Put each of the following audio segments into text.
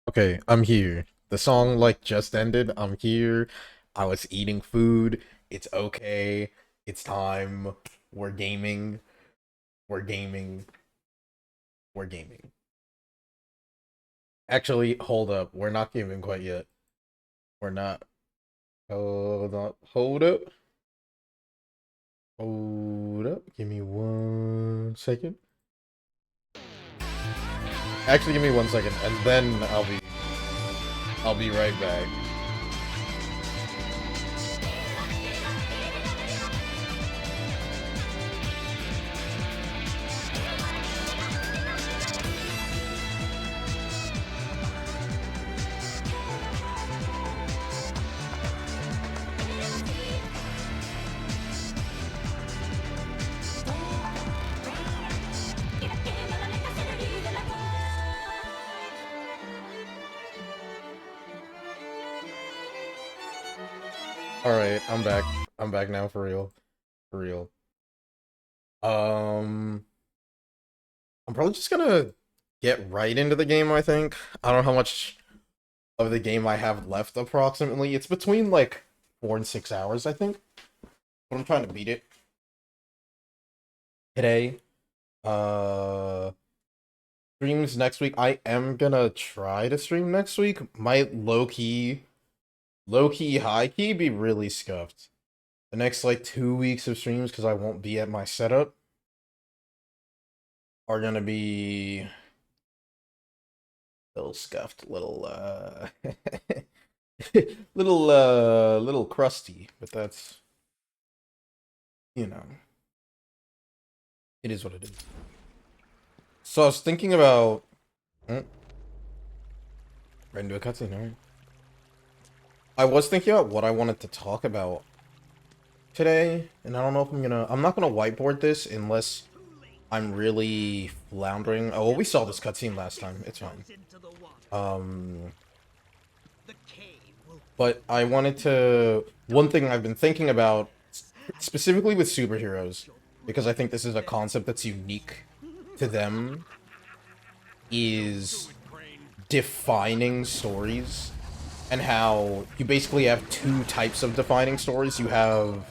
Okay, I'm here. The song like just ended. I'm here. I was eating food. It's okay. It's time. We're gaming. We're gaming. We're gaming. Actually, hold up. We're not gaming quite yet. We're not. Hold up. Hold up. Hold up. Give me 1 second. Actually, give me 1 second, and then I'll be right back. All right, I'm back. I'm back now for real. For real. Um. I'm probably just gonna get right into the game, I think. I don't know how much of the game I have left approximately. It's between like 4 and 6 hours, I think. But I'm trying to beat it today. Uh Streams next week. I am gonna try to stream next week. Might low key, high key be really scuffed. The next like 2 weeks of streams, because I won't be at my setup, are gonna be little scuffed, little crusty, but that's, you know, it is what it is. So I was thinking about right into a cutscene, alright. I was thinking about what I wanted to talk about today, and I don't know if I'm not gonna whiteboard this unless I'm really floundering. Oh, well, we saw this cutscene last time. It's fine. Um, but I wanted to, one thing I've been thinking about, specifically with superheroes, because I think this is a concept that's unique to them, is defining stories, and how you basically have two types of defining stories. You have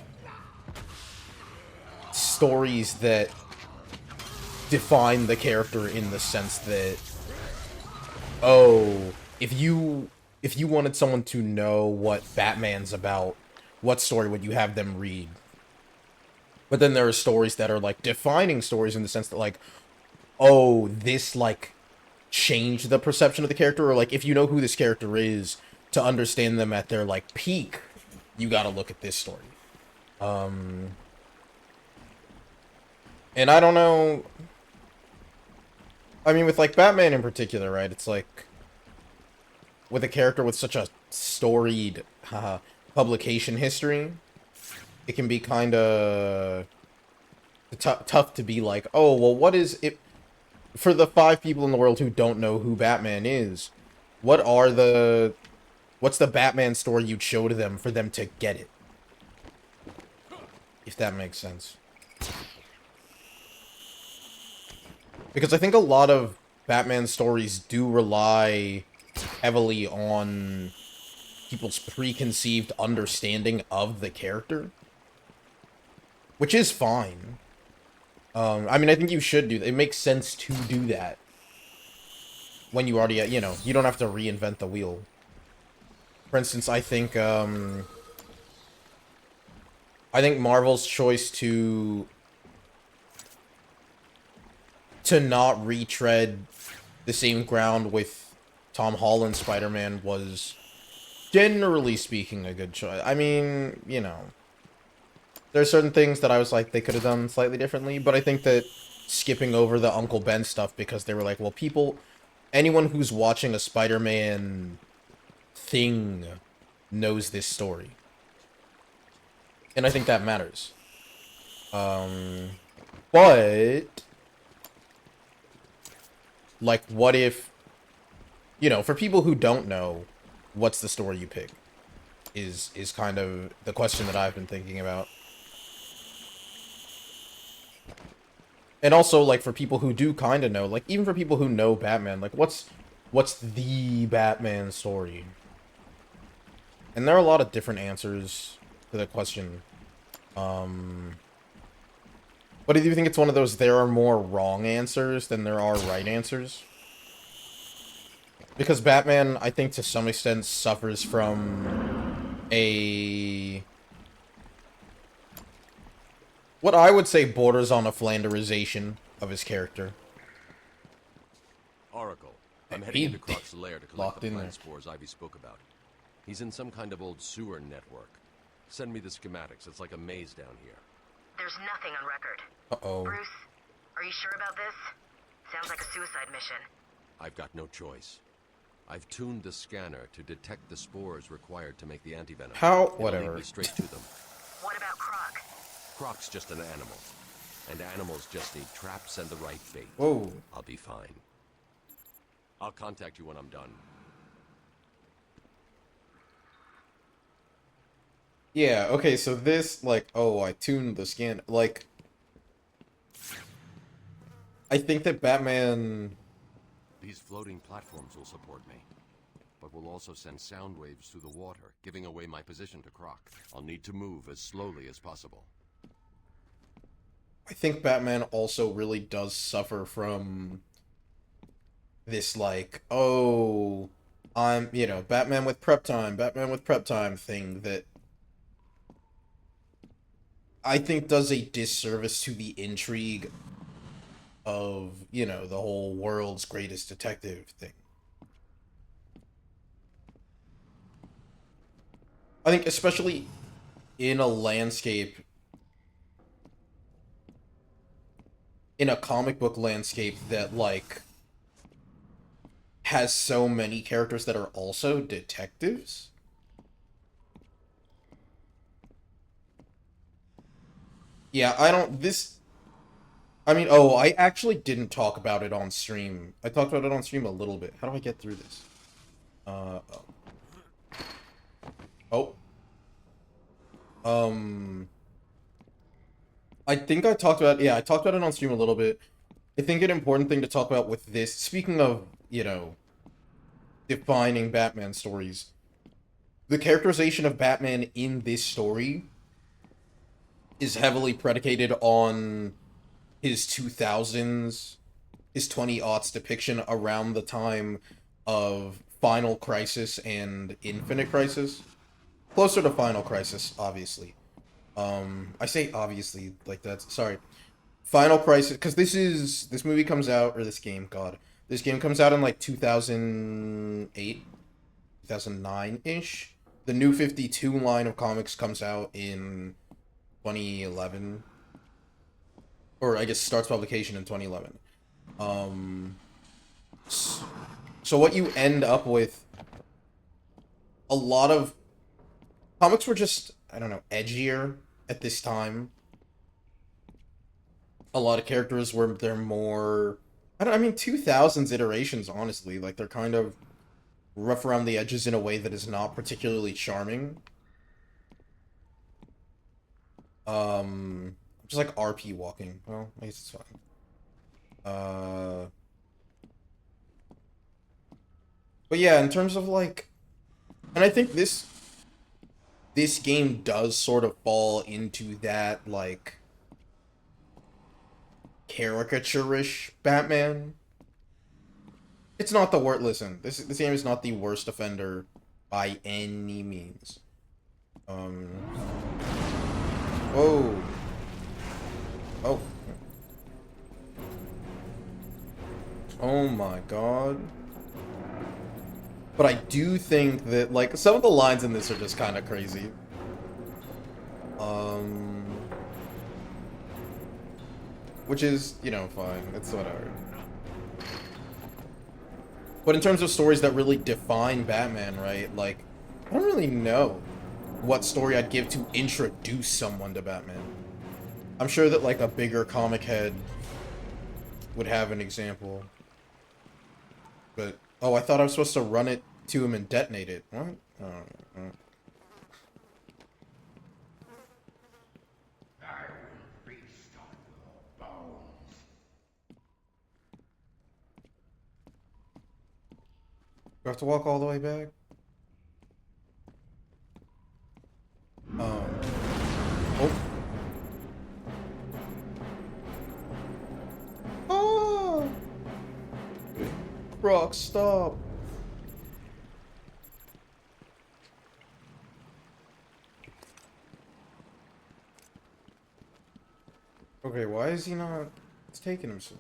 stories that define the character in the sense that, oh, if you wanted someone to know what Batman's about, what story would you have them read? But then there are stories that are like defining stories in the sense that, like, oh, this like changed the perception of the character, or like if you know who this character is, to understand them at their like peak, you gotta look at this story. Um and I don't know, I mean, with like Batman in particular, right? It's like with a character with such a storied publication history, it can be kind of tough to be like, oh, well, what is it for the 5 people in the world who don't know who Batman is? What are the what's the Batman story you'd show to them for them to get it? If that makes sense. Because I think a lot of Batman stories do rely heavily on people's preconceived understanding of the character, which is fine. I mean, I think you should do that. It makes sense to do that when you already, you don't have to reinvent the wheel. For instance, I think Marvel's choice to not retread the same ground with Tom Holland's Spider-Man was, generally speaking, a good choice. I mean, there are certain things that I was like, they could have done slightly differently, but I think that skipping over the Uncle Ben stuff because they were like, well, anyone who's watching a Spider-Man thing knows this story. And I think that matters. But, like, what if, for people who don't know, what's the story you pick? Is kind of the question that I've been thinking about. And also, like, for people who do kind of know, like, even for people who know Batman, like, what's the Batman story? And there are a lot of different answers to that question. But do you think it's one of those there are more wrong answers than there are right answers? Because Batman, I think to some extent, suffers from what I would say borders on a Flanderization of his character. Oracle, I'm heading into Croc's lair to collect the plant spores Ivy spoke about. He's in some kind of old sewer network. Send me the schematics. It's like a maze down here. There's nothing on record. Uh-oh. Bruce, are you sure about this? Sounds like a suicide mission. I've got no choice. I've tuned the scanner to detect the spores required to make the antivenom. How? It'll Whatever. lead me straight to them. What about Croc? Croc's just an animal. And animals just need traps and the right bait. Whoa. I'll be fine. I'll contact you when I'm done. Yeah, okay, so this, like, oh, I tuned the scan, like, I think that Batman... These floating platforms will support me, but will also send sound waves through the water, giving away my position to Croc. I'll need to move as slowly as possible. I think Batman also really does suffer from this, like, oh, I'm, you know, Batman with prep time thing that I think does a disservice to the intrigue of, you know, the whole world's greatest detective thing. I think especially in a landscape, in a comic book landscape that, like, has so many characters that are also detectives. Yeah, I mean, oh, I actually didn't talk about it on stream. I talked about it on stream a little bit. How do I get through this? Oh. Oh. I think I talked about, yeah, I talked about it on stream a little bit. I think an important thing to talk about with this, speaking of, you know, defining Batman stories, the characterization of Batman in this story is heavily predicated on his 2000s, his 20-aughts depiction around the time of Final Crisis and Infinite Crisis. Closer to Final Crisis, obviously. I say obviously, like that's, sorry. Final Crisis, because this movie comes out, or this game, God. This game comes out in like 2008, 2009-ish. The New 52 line of comics comes out in 2011. Or I guess starts publication in 2011. So what you end up with, a lot of comics were just, I don't know, edgier at this time. A lot of characters were, they're more, I mean 2000s iterations, honestly, like they're kind of rough around the edges in a way that is not particularly charming. Just like RP walking. Well, I guess it's fine. But yeah, in terms of like, and I think this game does sort of fall into that, like, caricature-ish Batman. It's not the worst. Listen, this game is not the worst offender by any means. Whoa. Oh. Oh my god. But I do think that, like, some of the lines in this are just kind of crazy. Which is, you know, fine. It's whatever. But in terms of stories that really define Batman, right? Like, I don't really know what story I'd give to introduce someone to Batman. I'm sure that, like, a bigger comic head would have an example. But, oh, I thought I was supposed to run it to him and detonate it. What? Oh. Do I have to walk all the way back? Oh. Oh! Brock, stop! Okay, why is he not... It's taking him so...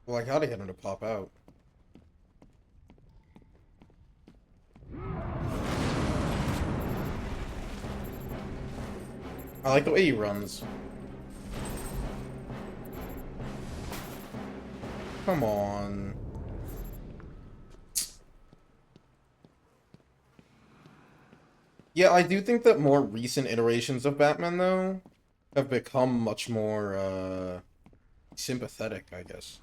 Well, I gotta get him to pop out. I like the way he runs. Come on. Yeah, I do think that more recent iterations of Batman, though, have become much more, sympathetic, I guess,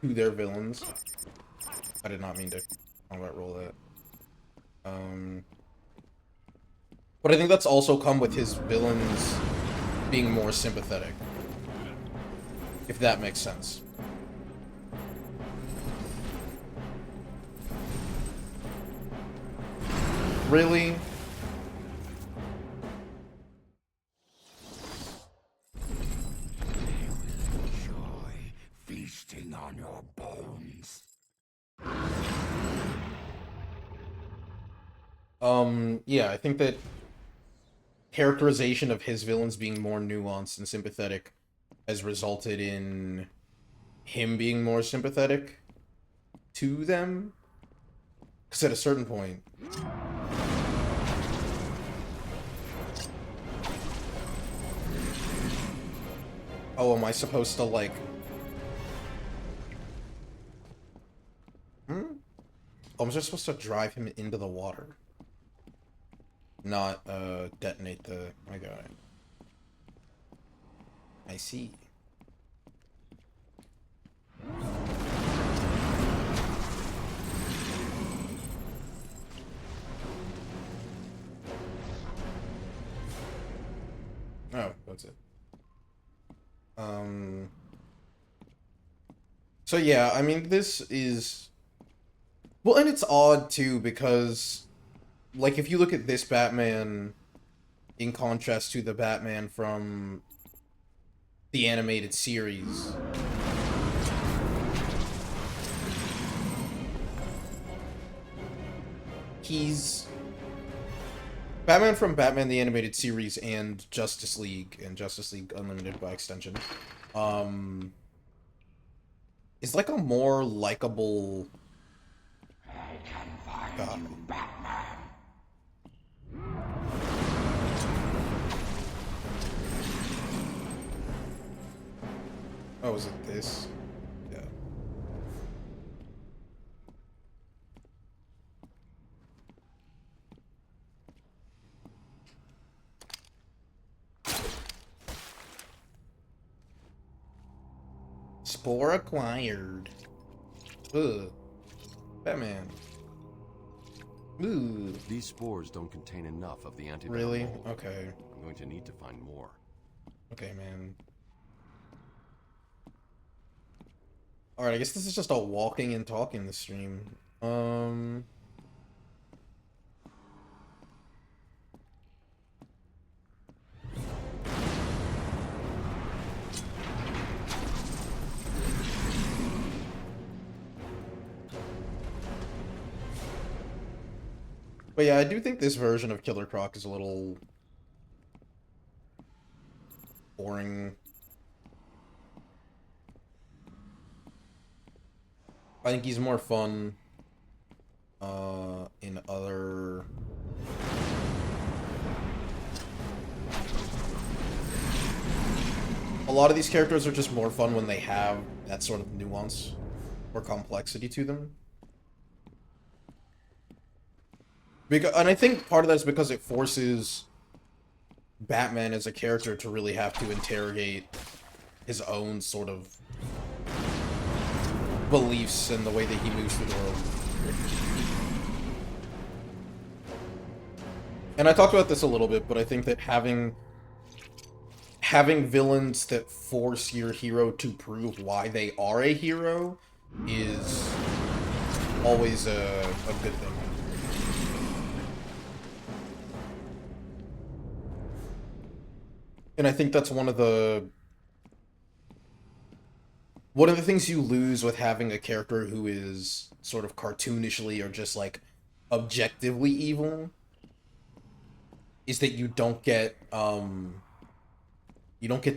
to their villains. I did not mean to combat roll that. But I think that's also come with his villains being more sympathetic. If that makes sense. Really? Enjoy feasting on your bones. Yeah, I think that characterization of his villains being more nuanced and sympathetic has resulted in him being more sympathetic to them. Because at a certain point... Oh, am I supposed to, like... Oh, I'm just supposed to drive him into the water. Not, detonate the... I got it. I see. Oh, that's it. So yeah, I mean, this is... Well, and it's odd, too, because... Like, if you look at this Batman in contrast to the Batman from the animated series... He's... Batman from Batman the Animated Series and Justice League Unlimited by extension, is like a more likable I can find guy. you, Batman. Oh, is it this? Yeah. Spore acquired. Ugh. Batman. Ooh. These spores don't contain enough of the antidote. Really? mold. Okay. I'm going to need to find more. Okay, man. Alright, I guess this is just a walking and talking the stream. But yeah, I do think this version of Killer Croc is a little boring. I think he's more fun in other... A lot of these characters are just more fun when they have that sort of nuance or complexity to them. And I think part of that is because it forces Batman as a character to really have to interrogate his own sort of beliefs and the way that he moves through the world. And I talked about this a little bit, but I think that having having villains that force your hero to prove why they are a hero is always a good thing. And I think that's one of the things you lose with having a character who is sort of cartoonishly or just like objectively evil is that you don't get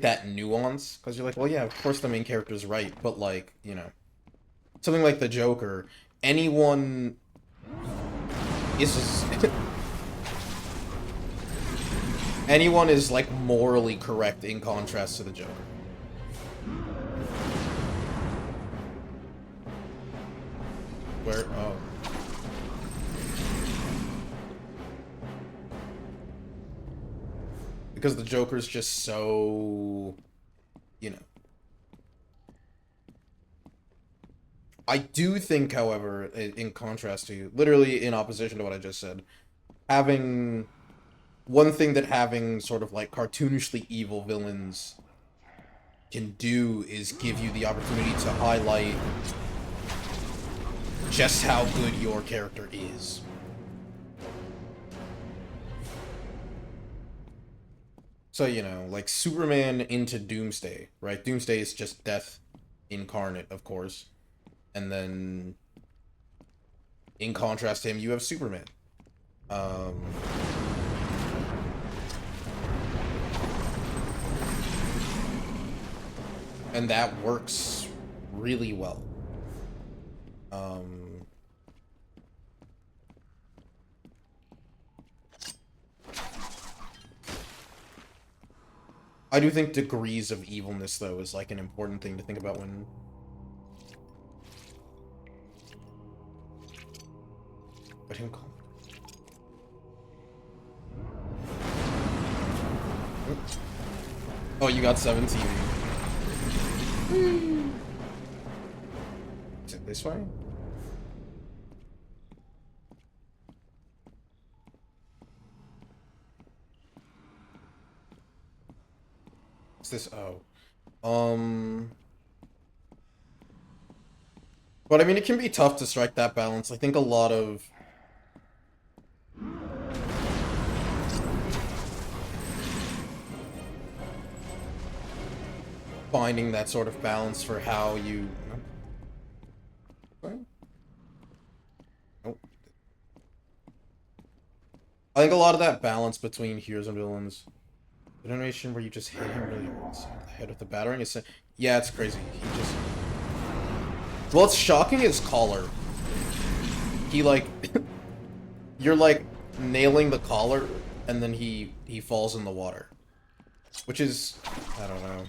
that nuance, because you're like, well, yeah, of course the main character's right, but like, you know, something like the Joker, anyone is anyone is like morally correct in contrast to the Joker. Where? Oh. Because the Joker's just so, you know. I do think, however, in contrast to, literally in opposition to what I just said, having one thing that having sort of like cartoonishly evil villains can do is give you the opportunity to highlight just how good your character is. So, you know, like Superman into Doomsday, right? Doomsday is just death incarnate, of course. And then, in contrast to him, you have Superman. And that works really well. I do think degrees of evilness, though, is like an important thing to think about when... Let him call. Oh, you got 17. Is it this way? What's this? Oh. But I mean, it can be tough to strike that balance. I think a lot of... finding that sort of balance for how you... Nope. I think a lot of that balance between heroes and villains... The generation where you just hit him really hard inside the head with the battering is... Yeah, it's crazy. He just... What's shocking is collar. He, like... You're, like, nailing the collar, and then he falls in the water. Which is... I don't know.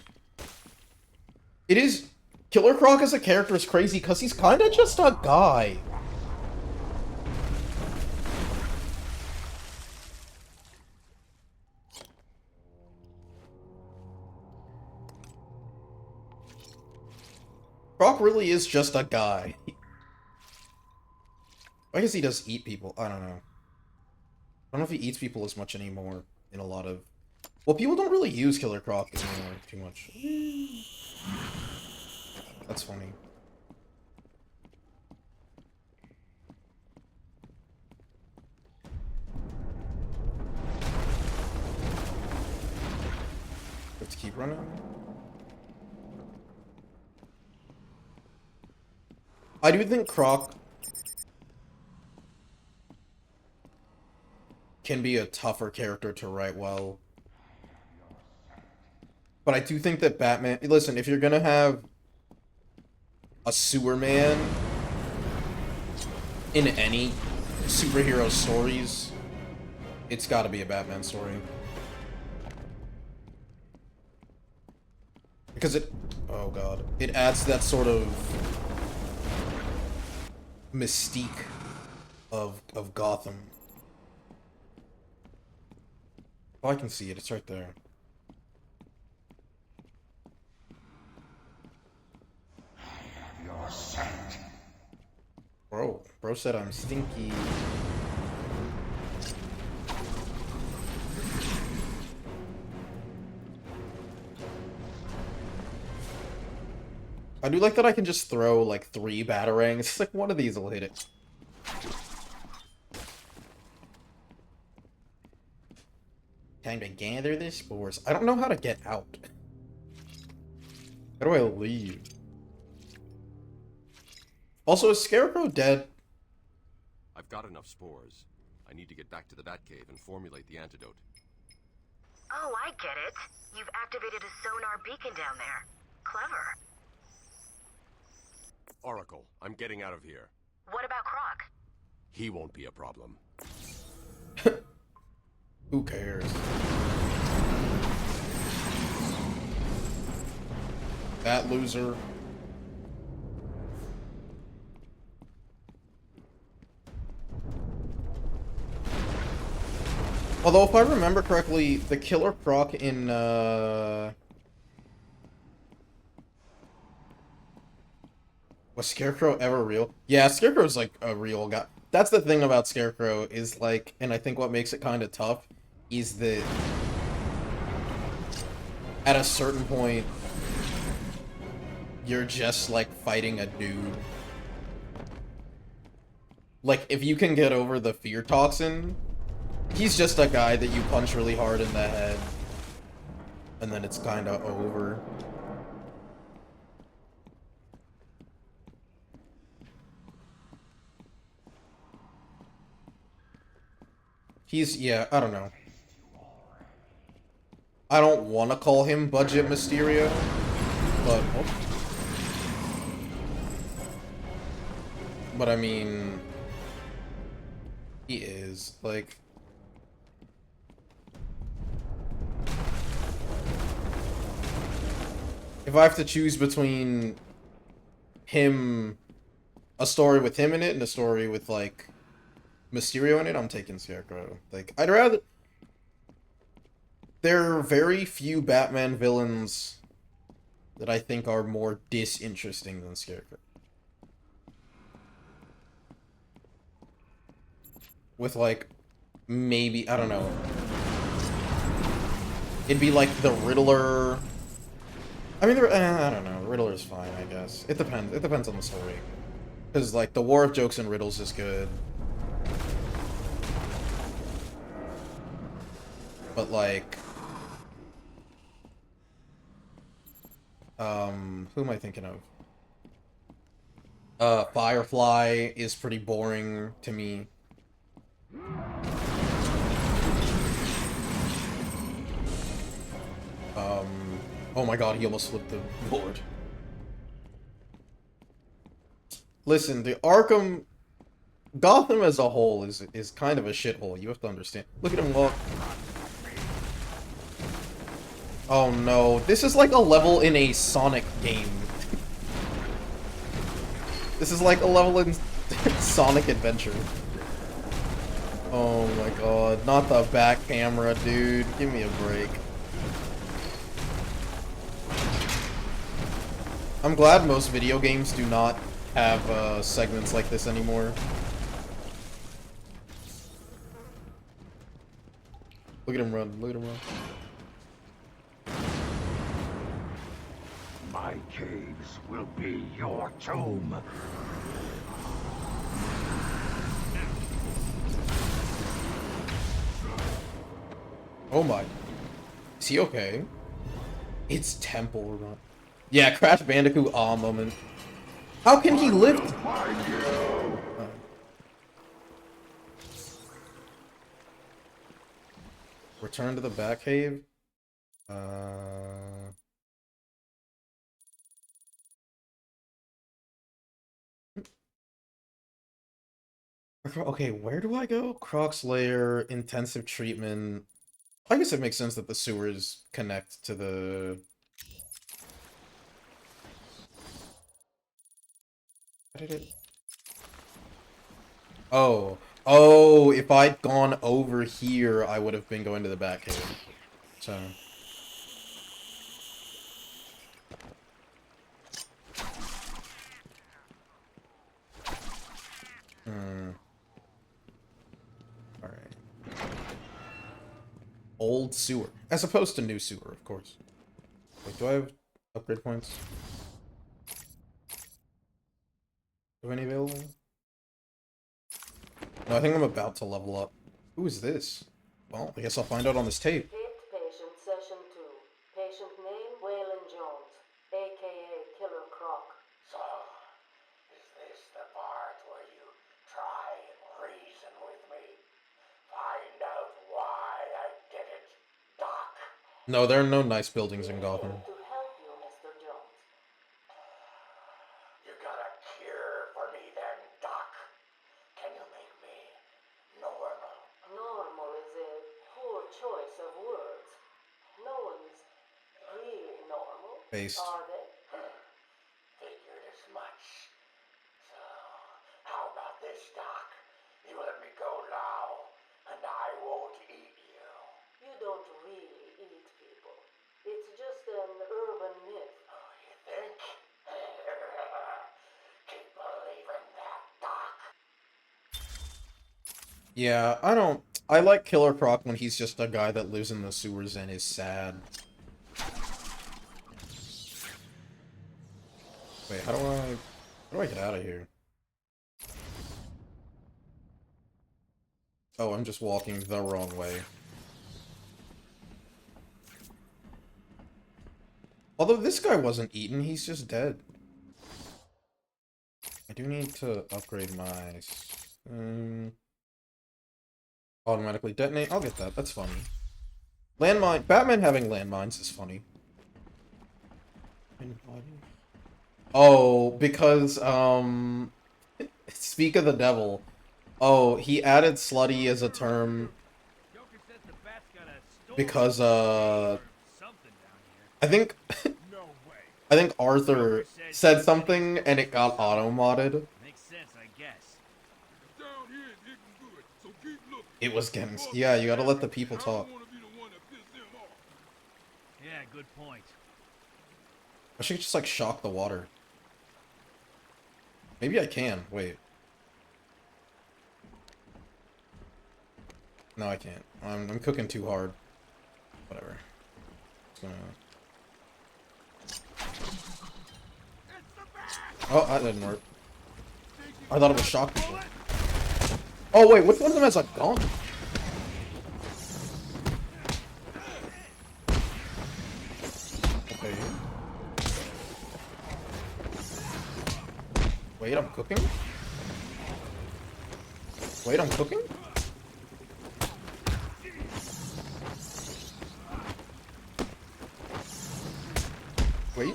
It is... Killer Croc as a character is crazy, because he's kinda just a guy. Croc really is just a guy. I guess he does eat people. I don't know. I don't know if he eats people as much anymore in a lot of... Well, people don't really use Killer Croc anymore too much. That's funny. Let's keep running. I do think Croc can be a tougher character to write well. But I do think that Batman... Listen, if you're gonna have a sewer man in any superhero stories, it's gotta be a Batman story. Because it... Oh god. It adds that sort of... mystique of Gotham. Oh, I can see it. It's right there. Your scent. Bro said I'm stinky. do like that I can just throw, like, 3 batarangs. It's like, one of these will hit it. Time to gather the spores. I don't know how to get out. How do I leave? Also, is Scarecrow dead? I've got enough spores. I need to get back to the Batcave and formulate the antidote. Oh, I get it. You've activated a sonar beacon down there. Clever. Oracle, I'm getting out of here. What about Croc? He won't be a problem. Who cares? That loser. Although, if I remember correctly, the Killer Croc in, was Scarecrow ever real? Yeah, Scarecrow's, like, a real guy. That's the thing about Scarecrow, is, like, and I think what makes it kind of tough, is that at a certain point, you're just, like, fighting a dude. Like, if you can get over the fear toxin, he's just a guy that you punch really hard in the head, and then it's kind of over. He's, yeah, I don't know. I don't want to call him Budget Mysterio, but... oh. But I mean... he is, like... if I have to choose between him... a story with him in it and a story with, like... Mysterio in it, I'm taking Scarecrow. Like, I'd rather... there are very few Batman villains that I think are more disinteresting than Scarecrow. With, like, maybe, I don't know. It'd be like the Riddler... I mean, I don't know. Riddler's fine, I guess. It depends. It depends on the story. Because, like, the War of Jokes and Riddles is good. But, like... who am I thinking of? Firefly is pretty boring to me. Oh my god, he almost flipped the board. Listen, the Arkham... Gotham as a whole is kind of a shithole, you have to understand. Look at him walk. Oh no, this is like a level in a Sonic game. This is like a level in Sonic Adventure. Oh my god, not the back camera, dude. Give me a break. I'm glad most video games do not have segments like this anymore. Look at him run, look at him run. My caves will be your tomb. Oh my. Is he okay? It's Temple Run. Yeah, Crash Bandicoot awe moment. How can he lift? Return to the Batcave? Okay, where do I go? Croc's Lair, intensive treatment. I guess it makes sense that the sewers connect to the... How did it... Oh. Oh, if I'd gone over here, I would have been going to the Batcave. So... Alright. Old sewer. As opposed to new sewer, of course. Wait, do I have upgrade points? Do any available? No, I think I'm about to level up. Who is this? Well, I guess I'll find out on this tape. Fifth patient, session 2. Patient name, Waylon Jones, a.k.a. Killer Croc. So, is this the part where you try and reason with me? Find out why I did it, Doc. No, there are no nice buildings in Gotham. To help you, Mr. Jones. You got a cure for me then, Doc? Can you make me normal? Normal is a poor choice of words. No one's really normal, Based. are they? Figured as much. So, how about this, Doc? You let me go now, and I won't eat you. You don't really eat people. It's just an urban myth. Oh, you think? Keep believing that, Doc. Yeah, I like Killer Croc when he's just a guy that lives in the sewers and is sad. Wait, how do I get out of here? Oh, I'm just walking the wrong way. Although this guy wasn't eaten, he's just dead. I do need to upgrade my... automatically detonate. I'll get that. That's funny. Landmine. Batman having landmines is funny. Oh, because, speak of the devil. Oh, he added slutty as a term because, I think, I think Arthur said something and it got auto-modded. Makes sense, I guess. It was getting... Yeah, you gotta let the people talk. Yeah, good point. I should just, like, shock the water. Maybe I can. Wait. No, I can't. I'm cooking too hard. Whatever. Just gonna... Oh, that didn't work. I thought it was shock people. Oh, wait, which one of them has a gun? Okay. Wait, I'm cooking? Wait, I'm cooking? Wait.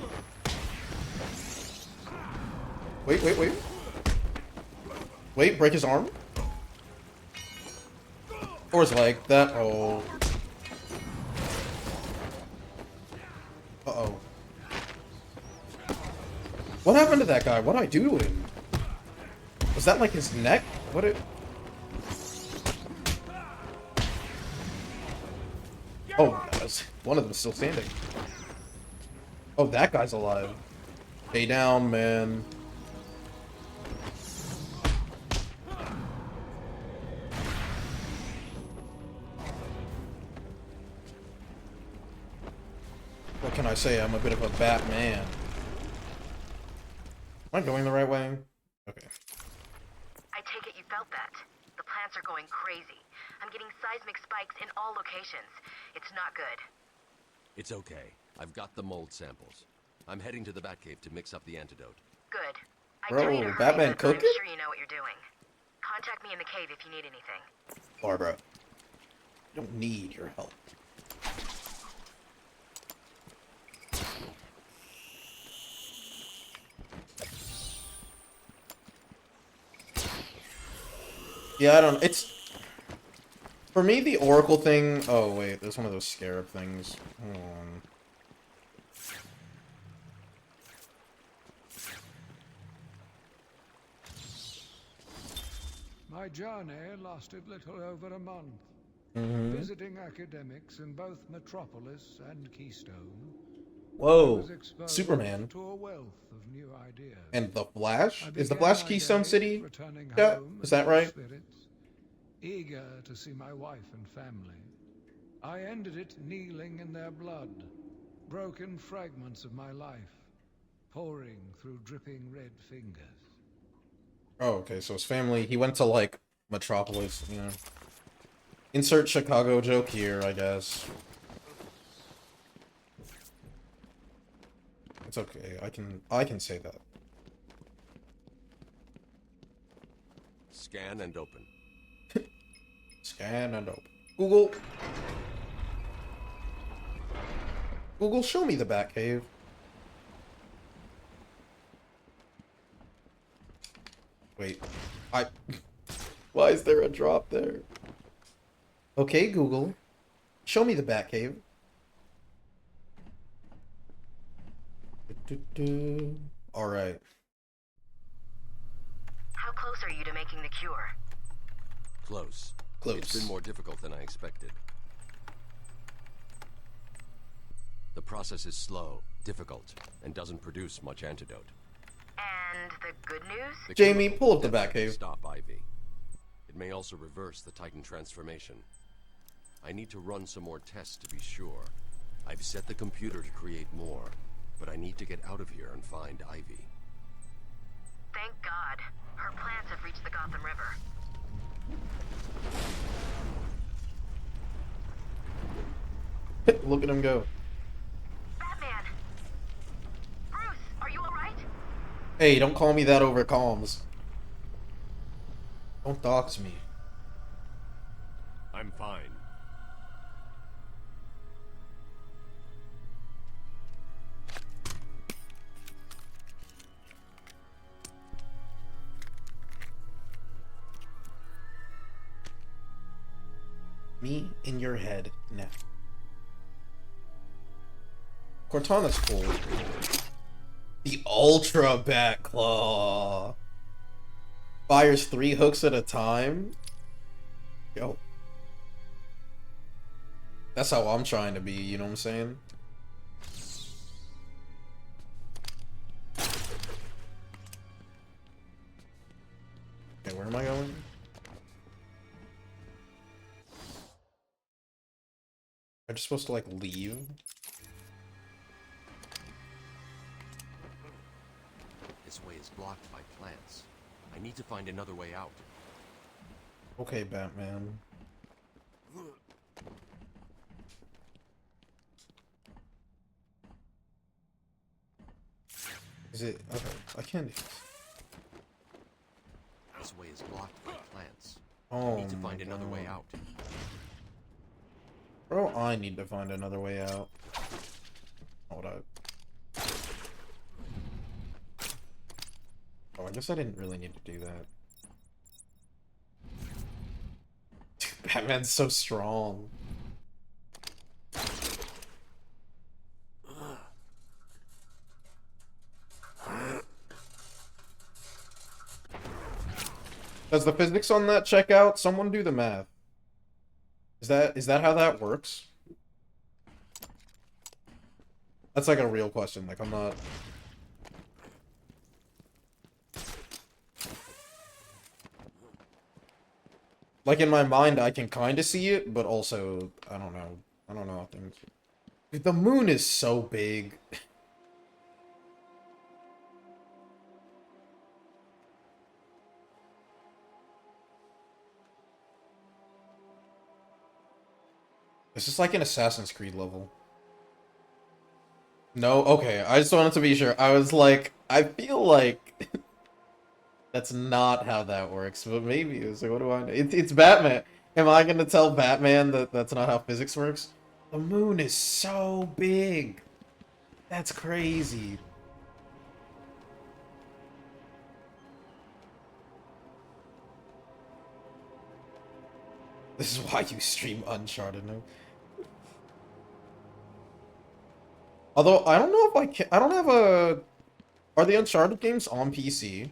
Wait. Wait, break his arm? Or his leg. That. Oh. Uh-oh. What happened to that guy? What did I do to him? Was that like his neck? What it... Oh, one of them is still standing. Oh, that guy's alive. Stay down, man. What can I say? I'm a bit of a Batman. Am I going the right way? Okay. I take it you felt that. The plants are going crazy. I'm getting seismic spikes in all locations. It's not good. It's okay. I've got the mold samples. I'm heading to the Batcave to mix up the antidote. Good. I Bro, tell you to hurry, Batman but cooking? I'm sure you know what you're doing. Contact me in the cave if you need anything. Barbara, you don't need your help. Yeah, I don't... It's... For me, the Oracle thing... Oh, wait. There's one of those scarab things. Hold on. My journey lasted little over a month. Visiting academics in both Metropolis and Keystone. I Whoa. was exposed Superman. to a wealth of new ideas. And the Flash? I Is the began Flash my Keystone day City? returning Yeah, home is that in right? spirits, eager to see my wife and family. I ended it kneeling in their blood, broken fragments of my life, pouring through dripping red fingers. Oh, okay, so his family, he went to, like, Metropolis, you know. Insert Chicago joke here, I guess. It's okay, I can say that. Scan and open. Scan and open. Google. Google, show me the Batcave. Wait. Why is there a drop there? Okay, Google. Show me the Batcave. Alright. How close are you to making the cure? Close. Close. It's been more difficult than I expected. The process is slow, difficult, and doesn't produce much antidote. And the good news? The Jamie, chemical pull up the will definitely Batcave. Stop Ivy. It may also reverse the Titan transformation. I need to run some more tests to be sure. I've set the computer to create more, but I need to get out of here and find Ivy. Thank God. Her plants have reached the Gotham River. Look at him go. Batman! Bruce, are you alright? Hey, don't call me that over comms. Don't dox me. I'm fine. Me in your head now. Cortana's cool. The Ultra Bat Claw. Fires 3 hooks at a time. Yo. That's how I'm trying to be, you know what I'm saying? Okay, where am I going? I'm just supposed to, like, leave? This way is blocked by plants. I need to find another way out. Okay, Batman. Is it? Okay, I can't do this. This way is blocked by plants. Oh, I need to find another way God. out. Bro, I need to find another way out. Hold up. Oh, I guess I didn't really need to do that. Dude, Batman's so strong. Does the physics on that check out? Someone do the math. Is that how that works? That's like a real question. Like, I'm not... Like, in my mind, I can kind of see it, but also, I don't know. I don't know how things... Dude, the moon is so big. This is like an Assassin's Creed level. No? Okay, I just wanted to be sure. I was like, I feel like... That's not how that works, but maybe. It's like, what do I know? It's Batman. Am I gonna tell Batman that that's not how physics works? The moon is so big. That's crazy. This is why you stream Uncharted now. Although, I don't know if I can... I don't have a... Are the Uncharted games on PC?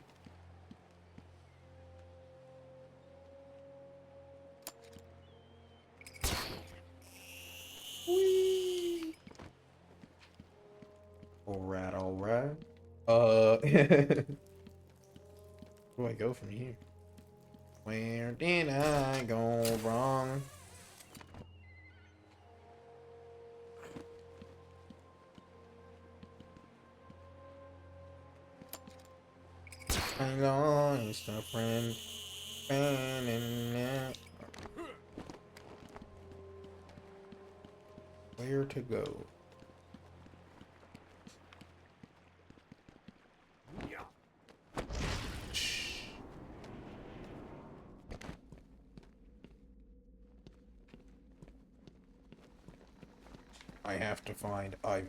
Whee! Alright, alright. Where do I go from here? Where did I go wrong? I lost a friend. Where to go? I have to find Ivy.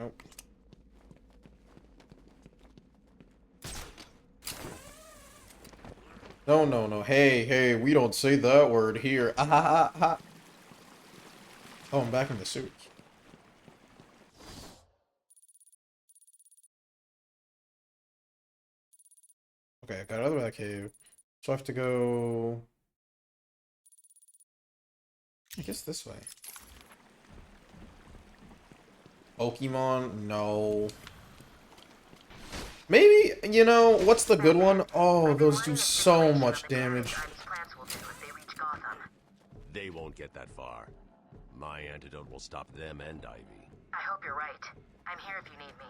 Nope. No, no, no. Hey, hey, we don't say that word here. Ah, ha, ha, ha. Oh, I'm back in the suit. Okay, I got out of that cave. So I have to go... I guess this way. Pokemon? No. Maybe, you know, what's the good one? Oh, those do so much damage. Plants will do if they reach Gotham. They won't get that far. My antidote will stop them and Ivy. I hope you're right. I'm here if you need me.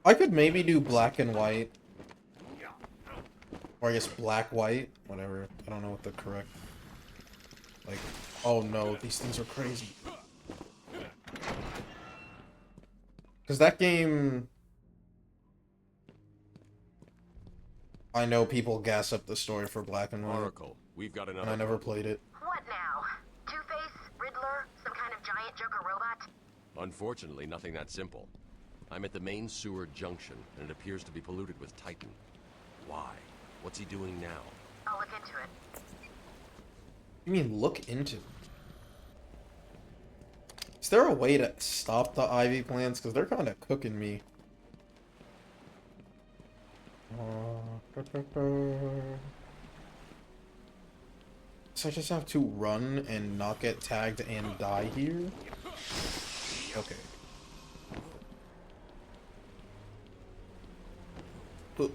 I could maybe do black and white. Or I guess black-white. Whatever. I don't know what the correct... Like... Oh no, these things are crazy. Because that game... I know people gas up the story for black and white. Oracle, we've got another. And I never played it. What now? Two-Face? Riddler? Some kind of giant Joker robot? Unfortunately, nothing that simple. I'm at the main sewer junction, and it appears to be polluted with Titan. Why? What's he doing now? I'll look into it. You mean look into? Is there a way to stop the ivy plants? Because they're kind of cooking me. So I just have to run and not get tagged and die here? Okay. Oop.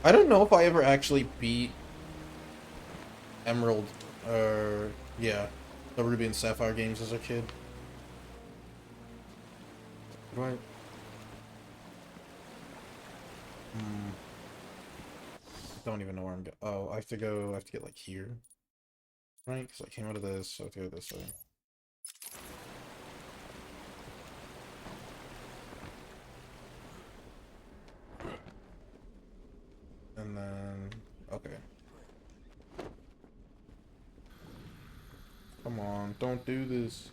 I don't know if I ever actually beat Emerald, yeah, the Ruby and Sapphire games as a kid. Right. Don't even know where I'm going. Oh, I have to get like here. Right? Because I came out of this, so I have to go this way. And then, okay. Come on, don't do this.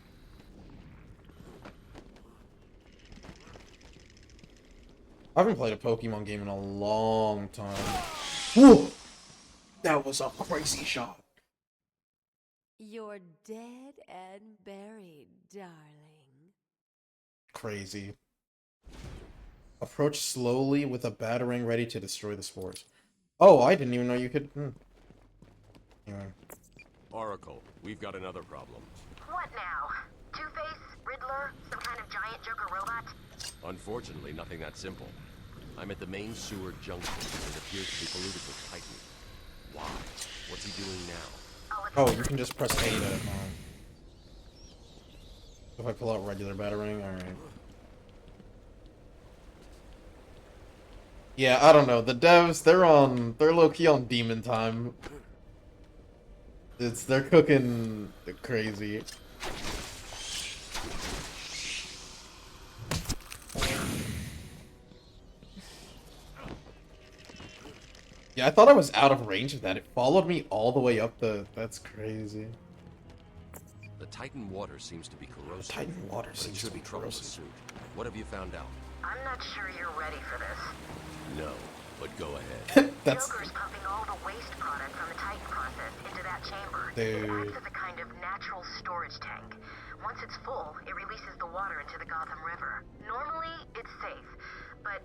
I haven't played a Pokemon game in a long time. Whoa! That was a crazy shot. You're dead and buried, darling. Crazy. Approach slowly with a batarang ready to destroy the spores. Oh, I didn't even know you could... Anyway. Oracle, we've got another problem. What now? Two-Face? Riddler? Some kind of giant Joker robot? Unfortunately, nothing that simple. I'm at the main sewer junction, and it appears to be polluted with Titan. Why? What's he doing now? Oh, you can just press A to... if I pull out regular batarang, alright. Yeah, I don't know. The devs, they're low-key on demon time. They're cooking crazy. Yeah, I thought I was out of range of that. It followed me all the way up the... That's crazy. The Titan water seems to be corrosive. Titan water but it seems should to be be trouble with the corrosive. suit. What have you found out? I'm not sure you're ready for this. No, but go ahead. That's... Joker's pumping all the waste product from the Titan process into that chamber. Dude. It acts as a kind of natural storage tank. Once it's full, it releases the water into the Gotham River. Normally, it's safe, but...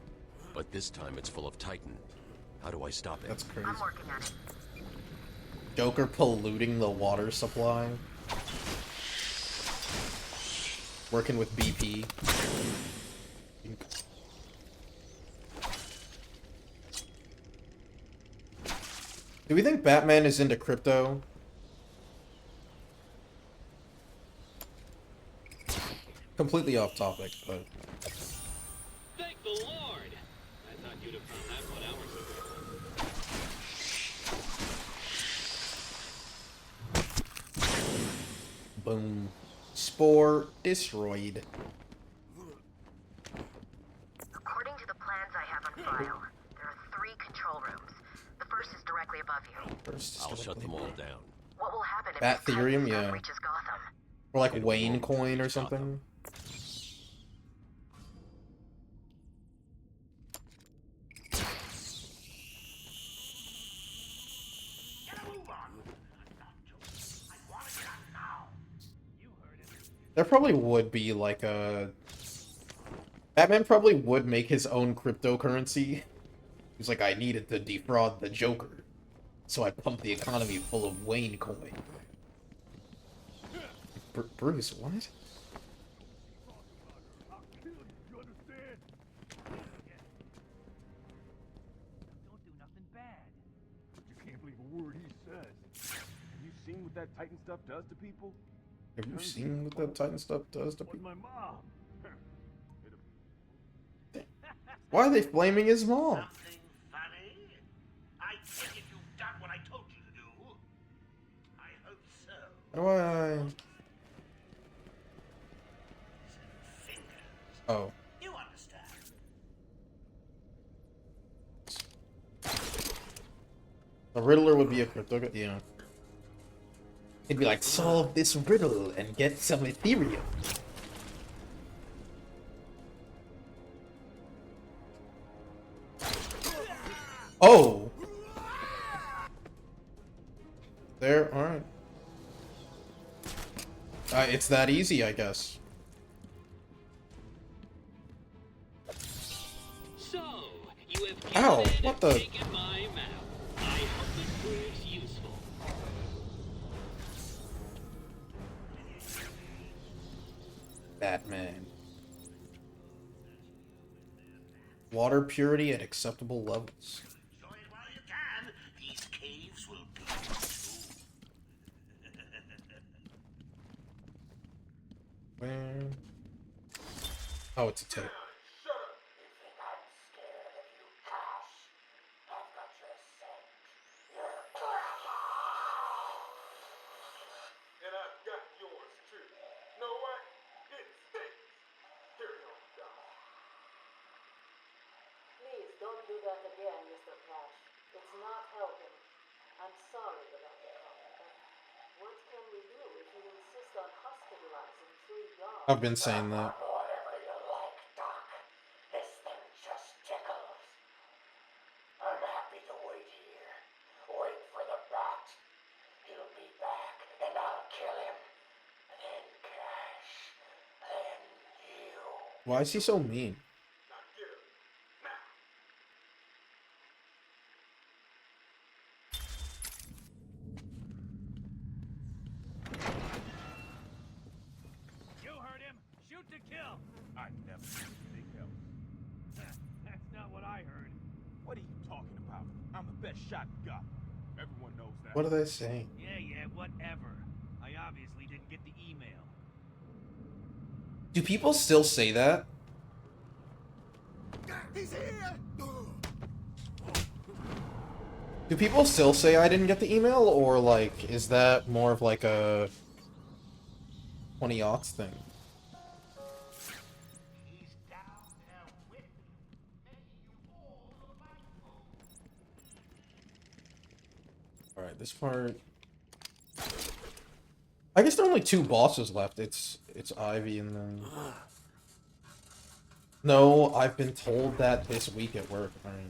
But this time it's full of Titan. How do I stop it? That's crazy. I'm working on it. Joker polluting the water supply. Working with BP. Do we think Batman is into crypto? completely off topic, but Thank the Lord! I thought you'd have found that one hours ago. boom. Spore destroyed. According to the plans I have on file, there are 3 control rooms. The first is directly above you. First, I'll shut them all down. What will happen if Bat this Titan Theorium, stuff yeah. reaches Gotham? Or like It Wayne won't coin or reach Gotham. something. Get a move on. I want it done now. There probably would be like a... Batman probably would make his own cryptocurrency. He's like, I needed to defraud the Joker, so I pumped the economy full of Wayne coin. Bruce, what? Don't do nothing bad. But you can't believe a word he says. Have you seen what that Titan stuff does to people? Have you seen what that Titan stuff does to With people? my mom. Why are they flaming his mom? Something funny? I take it you've done what I told you to do. I hope so. How do I... Fingers. Oh. You understand. The Riddler would be a crypto... Yeah. He'd be like, solve this riddle and get some Ethereum. Oh! There, alright. It's that easy, I guess. So, you have Ow, taken what and the- taken my map. I hope it proves useful. Batman. Water purity at acceptable levels. Enjoy it while you can. These caves will be too. Where? Oh, it's a tape. Shut up. You think I'm scared of you, Cash? I've got your scent. You're And I've got yours too. Know what? It stinks. Here you go. Please don't do that again, Mr. Cash. It's not helping. I'm sorry about the problem, but what can we do if you insist on hospitalizing 3 guards? I've been saying that. whatever you like, Doc. This thing just tickles. I'm happy to wait here. Wait for the bat. He'll be back, and I'll kill him. Then Cash. Then you. Why is he so mean? Now get him. Now. You heard him. Shoot to kill. I never did anything else. That's not what I heard. What are you talking about? I'm the best shot in Gotham. Everyone knows that. What are they saying? Yeah, whatever. I obviously didn't get the email. Do people still say that? He's here! Do people still say I didn't get the email, or like, is that more of like a 20-aughts thing? He's down there with me, making you all the right. Alright, this part... I guess there are only 2 bosses left. It's Ivy and then... No, I've been told that this week at work. Alright.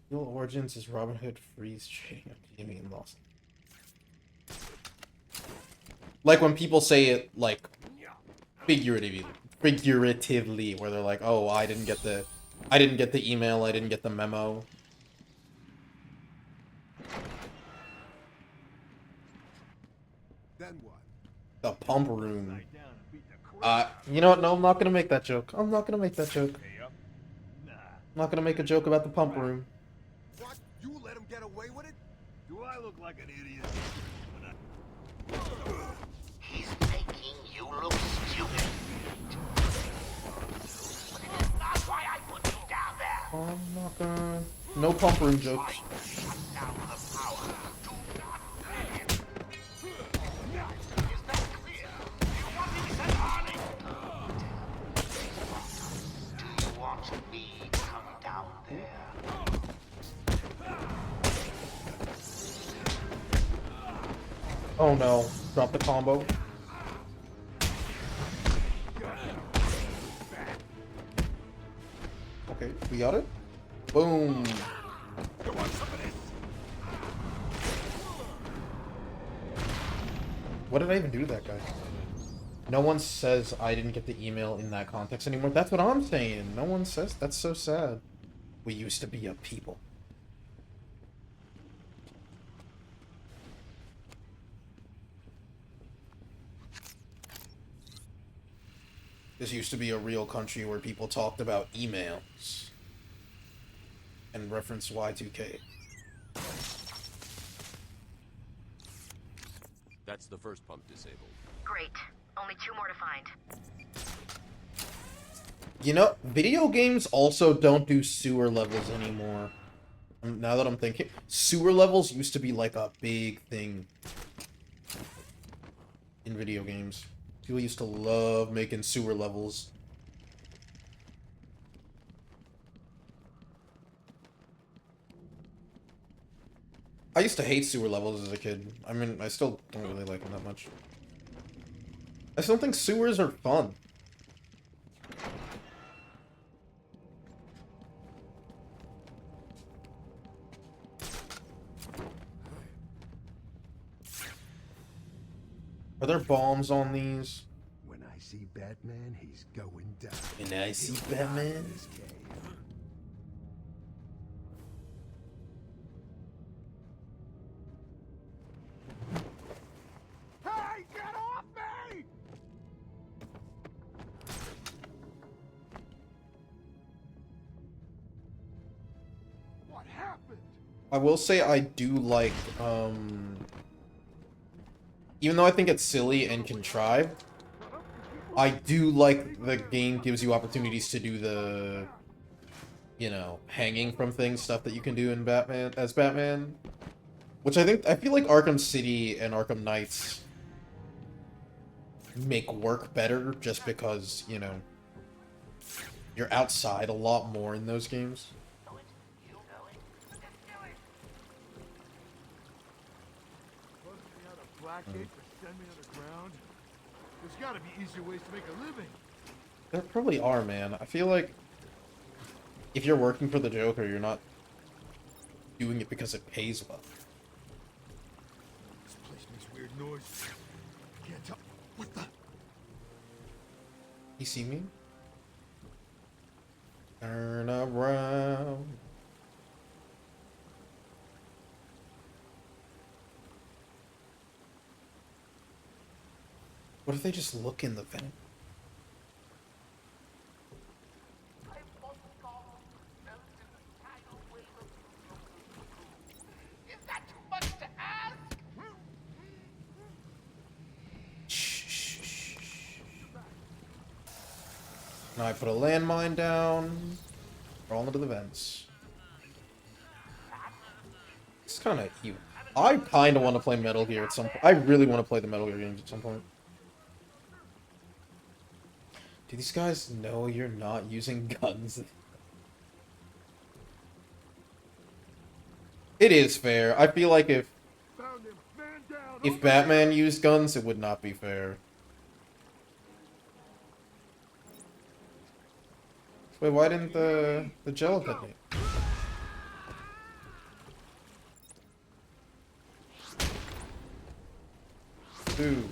Real Origins is Robin Hood freeze trading up Jamie and Lost. Like when people say it like figuratively, where they're like, "Oh, I didn't get the email, I didn't get the memo." Then what? The pump room. Down and beat the crap. You know what? No, I'm not gonna make that joke. I'm not gonna make that joke. Pay up. Nah. I'm not gonna make a joke about the pump room. What? You let him get away with it? Do I look like an idiot? He's making you look stupid. I'm not gonna... No pump room jokes. Oh no. Drop the combo. Okay, we got it. Boom. What did I even do to that guy? No one says I didn't get the email in that context anymore. That's what I'm saying. No one says. That's so sad. We used to be a people. This used to be a real country where people talked about emails and referenced Y2K. That's the first pump disabled. Great. Only 2 more to find. You know, video games also don't do sewer levels anymore. Now that I'm thinking, sewer levels used to be like a big thing in video games. People used to love making sewer levels. I used to hate sewer levels as a kid. I mean, I still don't really like them that much. I still think sewers are fun. Are there bombs on these? When I see Batman, he's going down. When I see Batman? This cave. Hey, get off me! What happened? I will say I do like, even though I think it's silly and contrived, I do like the game gives you opportunities to do the, you know, hanging from things, stuff that you can do in Batman, as Batman. Which I feel like Arkham City and Arkham Knights make work better just because, you know, you're outside a lot more in those games. Blackgate for send me underground? There's gotta be easier ways to make a living. There probably are, man. I feel like if you're working for the Joker, you're not doing it because it pays well. This place makes weird noises. Can't tell. What the? You see me? Turn around. What if they just look in the vent? Is that too much to ask? Shh. Now I put a landmine down. Crawl into the vents. It's kind of cute. I kind of want to play Metal Gear at some point. I really want to play the Metal Gear games at some point. Do these guys know you're not using guns? It is fair. I feel like if Batman used guns, it would not be fair. Wait, why didn't the gel detonate? 2,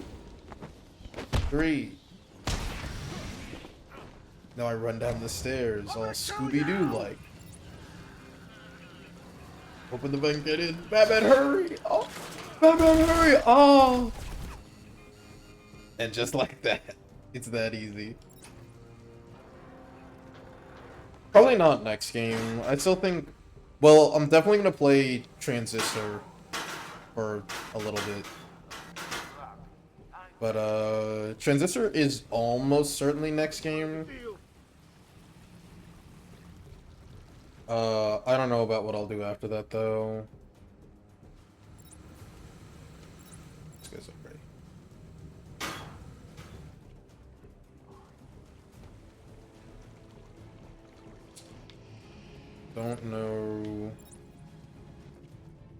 3. Now I run down the stairs, all Scooby-Doo like. Open the vent, get in. Batman, hurry! Oh, Batman, hurry! Oh! And just like that, it's that easy. Probably not next game. I still think... Well, I'm definitely gonna play Transistor for a little bit. But, Transistor is almost certainly next game. I don't know about what I'll do after that, though. This guy's up ready. Don't know...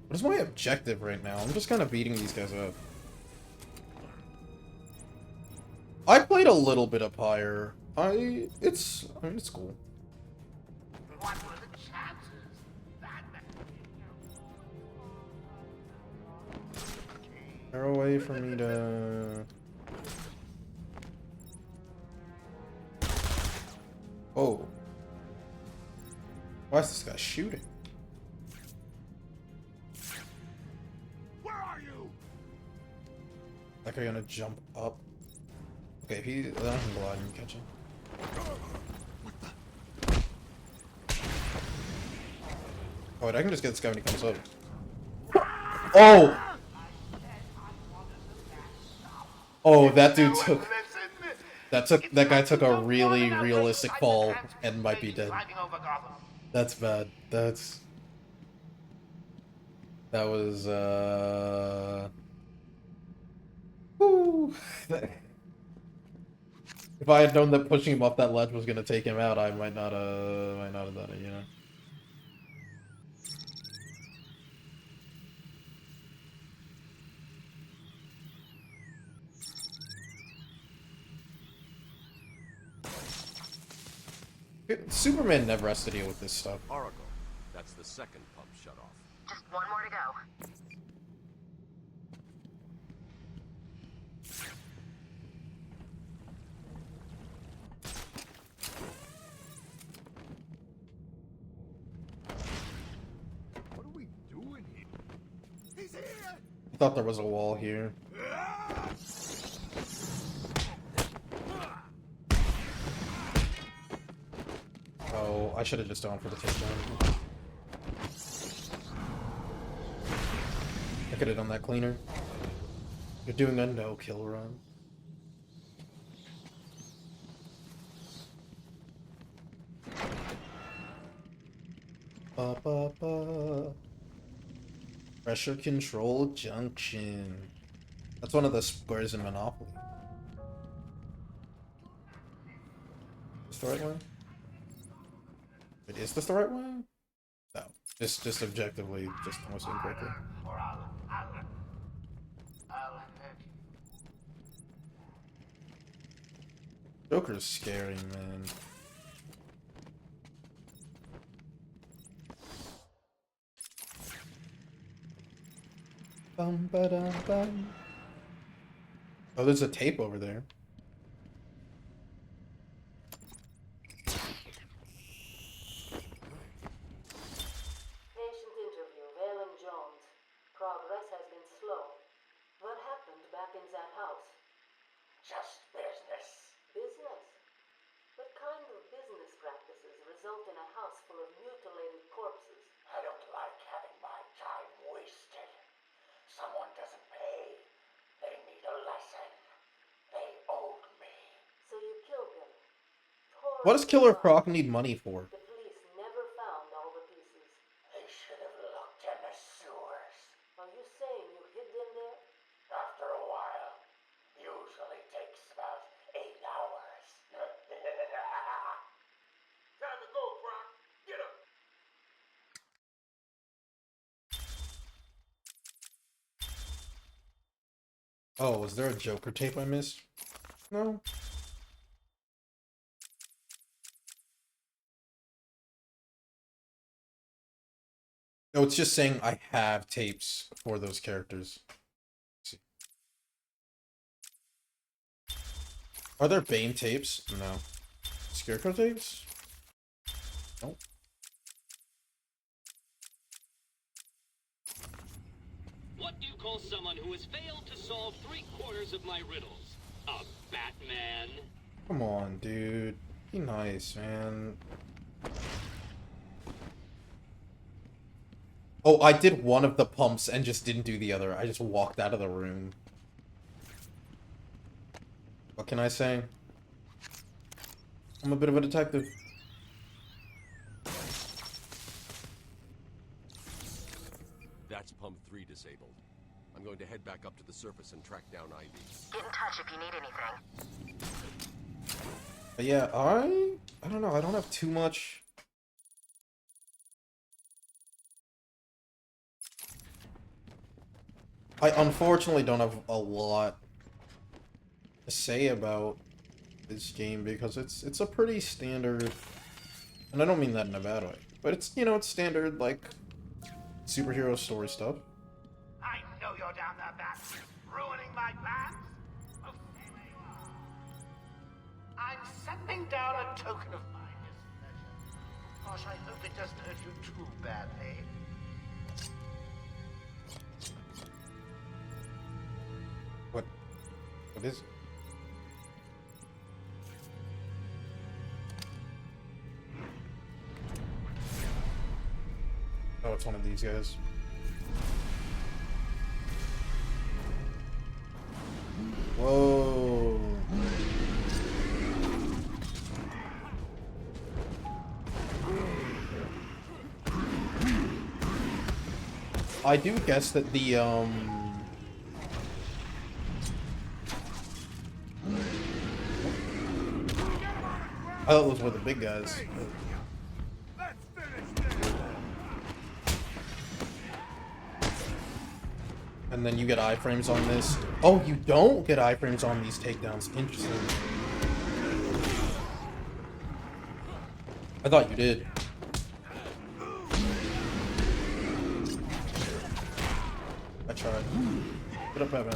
What is my objective right now? I'm just kind of beating these guys up. I played a little bit of Pyre. I mean, it's cool. What were the chances? Batman. Far away from me to... Oh. Why is this guy shooting? Where are you? Like, are you gonna jump up? Okay, if he... I can glide and catch him. Oh, wait, I can just get this guy when he comes up. Oh! Oh, that dude took... That guy took a really realistic fall and might be dead. That's bad. That was, Woo! If I had known that pushing him off that ledge was gonna take him out, I might not have done it, you know? Superman never has to deal with this stuff. Oracle. That's the second pump shut off. Just one more to go. What are we doing here? He's here! I thought there was a wall here. Oh, I should have just gone for the takedown. I could have done that cleaner. You're doing a no-kill run. Ba, ba, ba. Pressure control junction. That's one of the squares in Monopoly. Is this the right way? Wait, is this the right way? No. Just objectively, just almost incorrectly. Joker's scary, man. Bum ba dum bum. Oh, there's a tape over there. Patient interview, Valen Jones. Progress has been slow. What happened back in that house? Just business. Business? What kind of business practices result in a house full of mutilated corpses? I don't like having my time wasted. Someone doesn't pay. They need a lesson. They owed me. So you killed them. Poor What does Killer Croc. Croc need money for? The police never found all the pieces. They should have looked in the sewers. Are you saying you hid them there? After a while. Usually takes about 8 hours. Time to go, Brock. Get up. Oh, was there a Joker tape I missed? No. No, it's just saying I have tapes for those characters. Let's see. Are there Bane tapes? No. Scarecrow tapes? Nope. What do you call someone who has failed to solve 3/4 of my riddles? A Batman? Come on, dude. Be nice, man. Oh, I did one of the pumps and just didn't do the other. I just walked out of the room. What can I say? I'm a bit of a detective. Bat's Pump 3 disabled. I'm going to head back up to the surface and track down Ivy. Get in touch if you need anything. But yeah, I don't know. I don't have too much. I unfortunately don't have a lot to say about this game because it's a pretty standard, and I don't mean that in a bad way, but it's, you know, it's standard, like, superhero story stuff. I know you're down there, Bat. Ruining my plans? Oh, stay where you are. I'm sending down a token of my displeasure. Gosh, I hope it doesn't hurt you too badly. What is it? Oh, it's one of these guys. Whoa. I do guess that the, I thought those were the big guys. And then you get iframes on this. Oh, you don't get iframes on these takedowns. Interesting. I thought you did. I tried. Get up, Batman.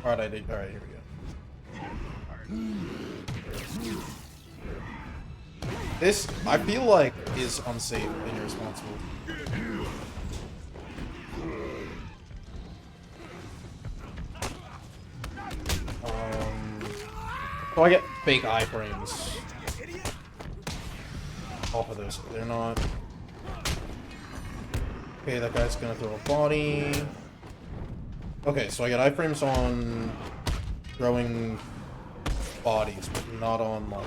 Alright, I did. Alright, here we go. This, I feel like, is unsafe and irresponsible. So I get fake iframes off of this, but they're not. Okay, that guy's gonna throw a body. Okay, so I get iframes on throwing bodies, but not on, like...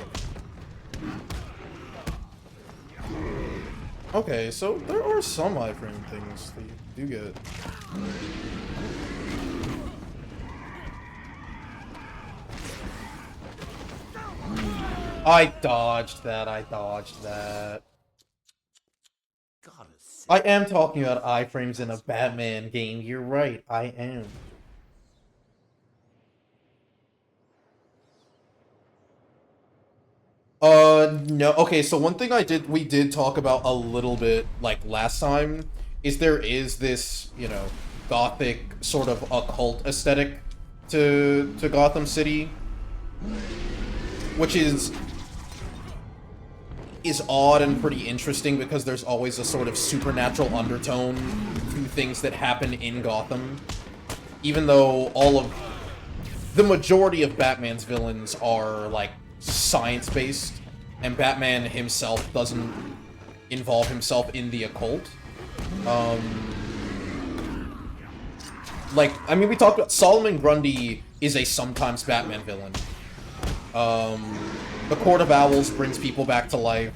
Okay, so there are some iframe things that you do get. I dodged that, I dodged that. I am talking about iframes in a Batman game, you're right, I am. No, okay, so one thing we did talk about a little bit, like, last time, is there is this, you know, gothic, sort of occult aesthetic to Gotham City, which is odd and pretty interesting because there's always a sort of supernatural undertone to things that happen in Gotham. Even though the majority of Batman's villains are, like, science-based, and Batman himself doesn't involve himself in the occult. Like, I mean, we talked about Solomon Grundy is a sometimes Batman villain. The Court of Owls brings people back to life.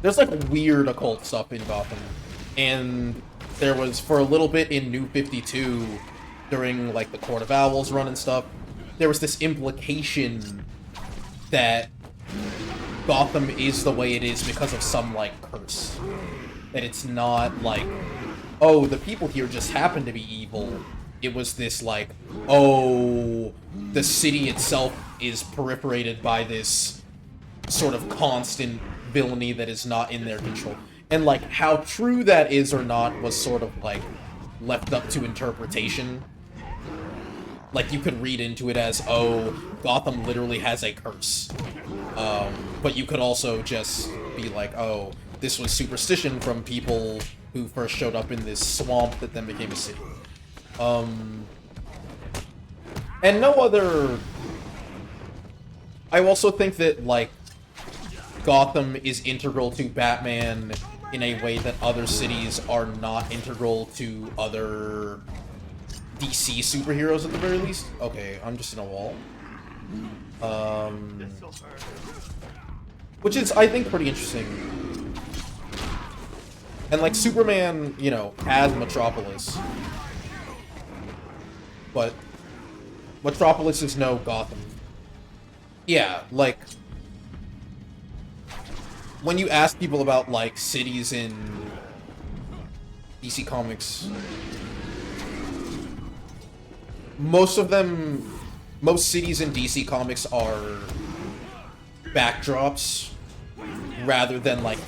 There's, like, weird occult stuff in Gotham. And there was, for a little bit in New 52, during, like, the Court of Owls run and stuff, there was this implication that Gotham is the way it is because of some, like, curse. That it's not, like, oh, the people here just happen to be evil. It was this, like, oh, the city itself is periperated by this sort of constant villainy that is not in their control. And, like, how true that is or not was sort of, like, left up to interpretation. Like, you could read into it as, oh, Gotham literally has a curse. But you could also just be like, oh, this was superstition from people who first showed up in this swamp that then became a city. And no other... I also think that, like, Gotham is integral to Batman in a way that other cities are not integral to other DC superheroes at the very least. Okay, I'm just in a wall. Which is, I think, pretty interesting. And, like, Superman, you know, has Metropolis. But Metropolis is no Gotham. Yeah, like, when you ask people about, like, cities in DC Comics, most cities in DC Comics are backdrops rather than, like,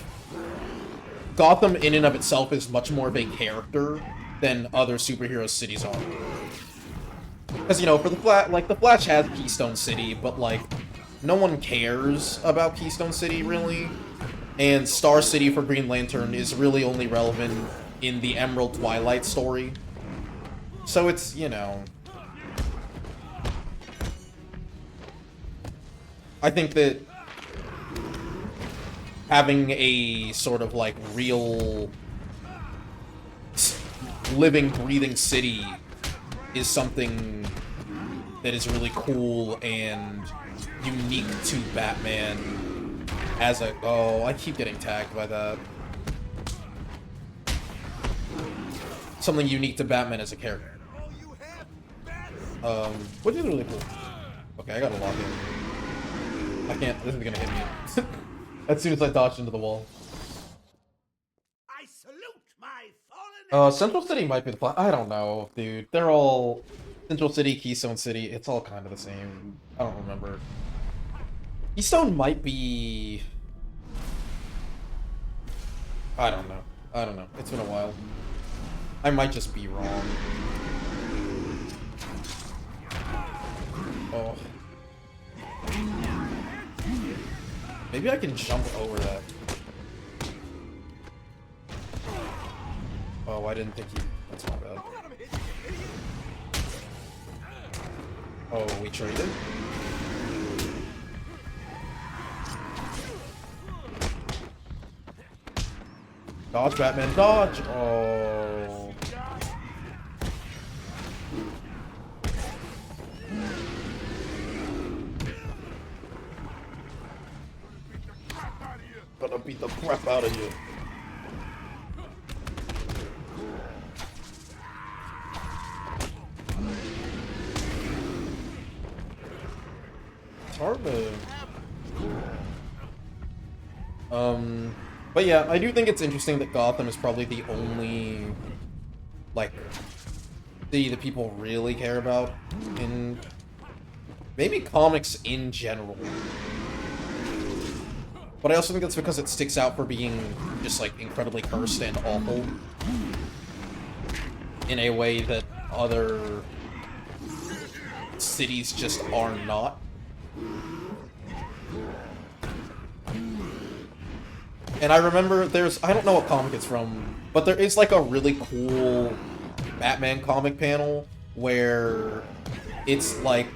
Gotham in and of itself is much more of a character than other superhero cities are. Because, you know, for the Flash has Keystone City, but, like, no one cares about Keystone City, really. And Star City for Green Lantern is really only relevant in the Emerald Twilight story. So it's, you know... I think that having a sort of, like, real living, breathing city is something that is really cool and unique to Batman as a... Oh, I keep getting tagged by that. Something unique to Batman as a character. Which is really cool. Okay, I gotta lock in. I can't... This is gonna hit me. As soon as I dodged into the wall. I salute my fallen Central City might be the plan. I don't know, dude. They're all... Central City, Keystone City, it's all kind of the same. I don't remember. Keystone might be... I don't know. I don't know. It's been a while. I might just be wrong. Oh. Maybe I can jump over that. Oh, I didn't think he... That's not bad. Oh, we traded? Dodge, Batman, dodge! Oh. Gonna beat the crap out of you. It's hard to... But yeah, I do think it's interesting that Gotham is probably the only, like, city that people really care about in maybe comics in general. But I also think that's because it sticks out for being just, like, incredibly cursed and awful in a way that other cities just are not. And I remember I don't know what comic it's from, but there is, like, a really cool Batman comic panel where it's, like,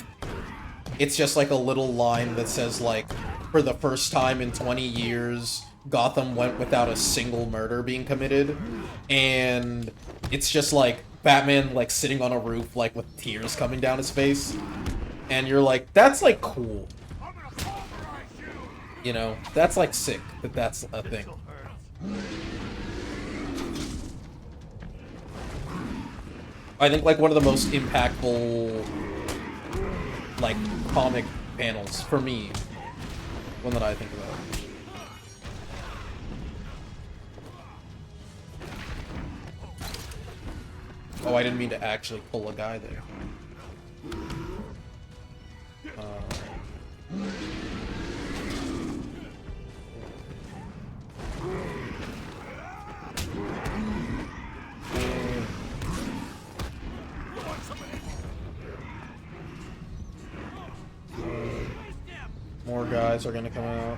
it's just, like, a little line that says, like, for the first time in 20 years, Gotham went without a single murder being committed. And it's just, like, Batman, like, sitting on a roof, like, with tears coming down his face. And you're like, that's, like, cool. You know, that's, like, sick that that's a thing. I think, like, one of the most impactful, like, comic panels, for me, one that I think about. Oh, I didn't mean to actually pull a guy there. More guys are gonna come out.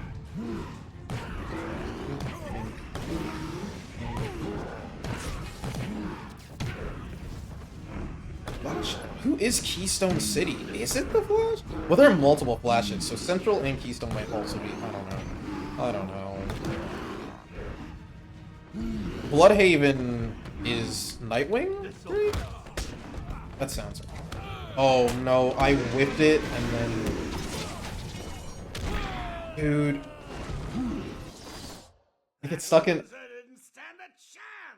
Who is Keystone City? Is it the Flash? Well, there are multiple Flashes, so Central and Keystone might also be. I don't know. I don't know. Bloodhaven is Nightwing? Right? That sounds right. Oh no, I whipped it and then... Dude. I get stuck in...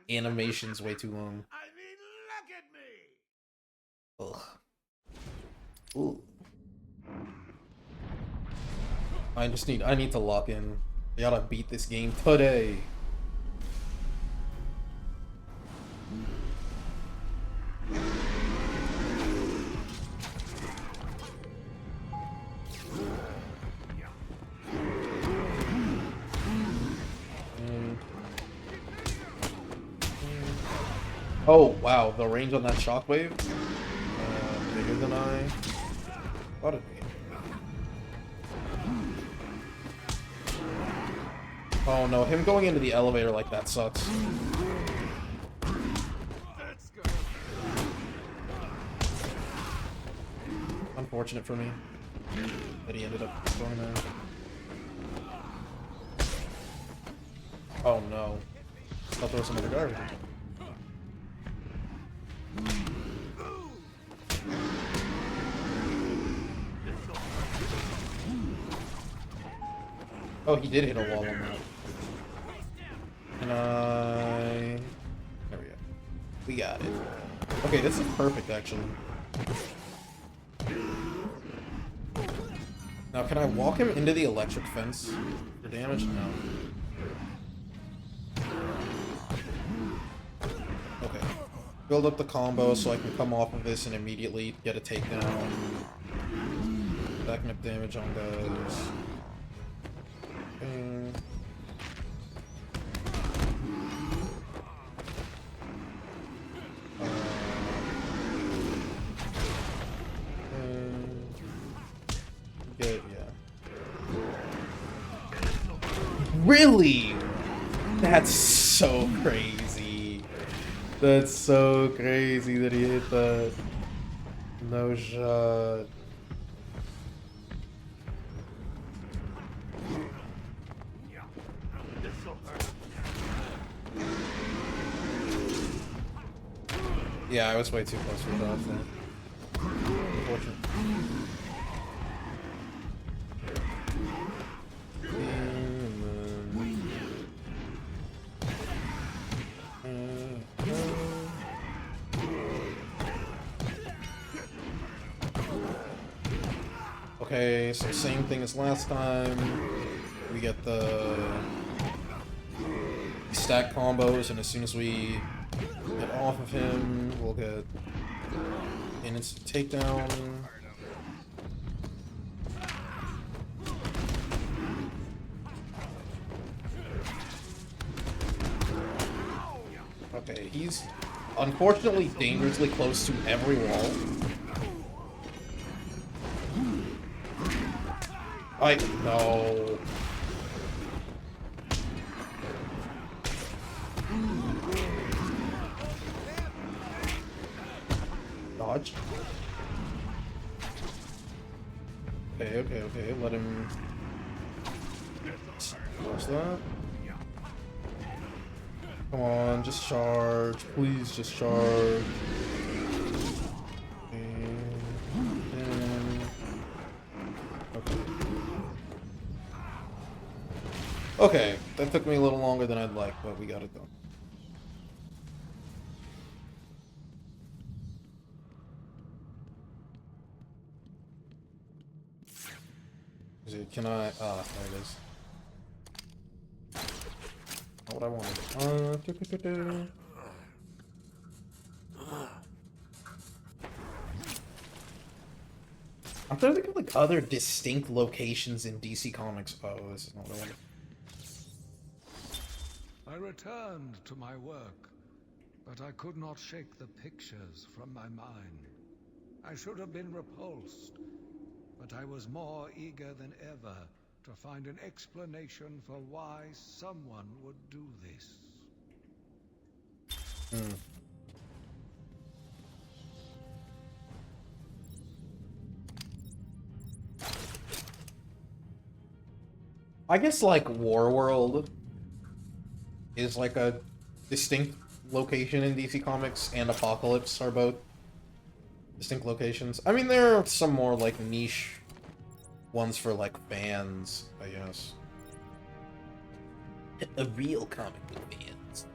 Animation's way too long. I mean, look at me! Ugh. Ooh. I need to lock in. I gotta beat this game today. Oh wow, the range on that shockwave, bigger than I thought it'd be. Oh no, him going into the elevator like that sucks. Unfortunate for me that he ended up going there. Oh no. I thought there was some other garbage. Oh, he did hit a wall on that. And there we go. We got it. Okay, this is perfect, actually. Now, can I walk him into the electric fence for damage? No. Okay. Build up the combo so I can come off of this and immediately get a takedown. Stacking up damage on guys. Good, yeah. Really? That's so crazy. That's so crazy that he hit that. No shot. Yeah, I was way too close for the dodge there. Unfortunate. Okay, so same thing as last time. We get the stack combos, and as soon as we get off of him, we'll get an instant takedown. Okay, he's unfortunately dangerously close to every wall. No. Dodge. Okay. Let him. What's that? Come on, just charge. Please just charge. Okay, that took me a little longer than I'd like, but we got it done. Can I? Ah, there it is. Not what I wanted. I'm trying to think of like other distinct locations in DC Comics. Oh, this is not what I wanted. I returned to my work, but I could not shake the pictures from my mind. I should have been repulsed, but I was more eager than ever to find an explanation for why someone would do this. I guess like Warworld is like a distinct location in DC Comics, and Apocalypse are both distinct locations. I mean, there are some more, like, niche ones for, like, fans, I guess. A real comic book fans.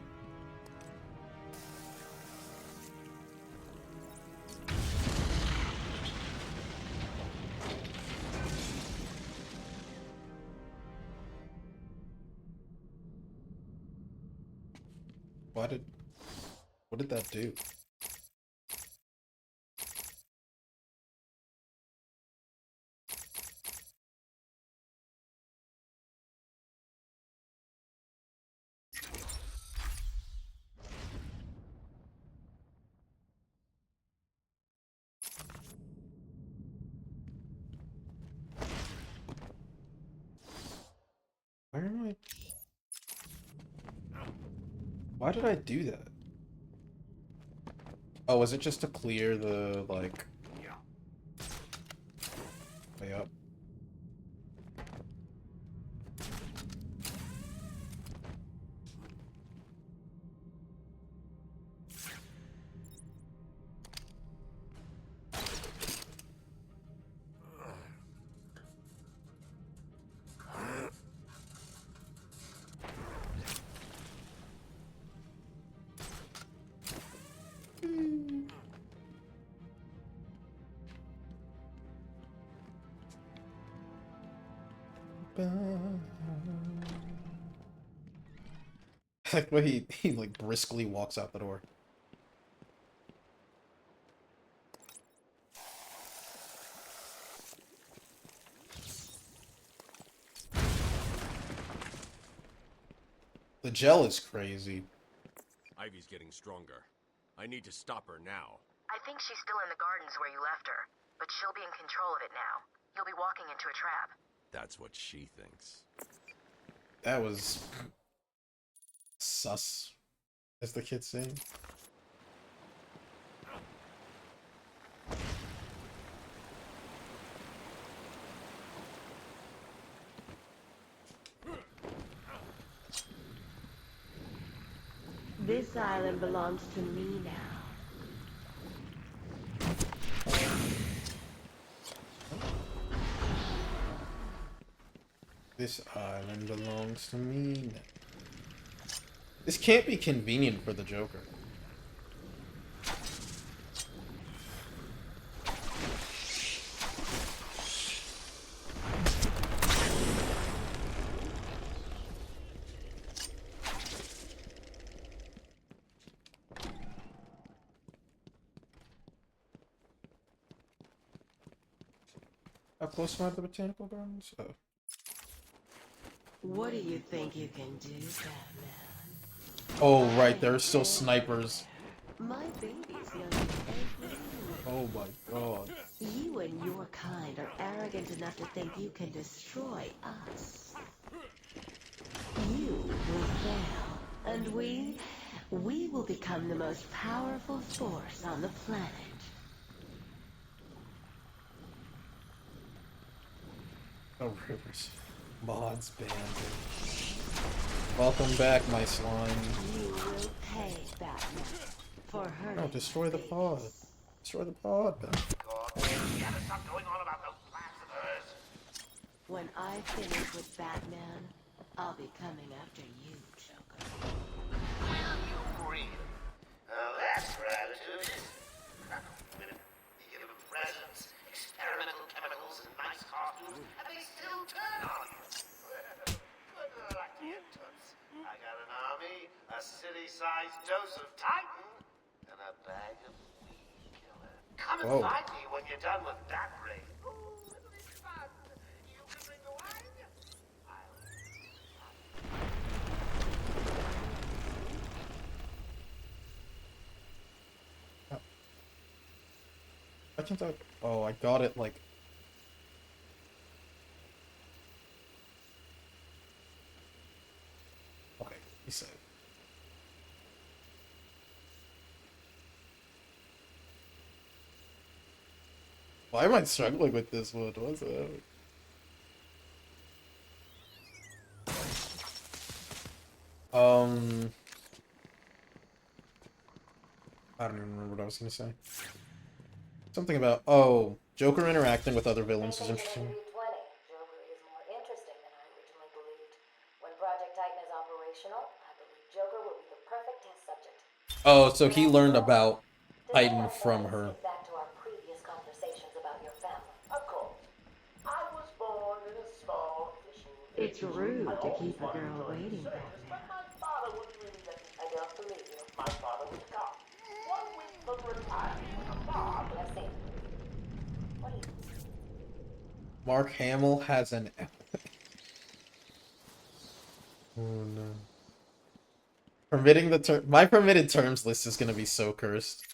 What did that do? Where am I? Why did I do that? Oh, was it just to clear the, like, way up? Like the way he like briskly walks out the door. The gel is crazy. Ivy's getting stronger. I need to stop her now. I think she's still in the gardens where you left her, but she'll be in control of it now. You'll be walking into a trap. That's what she thinks. That was sus, as the kids say. This island belongs to me now. This island belongs to me now. This can't be convenient for the Joker. How close am I to the botanical gardens? Oh. What do you think you can do, Batman? Oh, right, there are still snipers. My baby's young as every Oh my god. You and your kind are arrogant enough to think you can destroy us. You will fail, and we will become the most powerful force on the planet. Oh, Rivers. Mods banned. Welcome back, my slime. You will pay, Batman, for her. No, destroy the pod. Destroy the pod, Ben. God, you ever stop going on about those plans of hers? When I finish with Batman, I'll be coming after you, Joker. Will you really? Oh, that's gratitude. Women, you give them presents, experimental chemicals, and nice costumes, and they still turn on you. Good luck to you, Toots. I got an army, a city-sized dose of Titan, and a bag of weed killer. Come and find me when you're done with that raid. Ooh, it'll be fun. You can bring the wine. I can't talk. Oh, I got it, like. Okay, he said. Why am I struggling with this one? What's that? I don't even remember what I was gonna say. Something about, oh, Joker interacting with other villains is Thinking interesting. in 320, Joker is more interesting than I originally believed. When Project Titan is operational, I believe Joker will be the perfect test subject. Oh, so But he after learned all, about does Titan anyone from mind her. get back to our previous conversations about your family? Of course. I was born in a small fishing village. It's rude I to always keep a wanted to girl join the waiting, circus, but Batman. my father wouldn't really let me. I don't believe you. My father was a cop. 1 week from retiring from the mob. I've seen it. What do you... Mark Hamill has an... Oh no. Permitting the term... My permitted terms list is gonna be so cursed.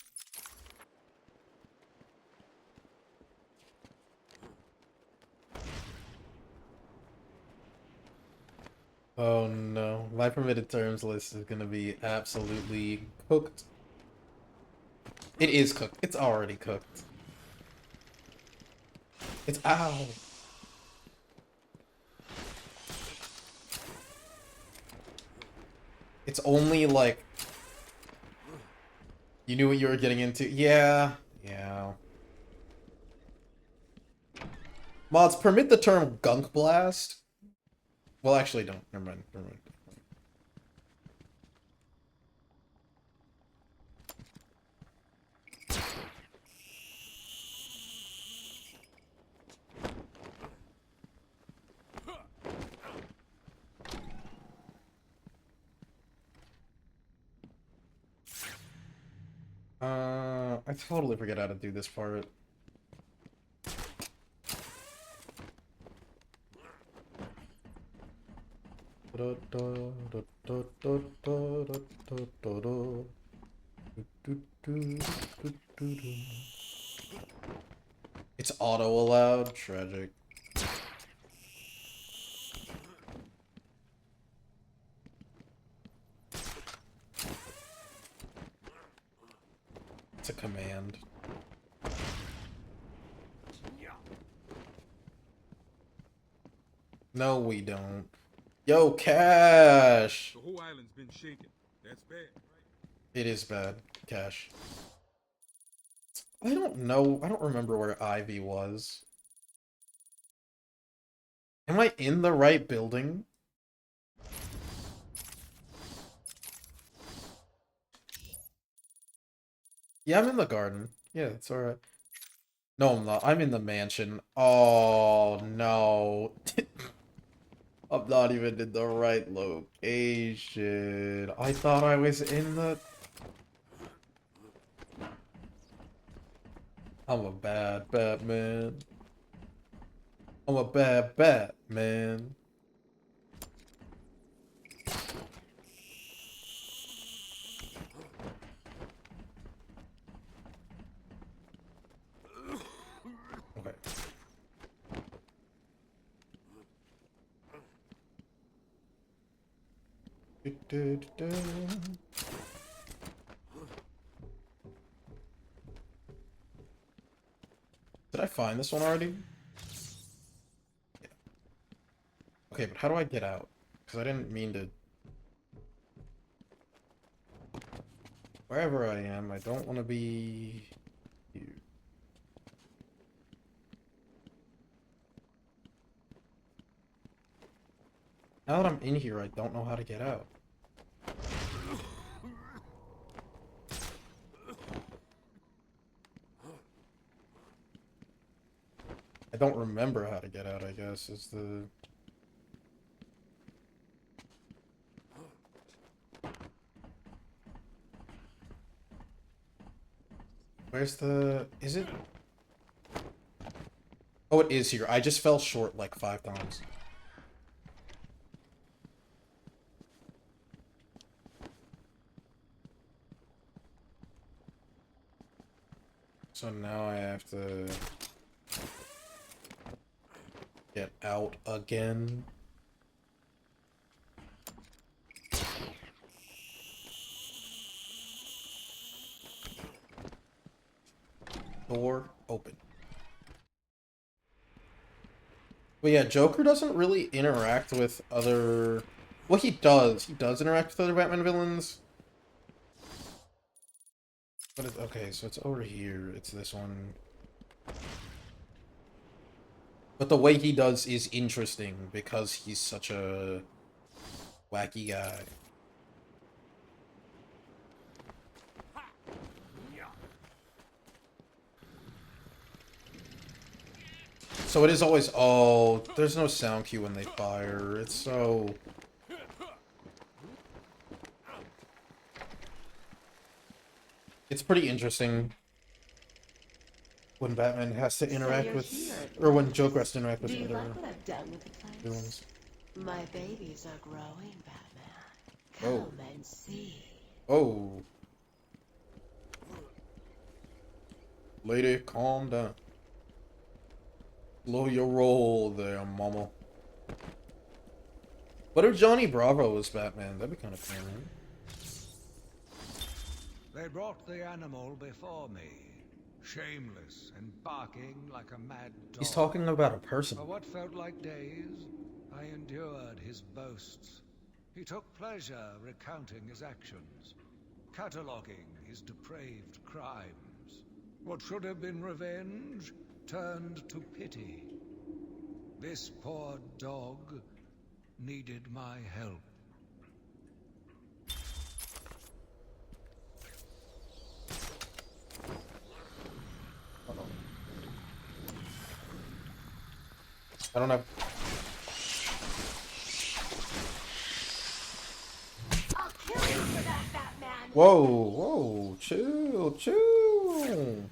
Oh no. My permitted terms list is gonna be absolutely cooked. It is cooked. It's already cooked. It's... Ow! It's only like... You knew what you were getting into. Yeah. Yeah. Mods, permit the term gunk blast. Well, actually, don't. Never mind. Never mind. I totally forget how to do this part. It's auto allowed. Tragic. It's a command. No, we don't. Yo, Cash! The whole island's been shaken. That's bad, right? It is bad, Cash. I don't know. I don't remember where Ivy was. Am I in the right building? Yeah, I'm in the garden. Yeah, it's alright. No, I'm not. I'm in the mansion. Oh, no. I'm not even in the right location. I thought I was in the... I'm a bad Batman. I'm a bad Batman. Okay. Did I find this one already? Yeah. Okay, but how do I get out? Because I didn't mean to... Wherever I am, I don't want to be... here. Now that I'm in here, I don't know how to get out. I don't remember how to get out, I guess, is the... Where's the... Is it? Oh, it is here. I just fell short like 5 times. So now I have to... get out again. Door open. But yeah, Joker doesn't really interact with other... Well, he does. He does interact with other Batman villains. But it's... Okay, so it's over here. It's this one. But the way he does is interesting because he's such a wacky guy. So it is always, oh, there's no sound cue when they fire. It's so... It's pretty interesting when Batman has to interact with, or when Joker has to interact with Do you other like what I've done with the place? villains. My babies are growing, Batman. Oh. Come and see. Oh. Lady, calm down. Slow your roll there, mama. What if Johnny Bravo was Batman? That'd be kind of fun, right? They brought the animal before me, shameless and barking like a mad dog. He's talking about a person. For what felt like days, I endured his boasts. He took pleasure recounting his actions, cataloguing his depraved crimes. What should have been revenge turned to pity. This poor dog needed my help. I don't have... I'll kill you for that, Batman! Whoa, whoa, chill, chill.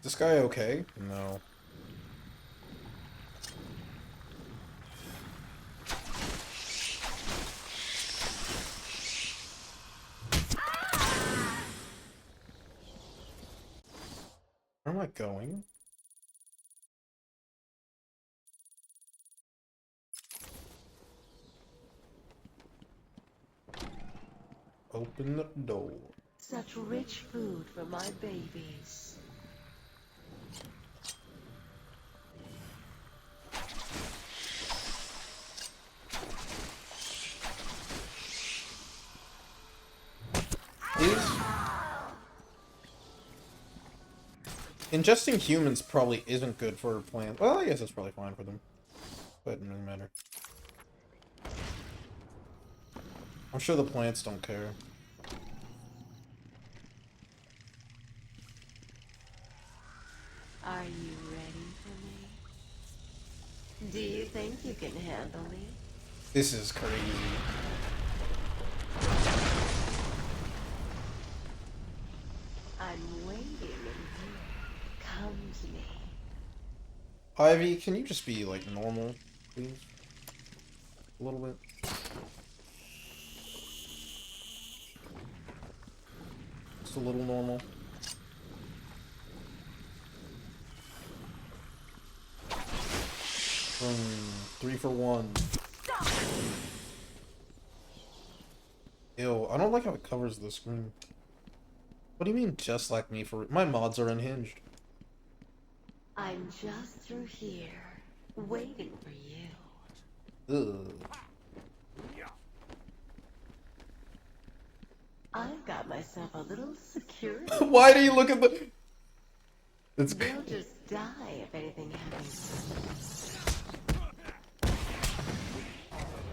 This guy okay? No. Where am I going? Open the door. Such rich food for my babies. Ingesting humans probably isn't good for plants. Well, I guess it's probably fine for them. But it doesn't really matter. I'm sure the plants don't care. Are you ready for me? Do you think you can handle me? This is crazy. I'm waiting in here. Come to me. Ivy, can you just be, like, normal, please? A little bit. Just a little normal. Boom. 3 for 1. Ew, I don't like how it covers the screen. What do you mean, just like me? For my mods are unhinged. I'm just through here, waiting for you. Ugh. I've got myself a little security. Why do you look at the... It's... They'll just die if anything happens.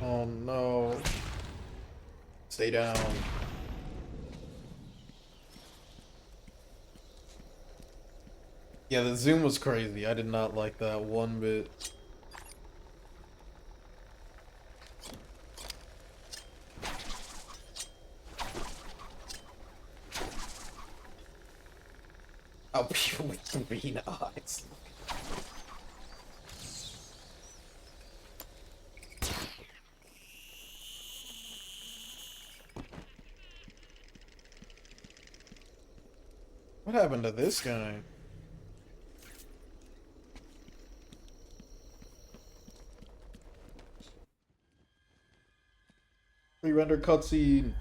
Oh no. Stay down. Yeah, the zoom was crazy. I did not like that one bit. Oh, people with green eyes. What happened to this guy? Re-render cutscene.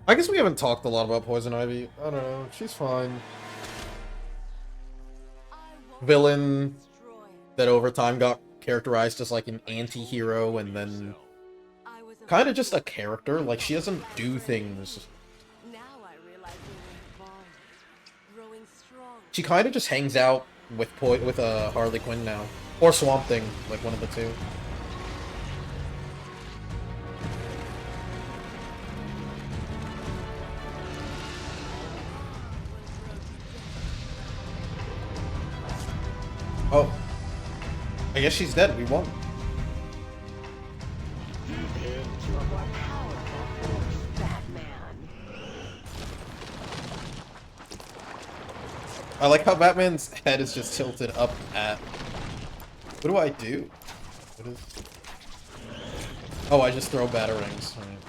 I guess we haven't talked a lot about Poison Ivy. I don't know. She's fine. Villain that over time got characterized as like an anti-hero and then kind of just a character. Like, she doesn't do things. Now I realize you She kind of just hangs out with Harley Quinn now, or Swamp Thing, like one of the two. Oh, I guess she's dead. We won. I like how Batman's head is just tilted up at... What do I do? What is... Oh, I just throw batarangs. Right.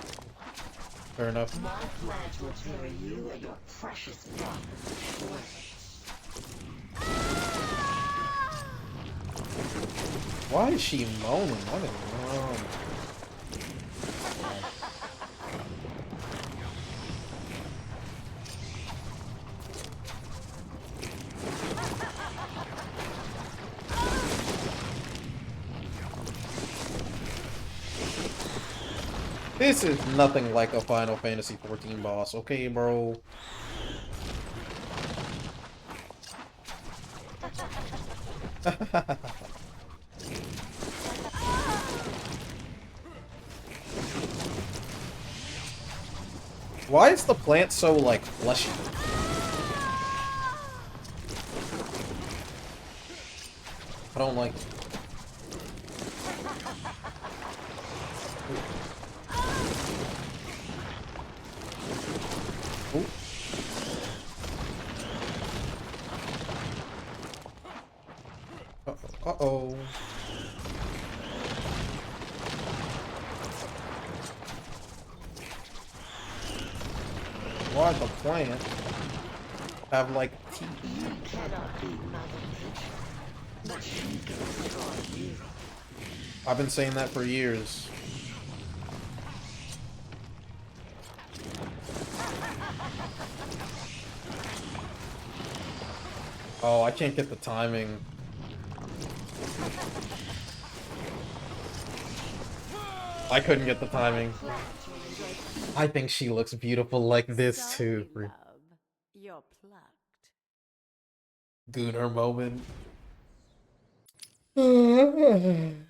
Fair enough. My flash will carry you and your precious father. Why is she moaning? What is wrong? This is nothing like a Final Fantasy XIV boss, okay, bro? Why is the plant so, like, fleshy? I don't like it. Ooh. Uh-oh. Why the plant have like teeth? You cannot be Mother Nature, but she can destroy you. I've been saying that for years. Oh, I can't get the timing. I couldn't get the timing. I think she looks beautiful like this too. Love. You're plucked. Gooner moment. Can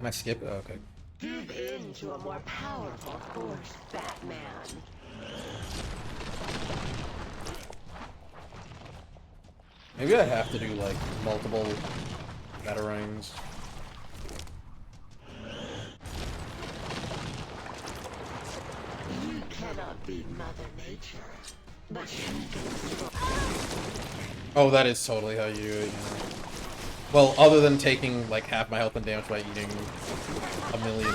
I skip it? Oh, okay. Give in to a more powerful force, Batman. Maybe I have to do like multiple batarangs. You cannot be Mother Nature, but she can destroy. Oh, that is totally how you do it. Yeah. Well, other than taking like half my health and damage by eating a million,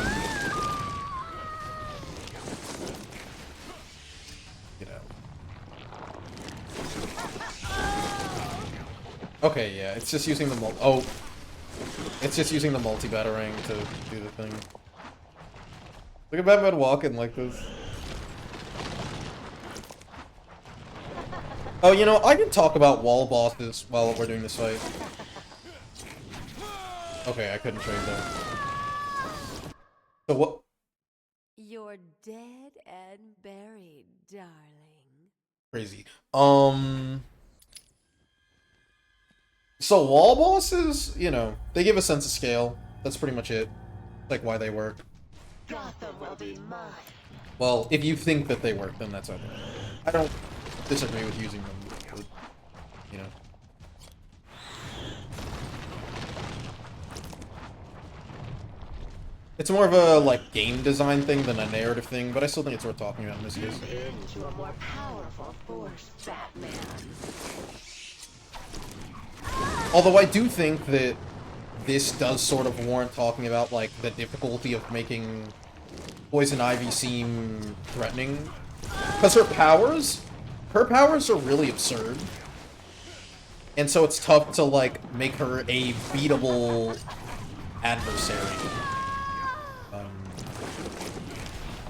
you know. Okay, yeah, it's just using the it's just using the multi-batarang to do the thing. Look at Batman walking like this. Oh, you know, I can talk about wall bosses while we're doing this fight. Okay, I couldn't trade them. So what? You're dead and buried, darling. Crazy. So wall bosses, you know, they give a sense of scale. That's pretty much it. Like why they work. Gotham will be mine. Well, if you think that they work, then that's okay. I don't disagree with using them, but, you know. It's more of a, like, game design thing than a narrative thing, but I still think it's worth talking about in this case. Give in to a more powerful force, Batman. Although I do think that this does sort of warrant talking about, like, the difficulty of making Poison Ivy seem threatening. Because her powers are really absurd. And so it's tough to, like, make her a beatable adversary.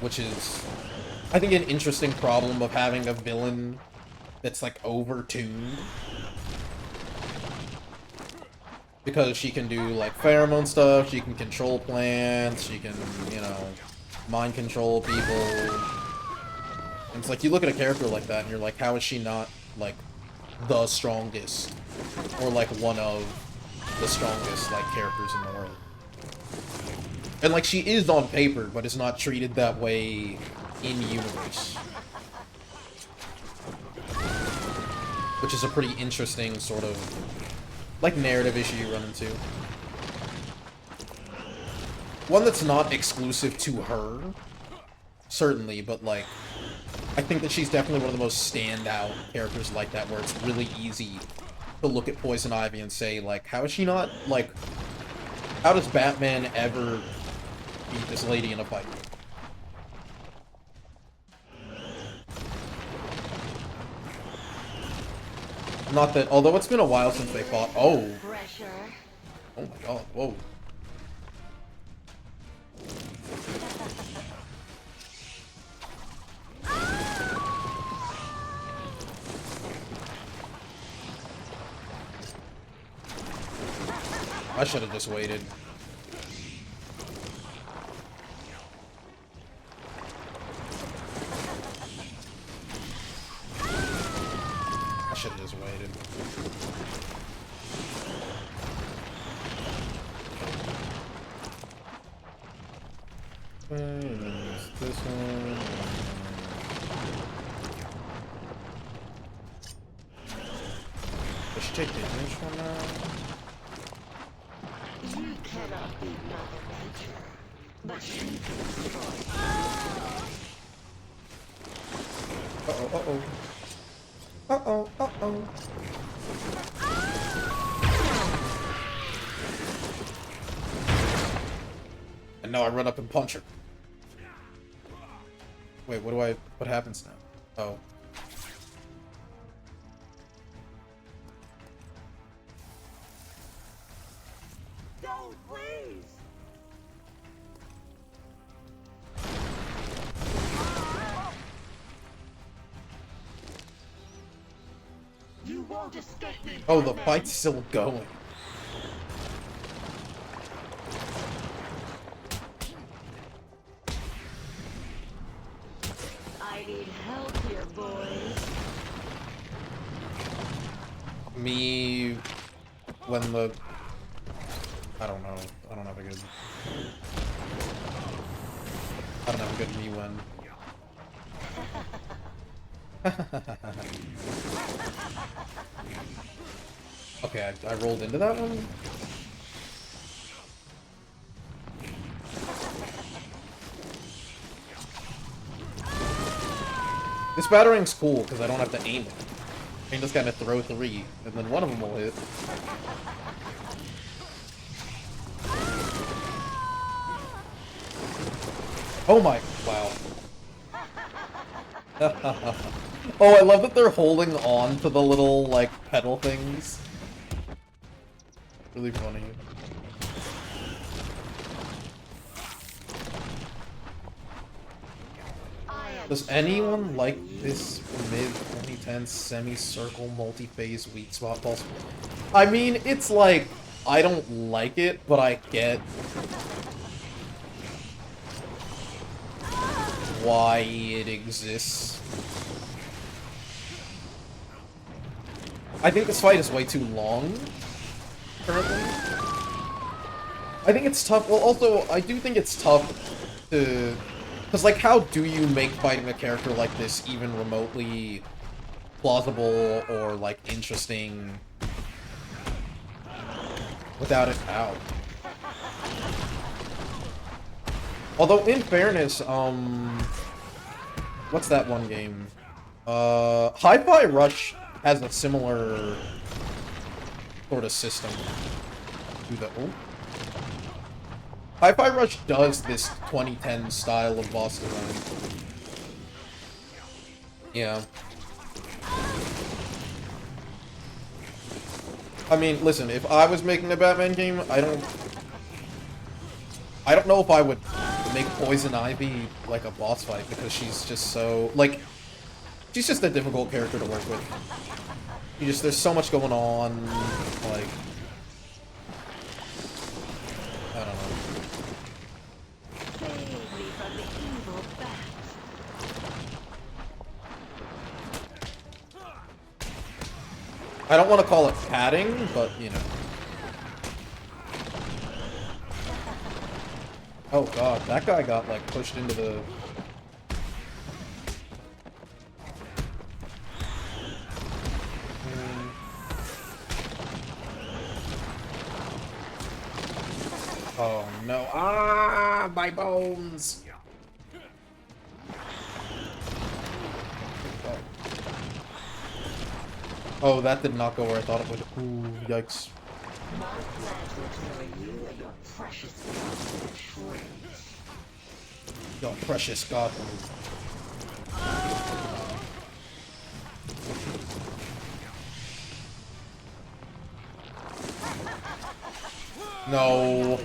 Which is, I think, an interesting problem of having a villain that's, like, over-tuned. Because she can do, like, pheromone stuff, she can control plants, she can, you know, mind control people. And it's like, you look at a character like that, and you're like, how is she not, like, the strongest? Or, like, one of the strongest, like, characters in the world. And, like, she is on paper, but is not treated that way in-universe. Which is a pretty interesting sort of, like, narrative issue you run into. One that's not exclusive to her, certainly, but, like, I think that she's definitely one of the most standout characters like that, where it's really easy to look at Poison Ivy and say, like, how is she not, like, how does Batman ever beat this lady in a fight? Not that, although it's been a while since they fought. Oh. Oh my god, whoa. I should have just waited. I should have just waited. This one. Let's take the damage from now. You cannot beat Mother Nature, but she can destroy. Uh-oh, uh-oh. Uh-oh, uh-oh. And now I run up and punch her. Wait, what happens now? Oh. Don't, please! You won't escape me. Oh, the fight's still going. I need help here, boys. Me when the I don't know. I don't have a good me when. Okay, I rolled into that one. This battering's cool because I don't have to aim it. I can just kind of throw 3, and then one of them will hit. Oh my, wow. Oh, I love that they're holding on to the little, like, pedal things. Really funny. Does anyone like this mid-2010 semi-circle multi-phase weak spot pulse? I mean, it's like, I don't like it, but I get why it exists. I think this fight is way too long, currently. I think it's tough. Well, also, I do think it's tough to... Because, like, how do you make fighting a character like this even remotely plausible or, like, interesting without it out? Although, in fairness, what's that one game? Hi-Fi Rush has a similar sort of system to the... Oh. Hi-Fi Rush does this 2010 style of boss design. Yeah. I mean, listen, if I was making a Batman game, I don't know if I would make Poison Ivy like a boss fight, because she's just so, like, she's just a difficult character to work with. There's so much going on, like, I don't know. I don't want to call it padding, but, you know. Oh god, that guy got, like, pushed into the... Oh no. Ah, my bones! Oh, that did not go where I thought it would. Ooh, yikes. Your precious god. No.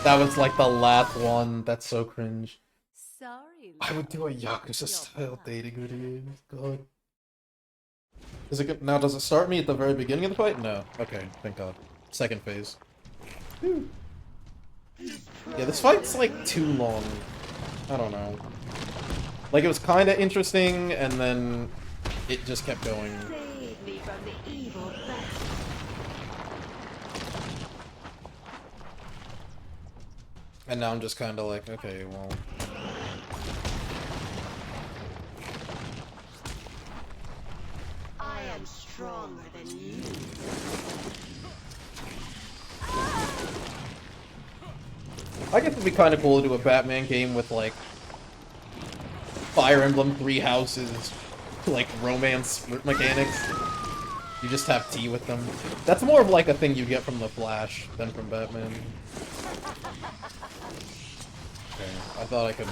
That was like the last one. That's so cringe. Sorry. I would do a Yakuza style dating video. God. Is it good? Now, does it start me at the very beginning of the fight? No. Okay, thank god. Second phase. Whew. Yeah, this fight's like too long. I don't know. Like, it was kind of interesting, and then it just kept going. Save me from the evil And now I'm just kind of like, okay, well... I am stronger than you. I guess it'd be kind of cool to do a Batman game with, like, Fire Emblem 3 houses, like, romance mechanics. You just have tea with them. That's more of, like, a thing you get from The Flash than from Batman. Okay, I thought I could,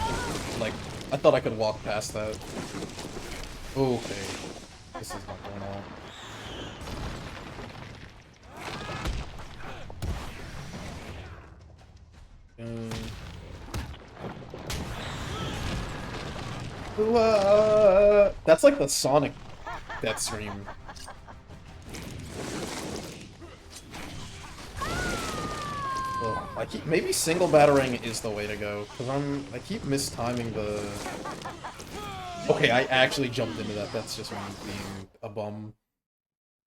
like, I thought I could walk past that. Okay. This is not going on. That's like the Sonic death stream. Ugh, maybe single battering is the way to go, because I keep mistiming the... Okay, I actually jumped into that. That's just me being a bum.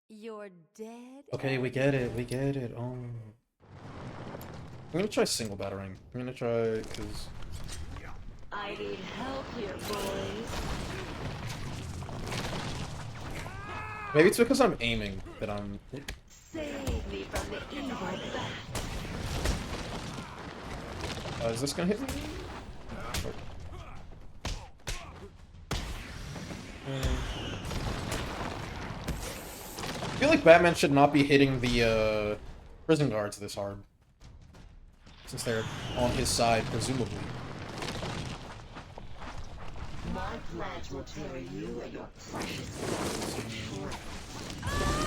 You're dead. Okay, we get it. We get it. Oh. I'm gonna try single battering. I'm gonna try, because... I need help here, boys. Maybe it's because I'm aiming that I'm... Save me from the evil bat. Is this gonna hit me? I feel like Batman should not be hitting the prison guards this hard. Since they're on his side, presumably. My plans will carry you and your precious.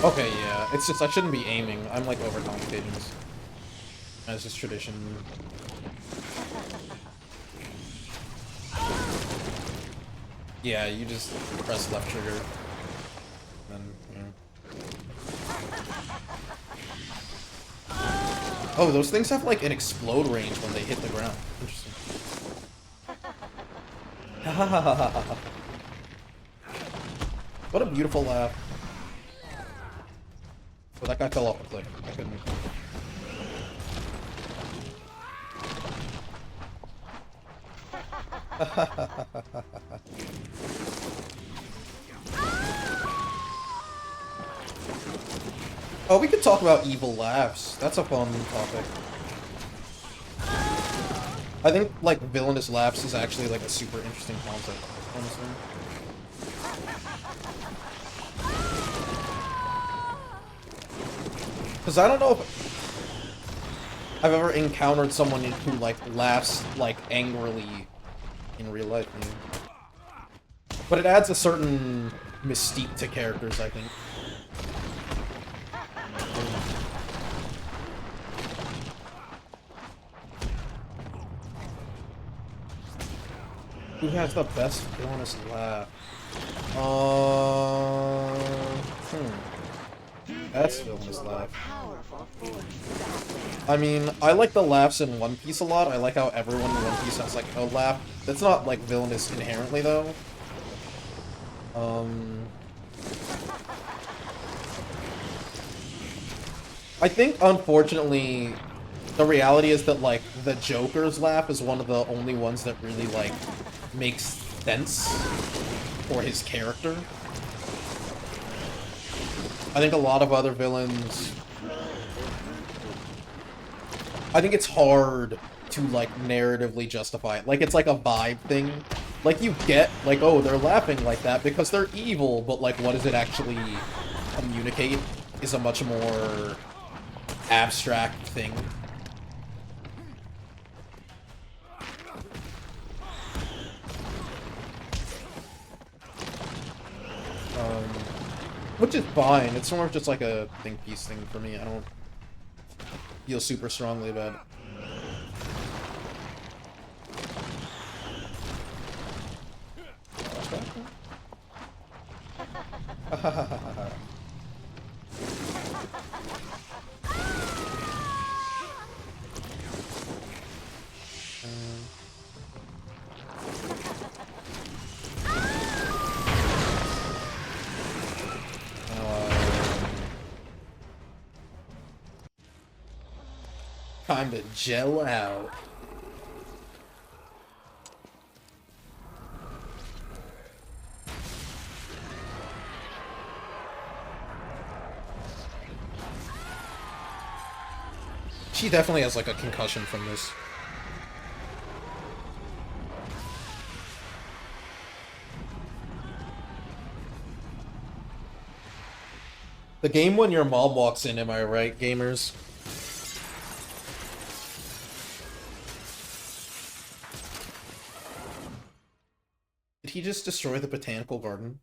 Okay, yeah. It's just I shouldn't be aiming. I'm like overcomplicating this. As is tradition. Yeah, you just press left trigger. Then, Oh, those things have like an explode range when they hit the ground. Interesting. What a beautiful laugh. Oh, that guy fell off a cliff. I couldn't. Oh, we could talk about evil laughs. That's a fun topic. I think, like, villainous laughs is actually, like, a super interesting concept, honestly. Because I don't know if I've ever encountered someone who, like, laughs, like, angrily in real life. But it adds a certain mystique to characters, I think. Who has the best villainous laugh? Best villainous laugh. I mean, I like the laughs in One Piece a lot. I like how everyone in One Piece has like a laugh. That's not like villainous inherently though. I think, unfortunately, the reality is that, like, the Joker's laugh is one of the only ones that really, like, makes sense for his character. I think a lot of other villains... I think it's hard to, like, narratively justify it. Like, it's like a vibe thing. Like, you get, like, oh, they're laughing like that because they're evil, but, like, what does it actually communicate is a much more abstract thing. Which is fine. It's more of just like a think piece thing for me. I don't feel super strongly about it. Time to gel out. She definitely has like a concussion from this. The game when your mom walks in, am I right, gamers? Did he just destroy the botanical garden?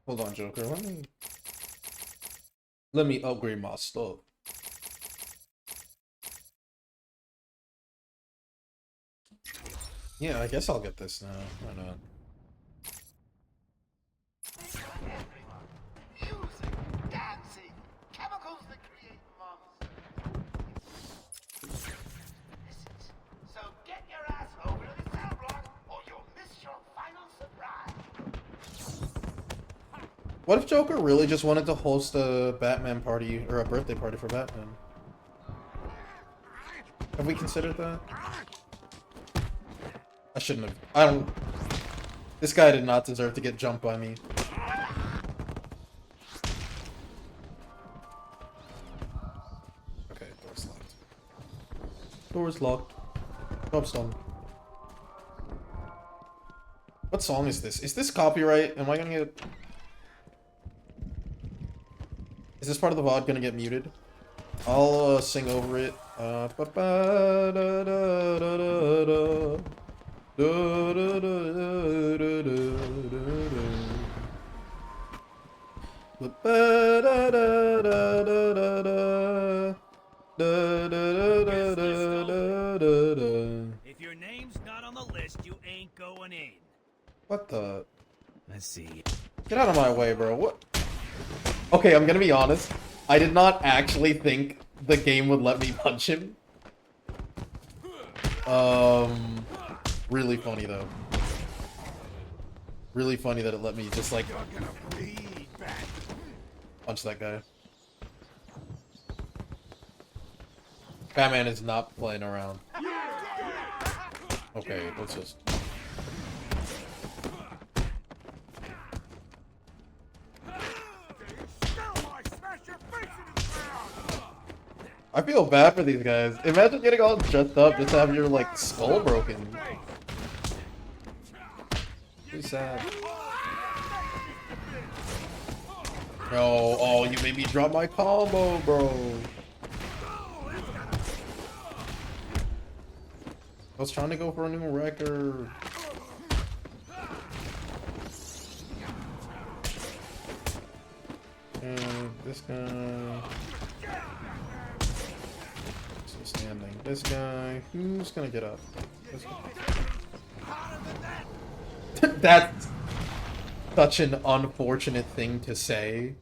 Hold on, Joker. Let me upgrade my stuff. Yeah, I guess I'll get this now. Why not? What if Joker really just wanted to host a Batman party, or a birthday party for Batman? Have we considered that? I shouldn't have. I don't... This guy did not deserve to get jumped by me. Okay, door's locked. Door's locked. Gobstone. What song is this? Is this copyright? Am I gonna get... Is this part of the VOD gonna get muted? I'll sing over it. If your name's not on the list, you ain't going in. What the? Let's see. Get out of my way, bro. What? Okay, I'm gonna be honest. I did not actually think the game would let me punch him. Really funny though. Really funny that it let me just like punch that guy. Batman is not playing around. Okay, let's just... I feel bad for these guys. Imagine getting all dressed up just to have your, like, skull broken. Too sad. No, oh, you made me drop my combo, bro. I was trying to go for a new record. And this guy... Standing. This guy. Who's gonna get up? This guy. That's... Such an unfortunate thing to say.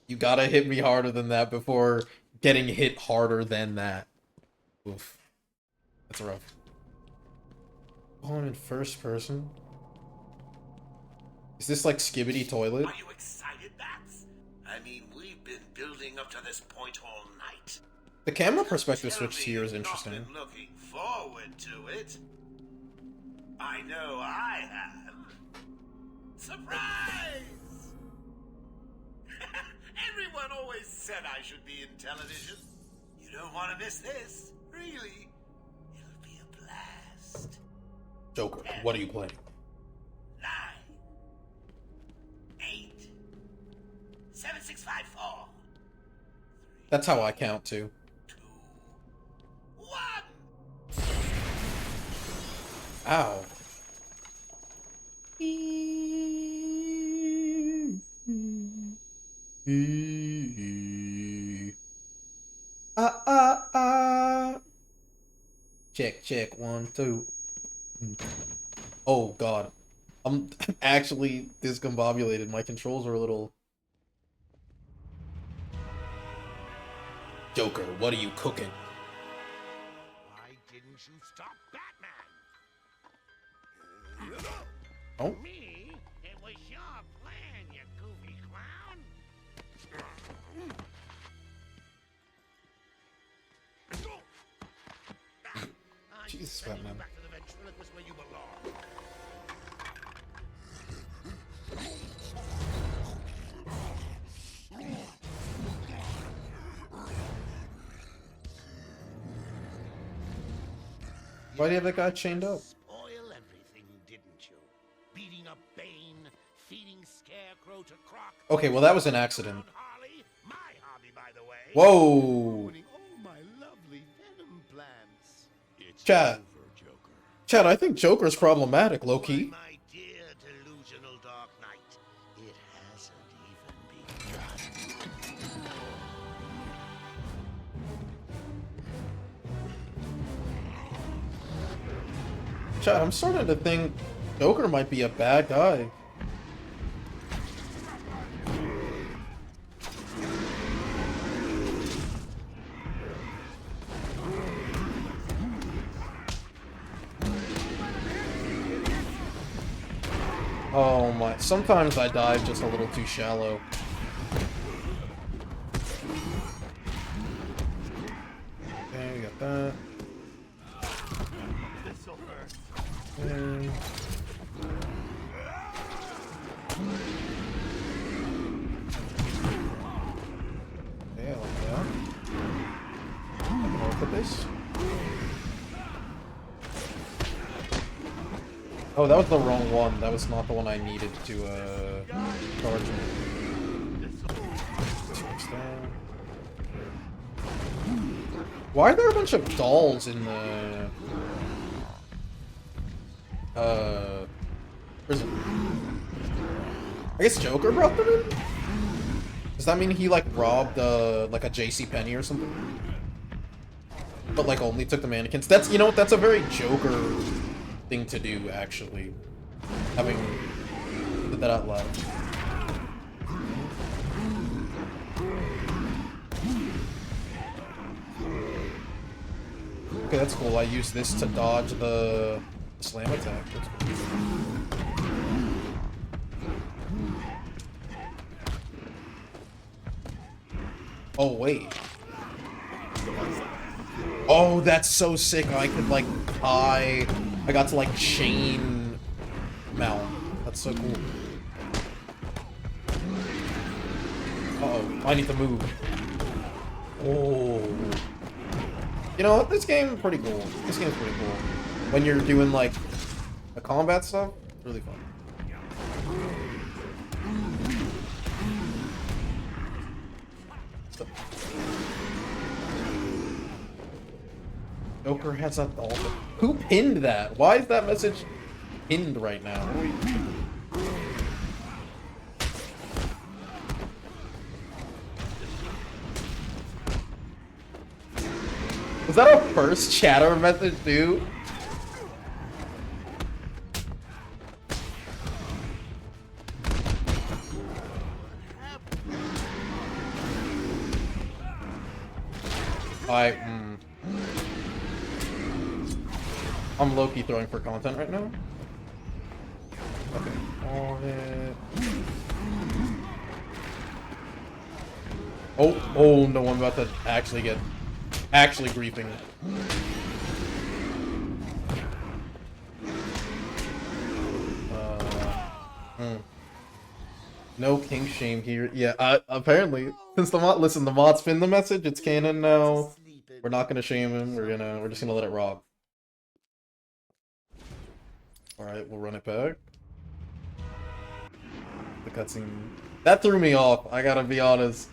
You gotta hit me harder than that before getting hit harder than that. Oof. That's rough. Oh, I'm in first person? Is this like Skibbity Toilet? Are you excited, Bats? I mean, we've been building up to this point all night. The camera perspective switch here is interesting. Not been looking forward to it. I know I have. Surprise! Everyone always said I should be in television. You don't want to miss this, really. It'll be a blast. Joker, what are you playing? 9, 8, 7, 6, 5, 4. That's how I count too. 2, 1. Ow. Check, check, 1, 2. Oh god. I'm actually discombobulated. My controls are a little... Joker, what are you cooking? Why didn't you stop Batman? Oh? Me? It was your plan, you goofy clown. Jesus, Batman. Back to the ventriloquist where you belong. Why do you have that guy chained up? Spoil everything, didn't you? Beating up Bane, feeding Scarecrow to Croc. Okay, well that was an accident. Harley, my hobby, by the way. Whoa! Ruining all my lovely Venom plans. It's Chat. over, Joker. Chat, I think Joker's problematic, low-key. My dear delusional Dark Knight, it hasn't even begun. Chat, I'm starting to think Joker might be a bad guy. Oh my, sometimes I dive just a little too shallow. Okay, we got that. This'll hurt. And... yeah, like that. Look at this. Oh, that was the wrong one. That was not the one I needed to, charge. Why are there a bunch of dolls in the... prison? I guess Joker brought them in? Does that mean he, like, robbed, like a JCPenney or something? But, like, only took the mannequins? That's, you know what, that's a very Joker thing to do, actually. Having said that out loud. Okay, that's cool. I use this to dodge the slam attack. That's cool. Oh, wait. Oh, that's so sick. I could, like, I got to, like, chain mount. That's so cool. Uh-oh. I need to move. Oh. You know what? This game is pretty cool. This game's pretty cool. When you're doing, like, the combat stuff, it's really fun. Joker has a dolphin. Who pinned that? Why is that message pinned right now? Was that a first chatter message, dude? I'm low-key throwing for content right now. Okay. All hit. Oh no, I'm about to actually griefing. No kink shame here. Yeah, apparently, since the mod pinned the message, it's canon now. We're not gonna shame him. We're just gonna let it rock. All right, we'll run it back. The cutscene that threw me off. I gotta be honest.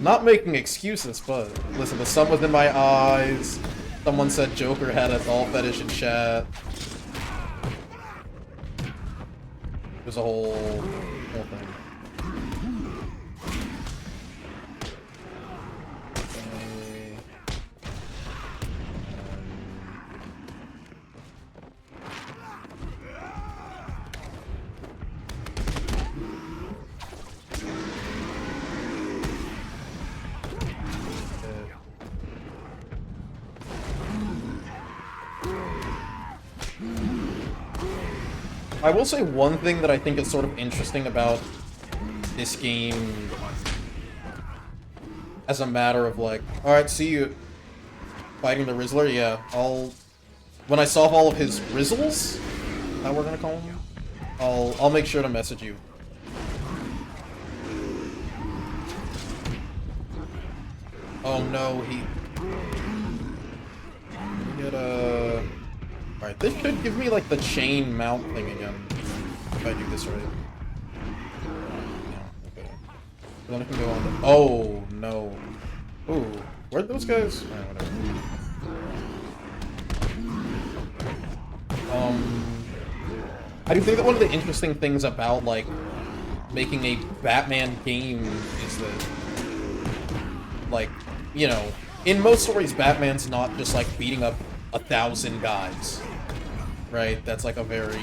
Not making excuses, but listen, the sun was in my eyes. Someone said Joker had a doll fetish in chat. There's a whole thing. I will say one thing that I think is sort of interesting about this game as a matter of like, alright, see you fighting the Rizzler, yeah, when I solve all of his Rizzles, how we're gonna call him, I'll make sure to message you. Oh no, he get a... Alright, this should give me, like, the chain mount thing again. If I do this right. No, okay. Then I can go on to... Oh, no. Ooh. Where'd those guys... Alright, whatever. I do think that one of the interesting things about, like, making a Batman game is that, like, you know, in most stories, Batman's not just, like, beating up 1,000 guys. Right? That's like a very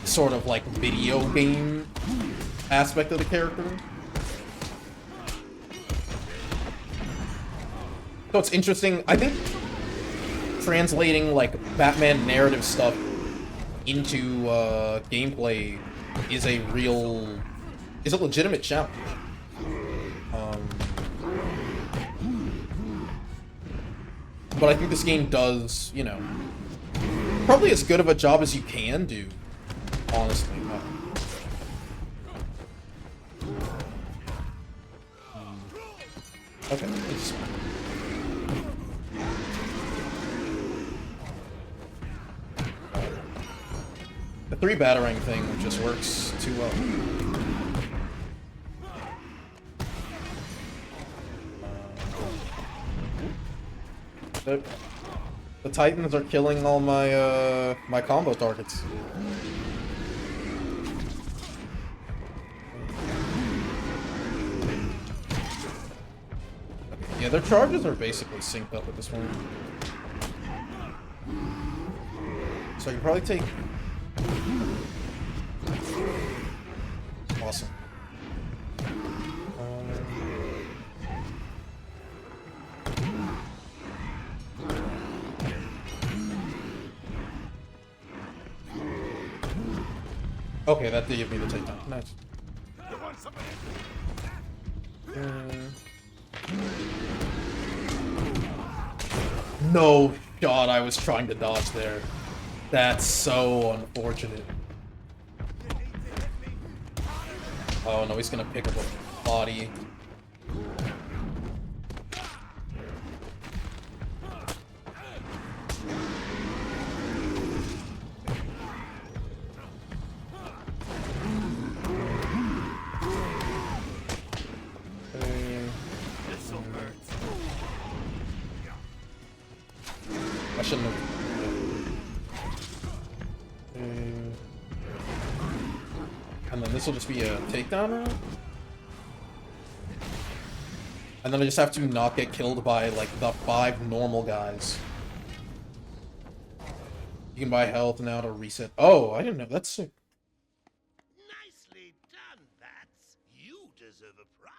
sort of like video game aspect of the character. So it's interesting, I think translating like Batman narrative stuff into gameplay is a legitimate challenge. But I think this game does, you know, probably as good of a job as you can do, honestly. Okay. The 3 batarang thing just works too well. The Titans are killing all my my combo targets. Yeah, their charges are basically synced up at this point. So I can probably take... Awesome. Okay, that did give me the takedown. Nice. No shot, I was trying to dodge there. That's so unfortunate. Oh no, he's gonna pick up a body. I shouldn't have. And then this will just be a takedown round? And then I just have to not get killed by, like, the 5 normal guys. You can buy health now to reset. Oh, I didn't know. That's sick. Nicely done, Bats. You deserve a prize.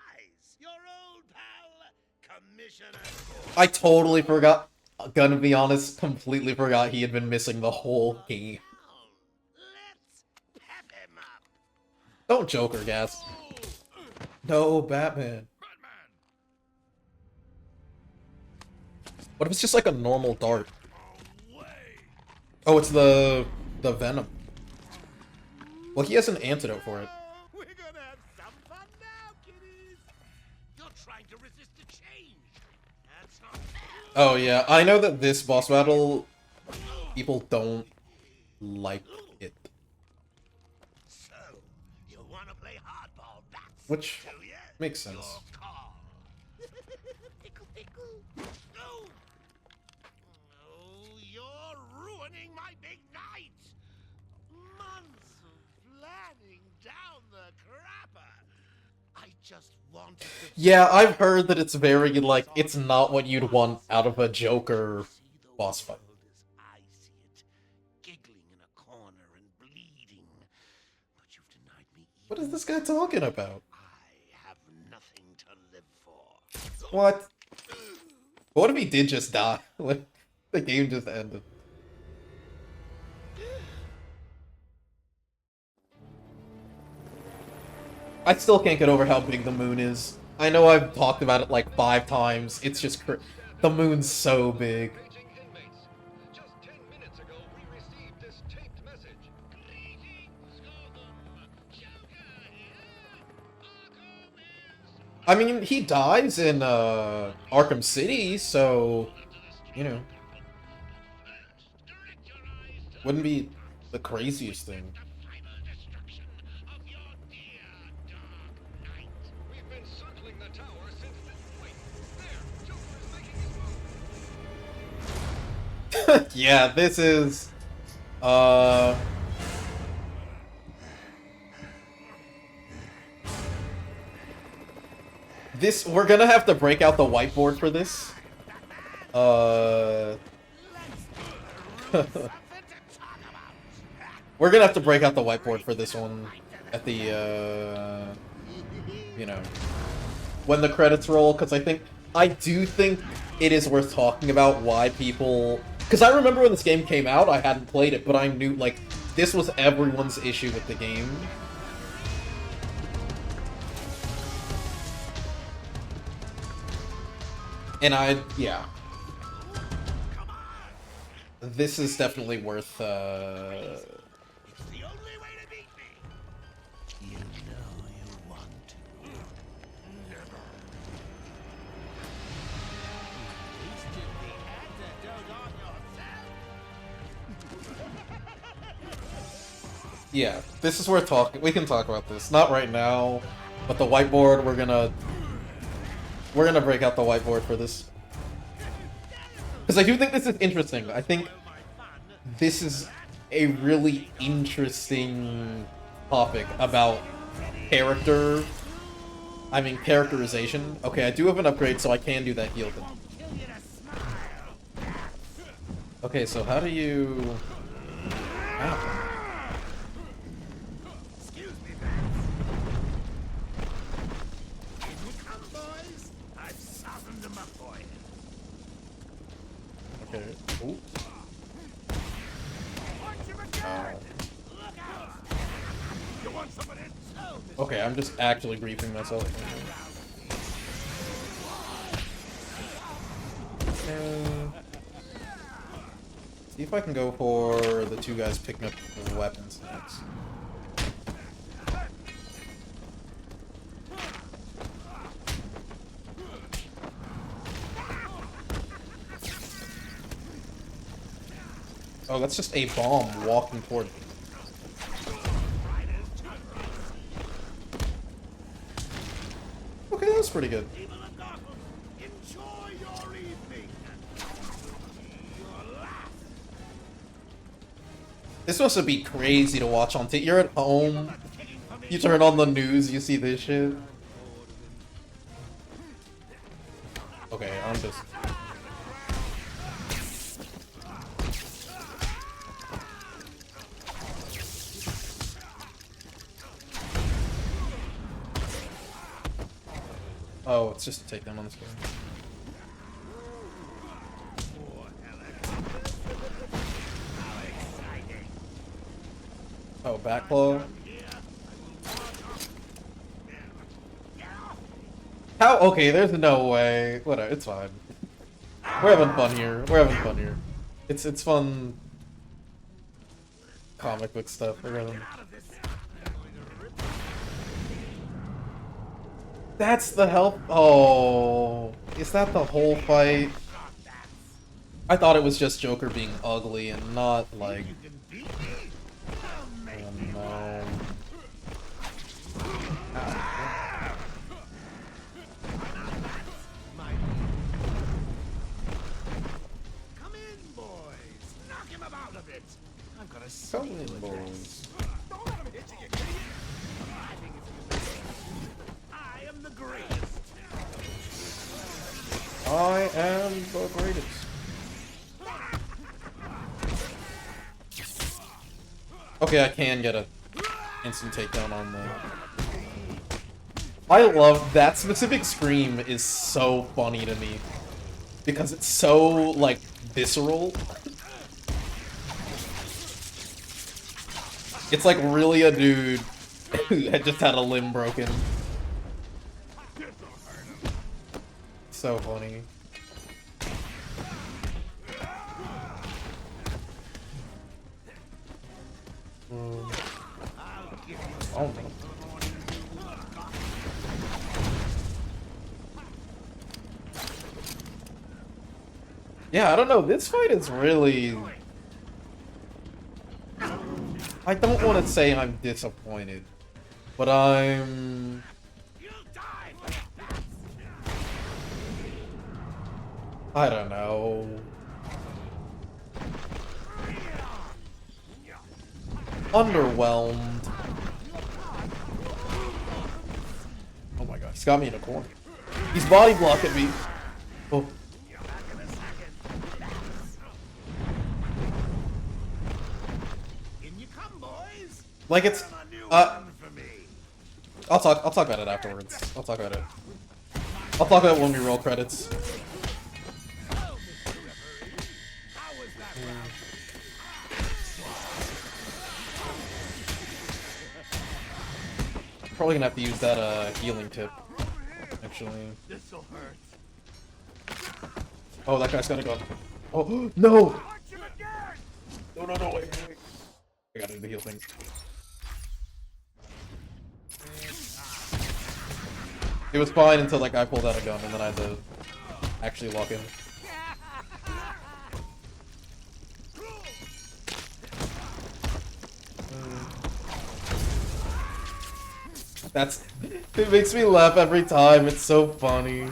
I totally forgot. Gonna be honest, completely forgot he had been missing the whole game. Don't Joker gas. No, Batman. What if it's just like a normal dart? Oh, it's the venom. Well, he has an antidote for it. We're gonna have some fun now, kiddies. You're trying to resist the change. That's not fair. Oh yeah, I know that this boss battle, people don't like it. So, you wanna play hardball, bats? Which Do ya? makes sense. Your call. Pickle, pickle. No. Oh, you're ruining my big night. Months of planning down the crapper. I just wanted to... Yeah, I've heard that it's very, like, it's not what you'd want out of a Joker boss fight. I see it, giggling in a corner and bleeding. But you've denied me even... What is this guy talking about? I have nothing to live for. What? What if he did just die? Like, the game just ended. I still can't get over how big the moon is. I know I've talked about it like 5 times. It's just the moon's so big. Just 10 minutes ago, we received this taped message. I mean, he dies in Arkham City, so, you know, wouldn't be the craziest thing. We've been circling the tower since this point. There, Joker is making his move. Yeah, this is, we're gonna have to break out the whiteboard for this. We're gonna have to break out the whiteboard for this one at the, you know, when the credits roll, because I do think it is worth talking about why people... Because I remember when this game came out, I hadn't played it, but I knew, like, this was everyone's issue with the game. And yeah. This is definitely worth, It's the only way to beat me. You know you want to. Never. You wasted the antidote on yourself. Yeah, this is worth talking. We can talk about this. Not right now, but the whiteboard, we're gonna break out the whiteboard for this. Because I do think this is interesting. I think this is a really interesting topic about characterization. Okay, I do have an upgrade, so I can do that heal thing. Okay, so how do you... Ow. Excuse me, Here you come, boys. I've softened them up for you. Okay. Ooh. You want some of this? Okay, I'm just actually briefing myself. See if I can go for the 2 guys picking up the weapons next. Oh, that's just a bomb walking toward me. Okay, that was pretty good. Enjoy your evening. Your last. This must be crazy to watch on TV. You're at home, you turn on the news, you see this shit. Okay, I'm just... Oh, it's just a takedown on this game. Oh, Backclaw. How? Okay, there's no way. Whatever, it's fine. We're having fun here. We're having fun here. It's fun. Comic book stuff. We're having... That's the health. Oh, is that the whole fight? I thought it was just Joker being ugly and not like. Oh no. Come in, boys. Knock him about a bit. I'm gonna Come in, boys. Don't let him hit you, you idiot. I think it's a mistake. I am the greatest. I am the greatest. Okay, I can get a instant takedown on the... I love that specific scream is so funny to me. Because it's so, like, visceral. It's like really a dude who had just had a limb broken. So funny. Oh no. Yeah, I don't know. This fight is really... I don't want to say I'm disappointed, but I'm... I don't know. Underwhelmed. Oh my god, he's got me in a corner. He's body blocking me. Oh. Like it's I'll talk about it afterwards. I'll talk about it when we roll credits. Probably gonna have to use that healing tip, actually. Oh, that guy's gonna go. Oh no! No, wait. I gotta do the heal thing. It was fine until that guy pulled out a gun, and then I had to actually lock in. It makes me laugh every time. It's so funny.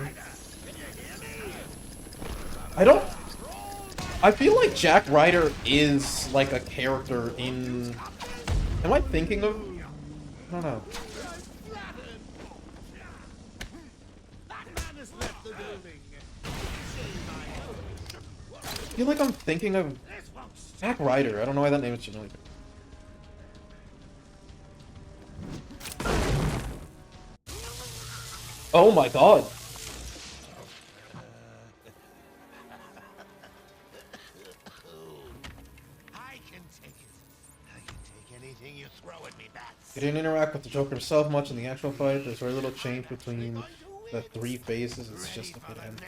I feel like Jack Ryder is like a character in... Am I thinking of... I don't know. I feel like I'm thinking of Jack Ryder. I don't know why that name is familiar. Oh my god. You didn't interact with the Joker himself much in the actual fight. There's very little change between the three phases. It's just a bit empty.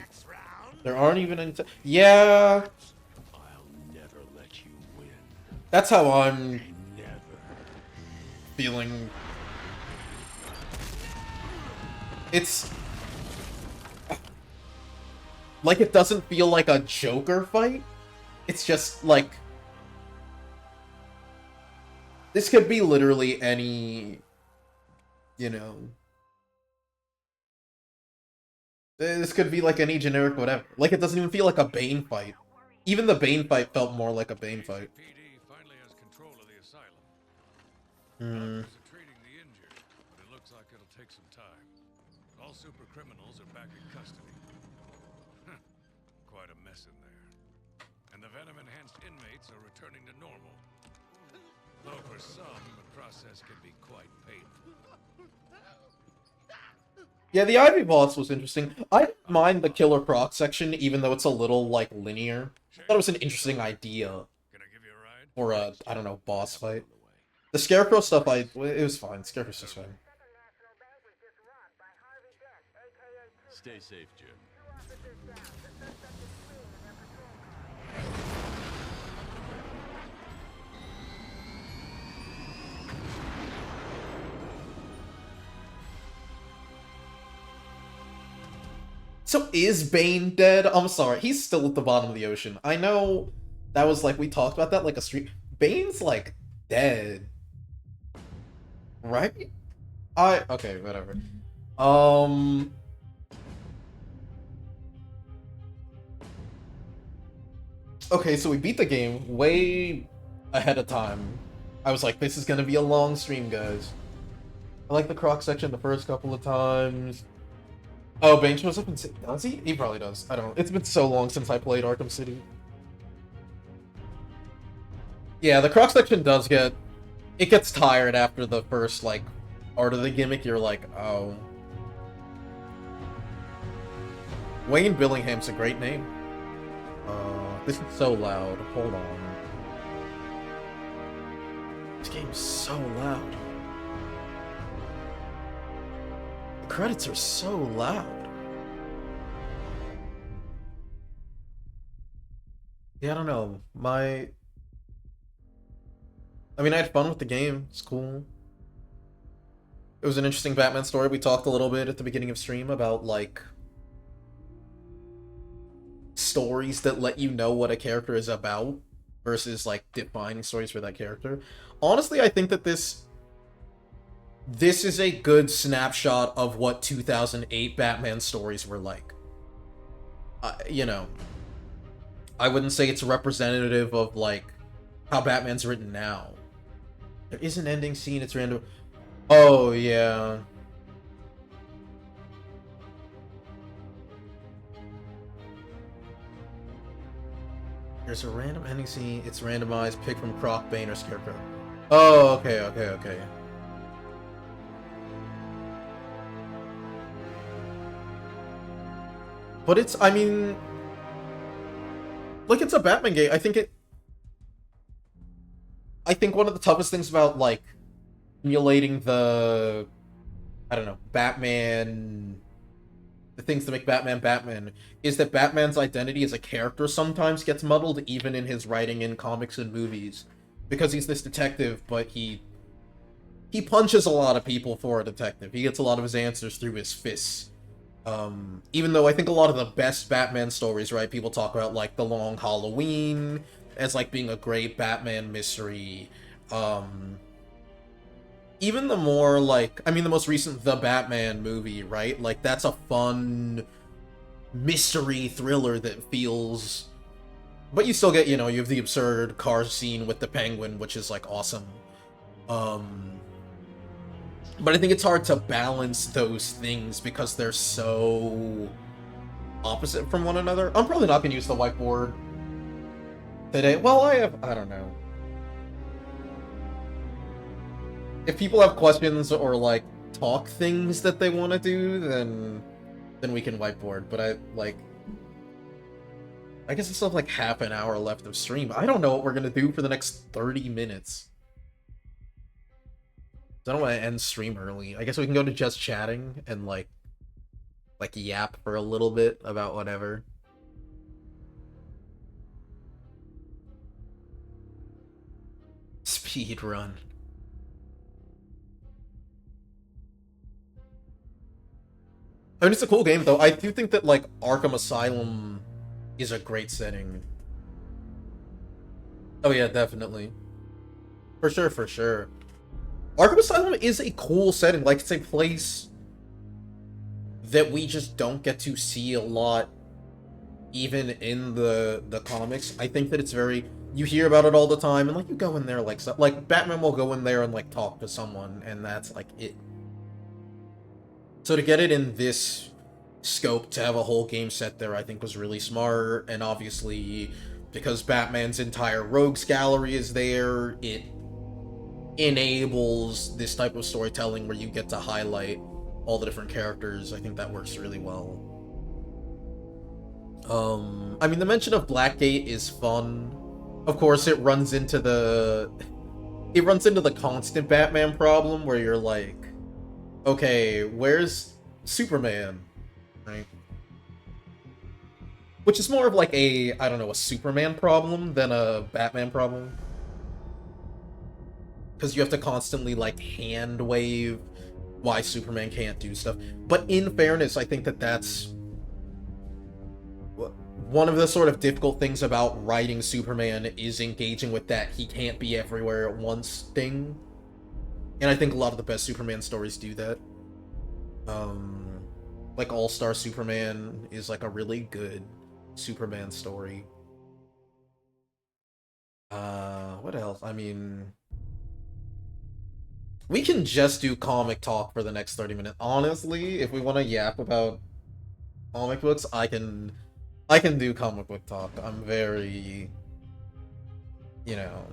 There aren't even any... Yeah! That's how I'm feeling. It's... like, it doesn't feel like a Joker fight. It's just, like... This could be literally any... You know... This could be like any generic whatever. Like, it doesn't even feel like a Bane fight. Even the Bane fight felt more like a Bane fight. PD finally has control of the asylum. Hmm. Doctors are treating the injured, but it looks like it'll take some time. All super criminals are back in custody. Quite a mess in there. And the venom-enhanced inmates are returning to normal. Though for some, the process can be quite painful. Yeah, the Ivy boss was interesting. I didn't mind the Killer Croc section, even though it's a little, like, linear. I thought it was an interesting idea for a, I don't know, boss fight. The Scarecrow stuff, it was fine. Scarecrow's just fine. Stay safe, Jim. So is Bane dead? I'm sorry, he's still at the bottom of the ocean. I know that was like, we talked about that like a stream. Bane's like dead. Right? Okay, whatever. Okay, so we beat the game way ahead of time. I was like, this is gonna be a long stream, guys. I like the Croc section the first couple of times. Oh, Bane shows up in... Does he? He probably does. I don't know. It's been so long since I played Arkham City. Yeah, the Croc section does get... It gets tired after the first, like, part of the gimmick. You're like, oh. Wayne Billingham's a great name. This is so loud. Hold on. This game's so loud. The credits are so loud. Yeah, I don't know. I mean, I had fun with the game. It's cool. It was an interesting Batman story. We talked a little bit at the beginning of stream about, like, stories that let you know what a character is about versus, like, defining stories for that character. Honestly, I think that this is a good snapshot of what 2008 Batman stories were like. You know, I wouldn't say it's representative of, like, how Batman's written now. There is an ending scene, it's random. Oh, yeah. There's a random ending scene, it's randomized, pick from Croc, Bane, or Scarecrow. Oh, okay. But it's, I mean... Like, it's a Batman game. I think one of the toughest things about, like, emulating the... I don't know, Batman... The things that make Batman Batman is that Batman's identity as a character sometimes gets muddled even in his writing in comics and movies. Because he's this detective, but he punches a lot of people for a detective. He gets a lot of his answers through his fists. Even though I think a lot of the best Batman stories, right, people talk about, like, The Long Halloween as, like, being a great Batman mystery. Even the more, like, I mean, the most recent The Batman movie, right? Like, that's a fun mystery thriller that feels... But you still get, you know, you have the absurd car scene with the Penguin, which is, like, awesome. But I think it's hard to balance those things because they're so opposite from one another. I'm probably not going to use the whiteboard today. Well, I don't know. If people have questions or, like, talk things that they want to do, then we can whiteboard. But I guess I still have, like, half an hour left of stream. I don't know what we're going to do for the next 30 minutes. I don't want to end stream early. I guess we can go to just chatting and, like yap for a little bit about whatever. Speed run. I mean, it's a cool game, though. I do think that, like, Arkham Asylum is a great setting. Oh, yeah, definitely. For sure. Arkham Asylum is a cool setting. Like, it's a place that we just don't get to see a lot, even in the comics. I think that it's very... You hear about it all the time, and, like, you go in there, like, Batman will go in there and, like, talk to someone, and that's, like, it. So to get it in this scope, to have a whole game set there, I think was really smart, and obviously, because Batman's entire rogues gallery is there, it enables this type of storytelling where you get to highlight all the different characters. I think that works really well. I mean, the mention of Blackgate is fun. Of course, it runs into the it runs into the constant Batman problem where you're like, okay, where's Superman? Right? Which is more of like a, I don't know, a Superman problem than a Batman problem. Because you have to constantly, like, hand wave why Superman can't do stuff. But in fairness, I think that that's one of the sort of difficult things about writing Superman is engaging with that he can't be everywhere at once thing. And I think a lot of the best Superman stories do that. Like All-Star Superman is like a really good Superman story. What else? I mean, we can just do comic talk for the next 30 minutes. Honestly, if we want to yap about comic books, I can do comic book talk. I'm very, you know,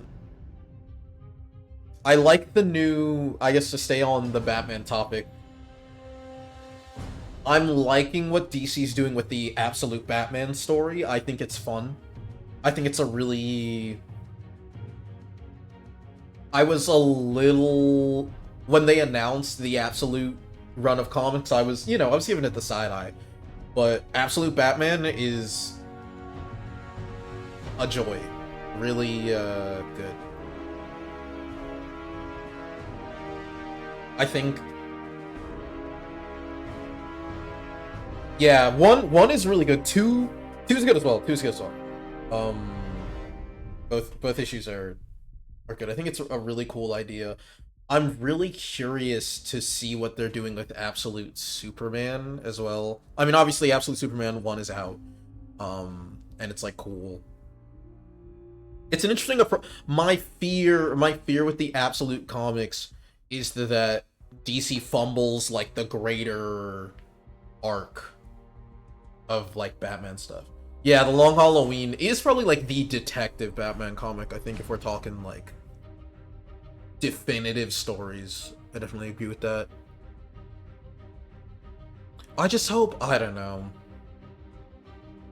I like the new, I guess to stay on the Batman topic, I'm liking what DC's doing with the Absolute Batman story. I think it's fun. I think it's a really... I was a little... When they announced the Absolute run of comics, I was, you know, I was giving it the side eye. But Absolute Batman is a joy. Really good. I think... Yeah, one is really good. Two is good as well. Both issues are good. I think it's a really cool idea. I'm really curious to see what they're doing with Absolute Superman as well. I mean, obviously, Absolute Superman 1 is out. And it's, like, cool. It's an interesting approach. My fear with the Absolute comics is that DC fumbles, like, the greater arc of, like, Batman stuff. Yeah, The Long Halloween is probably, like, the detective Batman comic, I think, if we're talking, like, definitive stories. I definitely agree with that. I just hope... I don't know.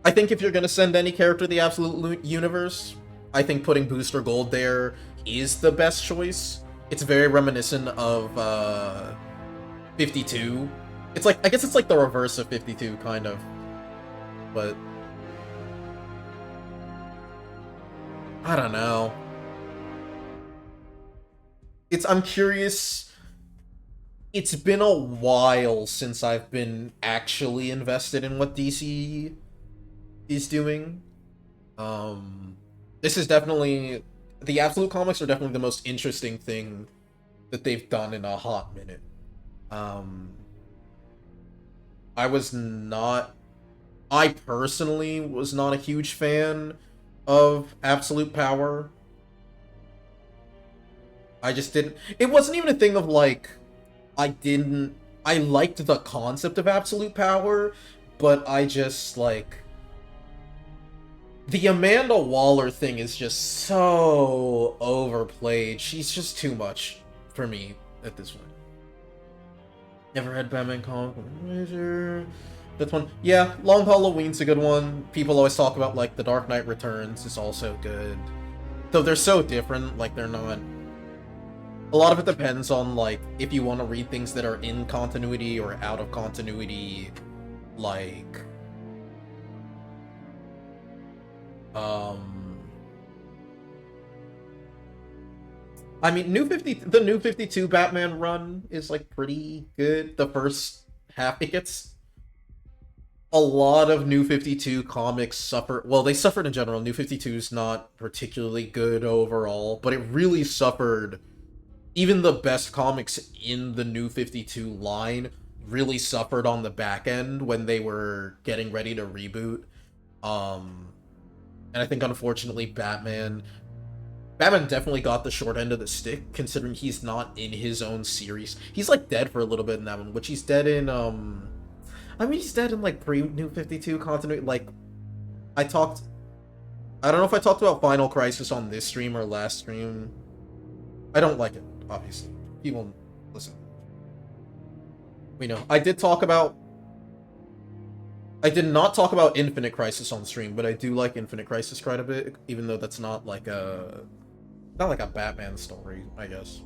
I think if you're gonna send any character to the Absolute Universe, I think putting Booster Gold there is the best choice. It's very reminiscent of, 52. It's like... I guess it's like the reverse of 52, kind of. But... I don't know. I'm curious. It's been a while since I've been actually invested in what DC is doing. This is definitely... The Absolute comics are definitely the most interesting thing that they've done in a hot minute. I personally was not a huge fan of Absolute Power. I just didn't... It wasn't even a thing of, like... I liked the concept of Absolute Power, but I just, like... The Amanda Waller thing is just so overplayed. She's just too much for me at this point. Never read Batman comic. That's one. Yeah, Long Halloween's a good one. People always talk about, like, The Dark Knight Returns is also good. Though they're so different, like, they're not... A lot of it depends on, like, if you want to read things that are in continuity or out of continuity, like... I mean, the New 52 Batman run is, like, pretty good. The first half, it gets... A lot of New 52 comics suffer... Well, they suffered in general. New 52 is not particularly good overall, but it really suffered... Even the best comics in the New 52 line really suffered on the back end when they were getting ready to reboot. And I think, unfortunately, Batman definitely got the short end of the stick, considering he's not in his own series. He's, like, dead for a little bit in that one, which he's dead in, I mean, he's dead in, like, pre-New 52 continuity. Like, I don't know if I talked about Final Crisis on this stream or last stream. I don't like it, obviously. People listen. We know. I did not talk about Infinite Crisis on stream, but I do like Infinite Crisis quite a bit, even though that's not, like, a Not like a Batman story, I guess.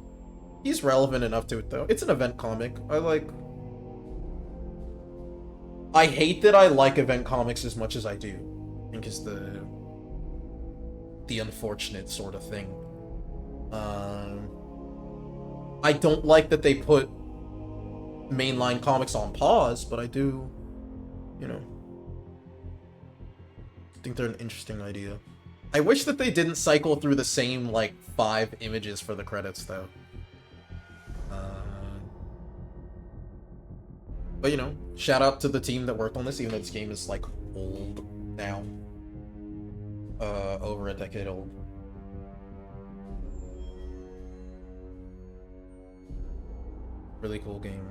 He's relevant enough to it, though. It's an event comic. I hate that I like event comics as much as I do. I think is the unfortunate sort of thing. I don't like that they put mainline comics on pause, but I do, you know, think they're an interesting idea. I wish that they didn't cycle through the same, like, 5 images for the credits, though. But, you know, shout out to the team that worked on this, even though this game is, like, old now. Over a decade old. Really cool game.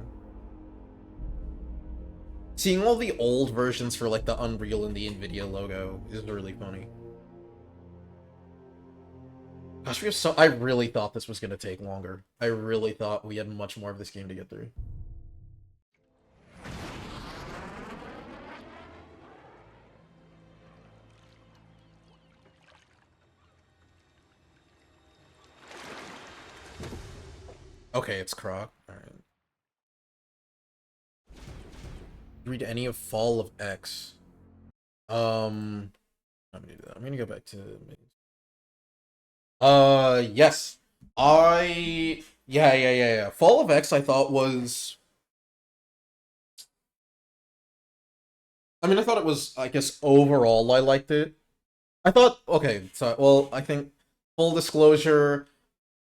Seeing all the old versions for, like, the Unreal and the NVIDIA logo is really funny. Gosh, we have so... I really thought this was gonna take longer. I really thought we had much more of this game to get through. Okay, it's Croc. Alright. Read any of Fall of X. I'm gonna do that. I'm gonna go back to... yes. Yeah. Fall of X, I thought was... I mean, I thought it was, I guess, overall, I liked it. I thought, okay, so, well, I think, full disclosure,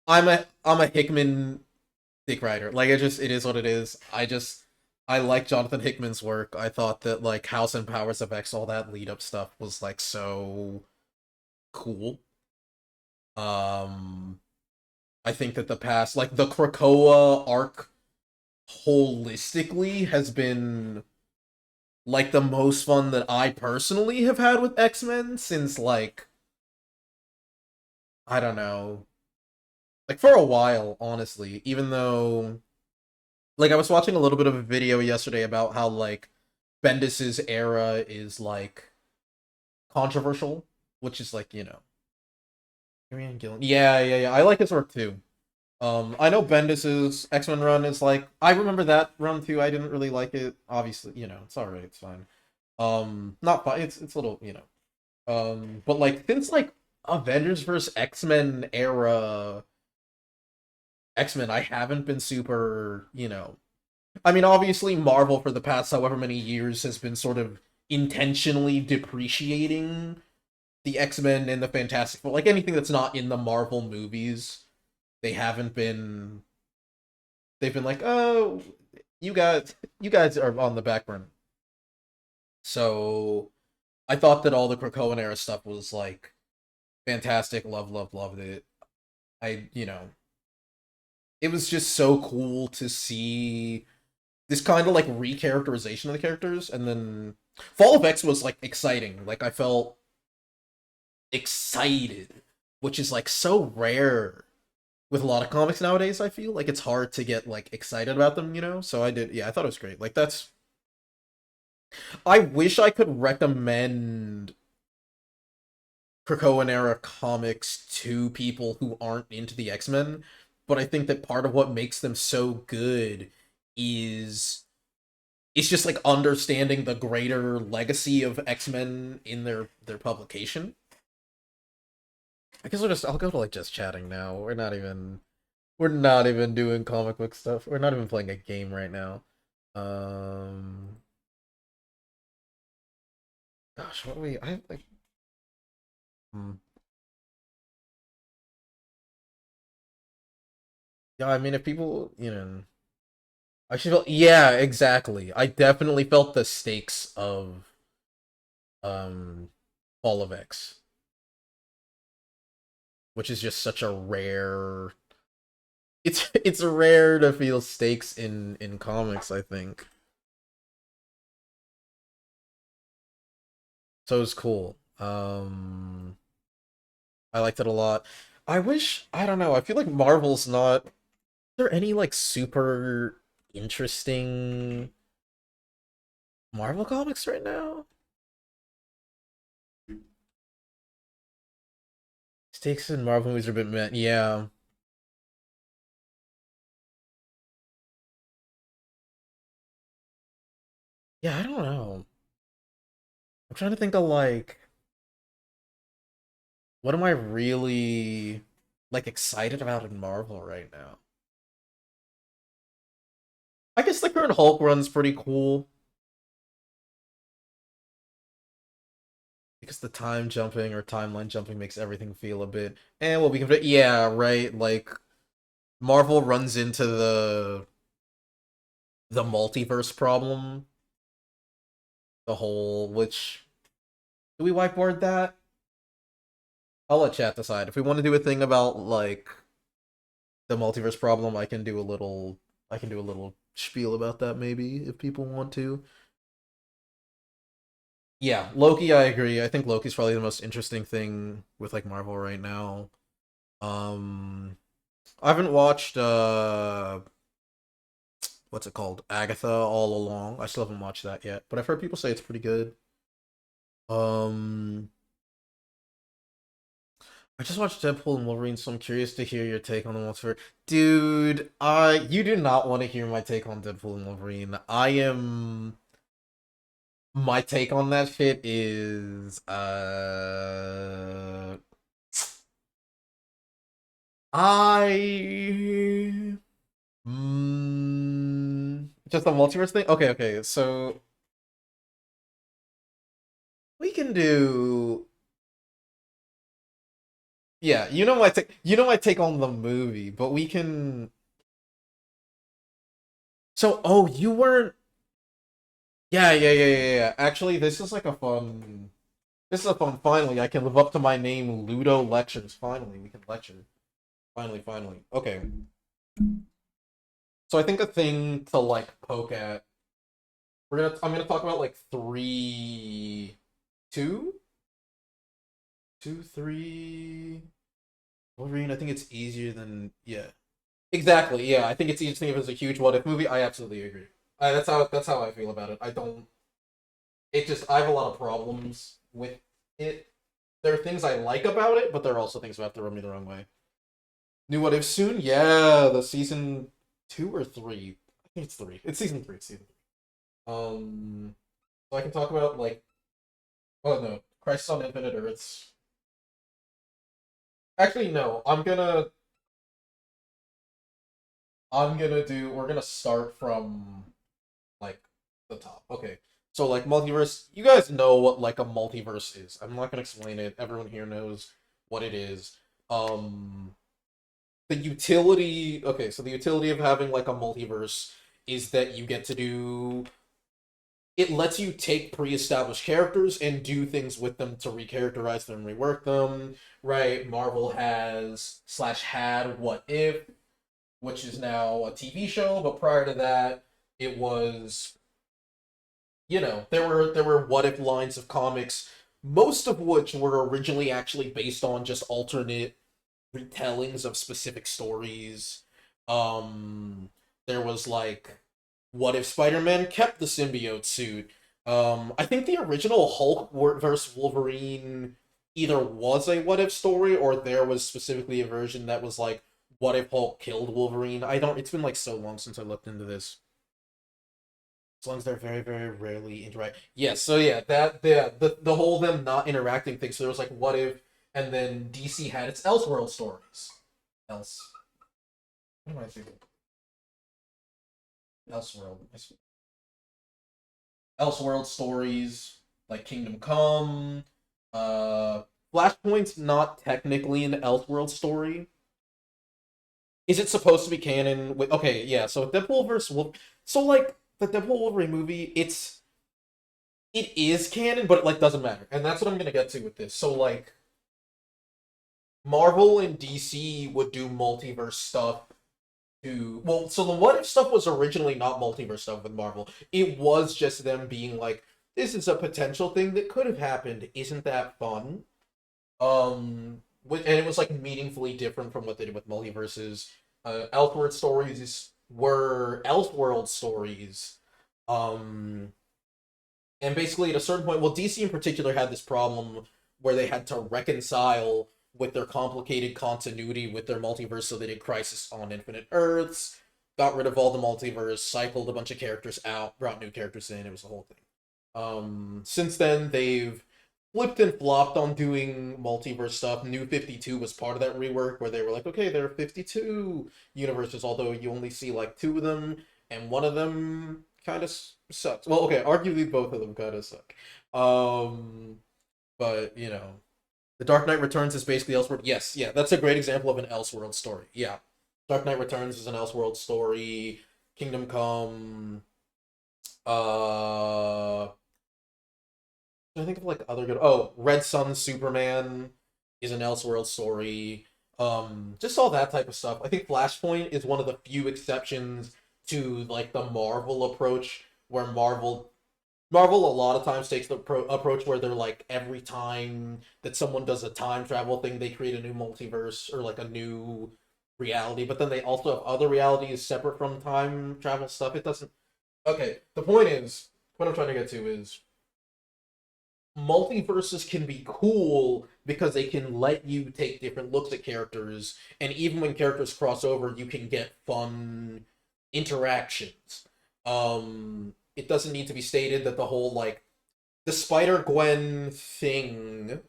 I'm a Hickman dick writer. Like, it is what it is. I like Jonathan Hickman's work. I thought that, like, House and Powers of X, all that lead-up stuff was, like, so cool. I think that the past, like, the Krakoa arc holistically has been, like, the most fun that I personally have had with X-Men since, like, I don't know, like, for a while, honestly, even though, like, I was watching a little bit of a video yesterday about how, like, Bendis's era is, like, controversial, which is, like, you know, yeah, I like his work too. I know Bendis's X-Men run is like, I remember that run too. I didn't really like it. Obviously, you know, it's alright, it's fine. Not fine. It's a little, you know. But like since like Avengers vs. X-Men era X-Men, I haven't been super, you know. I mean, obviously, Marvel for the past however many years has been sort of intentionally depreciating the X-Men and the Fantastic Four, like anything that's not in the Marvel movies. They haven't been. They've been like, oh, you guys are on the back burner. So, I thought that all the Krakoan era stuff was like fantastic. Loved it. You know, it was just so cool to see this kind of like recharacterization of the characters, and then Fall of X was like exciting. Like I felt excited, which is like so rare with a lot of comics nowadays. I feel like it's hard to get like excited about them, you know. So I did, yeah. I thought it was great. Like that's. I wish I could recommend Krakoan era comics to people who aren't into the X-Men, but I think that part of what makes them so good is it's just like understanding the greater legacy of X-Men in their publication. I guess I'll go to like just chatting now. We're not even doing comic book stuff. We're not even playing a game right now. Gosh, what do we? I have like. Yeah, I mean, if people, you know, I should feel. Yeah, exactly. I definitely felt the stakes of Fall of X, which is just such a rare. It's rare to feel stakes in comics, I think. So it's cool. I liked it a lot. I don't know, I feel like Marvel's not. Is there any like super interesting Marvel comics right now? Stakes in Marvel movies are a bit meh. Yeah. Yeah, I don't know. I'm trying to think of like, what am I really like excited about in Marvel right now? I guess the current Hulk run's pretty cool because the time jumping or timeline jumping makes everything feel a bit. And well, we can, yeah, right. Like Marvel runs into the multiverse problem, the whole which do we whiteboard that? I'll let chat decide. If we want to do a thing about like the multiverse problem, I can do a little spiel about that maybe if people want to. Yeah, Loki, I agree. I think Loki's probably the most interesting thing with like Marvel right now. Um I haven't watched what's it called? Agatha all along. I still haven't watched that yet, but I've heard people say it's pretty good. Um I just watched Deadpool and Wolverine, so I'm curious to hear your take on the multiverse. Dude, you do not want to hear my take on Deadpool and Wolverine. My take on that shit is I just the multiverse thing? Okay. So we can do yeah, you know my take on the movie, but we can so oh you weren't yeah. Actually, this is a fun finally. I can live up to my name, Ludo Lectures. Finally, we can lecture. Finally. Okay. So I think a thing to like poke at. I'm gonna talk about like two, two, three. Wolverine. I think it's easier than yeah. Exactly. Yeah, I think it's easier to think of as a huge what if movie. I absolutely agree. That's how I feel about it. I don't. It just I have a lot of problems with it. There are things I like about it, but there are also things that have to rub me the wrong way. New What If soon? Yeah, the season 2 or 3. I think it's 3. It's season 3. It's season 3. So I can talk about like, oh no, Crisis on Infinite Earths. Actually, no. We're gonna start from like the top. Okay. So like multiverse, you guys know what like a multiverse is. I'm not gonna explain it. Everyone here knows what it is. Um the utility okay, so the utility of having like a multiverse is that you get to do it lets you take pre-established characters and do things with them to recharacterize them, rework them, right? Marvel has slash had What If, which is now a TV show, but prior to that, it was there were what if lines of comics, most of which were originally actually based on just alternate retellings of specific stories. Um, there was like, what if Spider-Man kept the symbiote suit? I think the original Hulk versus Wolverine either was a what if story or there was specifically a version that was like, what if Hulk killed Wolverine? I don't. It's been like so long since I looked into this. As long as they're very, very rarely interact. Yes, so yeah, the whole them not interacting thing. So there was like what if, and then DC had its Elseworld stories. Else, what am I thinking? Elseworld. Elseworld stories like Kingdom Come. Flashpoint's not technically an Elseworld story. Is it supposed to be canon? With okay, yeah. So Deadpool versus Wolf. So like the Deadpool Wolverine movie, it is canon, but it like doesn't matter, and that's what I'm gonna get to with this. So like, Marvel and DC would do multiverse stuff to so the what if stuff was originally not multiverse stuff with Marvel. It was just them being like, this is a potential thing that could have happened. Isn't that fun? And it was like meaningfully different from what they did with multiverses. Elseworld stories were Elseworld stories. And basically at a certain point, well, DC in particular had this problem where they had to reconcile with their complicated continuity with their multiverse, so they did Crisis on Infinite Earths, got rid of all the multiverse, cycled a bunch of characters out, brought new characters in. It was a whole thing. Since then, they've flipped and flopped on doing multiverse stuff. New 52 was part of that rework, where they were like, okay, there are 52 universes, although you only see like 2 of them, and one of them kind of sucks. Well, okay, arguably both of them kind of suck. But, you know, The Dark Knight Returns is basically Elseworld. Yes, yeah, that's a great example of an Elseworld story. Yeah. Dark Knight Returns is an Elseworld story. Kingdom Come. I think of like other good. Oh, Red Sun Superman is an Elseworld story. Just all that type of stuff. I think Flashpoint is one of the few exceptions to like the Marvel approach, where Marvel a lot of times takes the approach where they're like, every time that someone does a time travel thing, they create a new multiverse or like a new reality, but then they also have other realities separate from time travel stuff. It doesn't. Okay, the point is, what I'm trying to get to is, multiverses can be cool because they can let you take different looks at characters, and even when characters cross over, you can get fun interactions. It doesn't need to be stated that the whole, like, the Spider-Gwen thing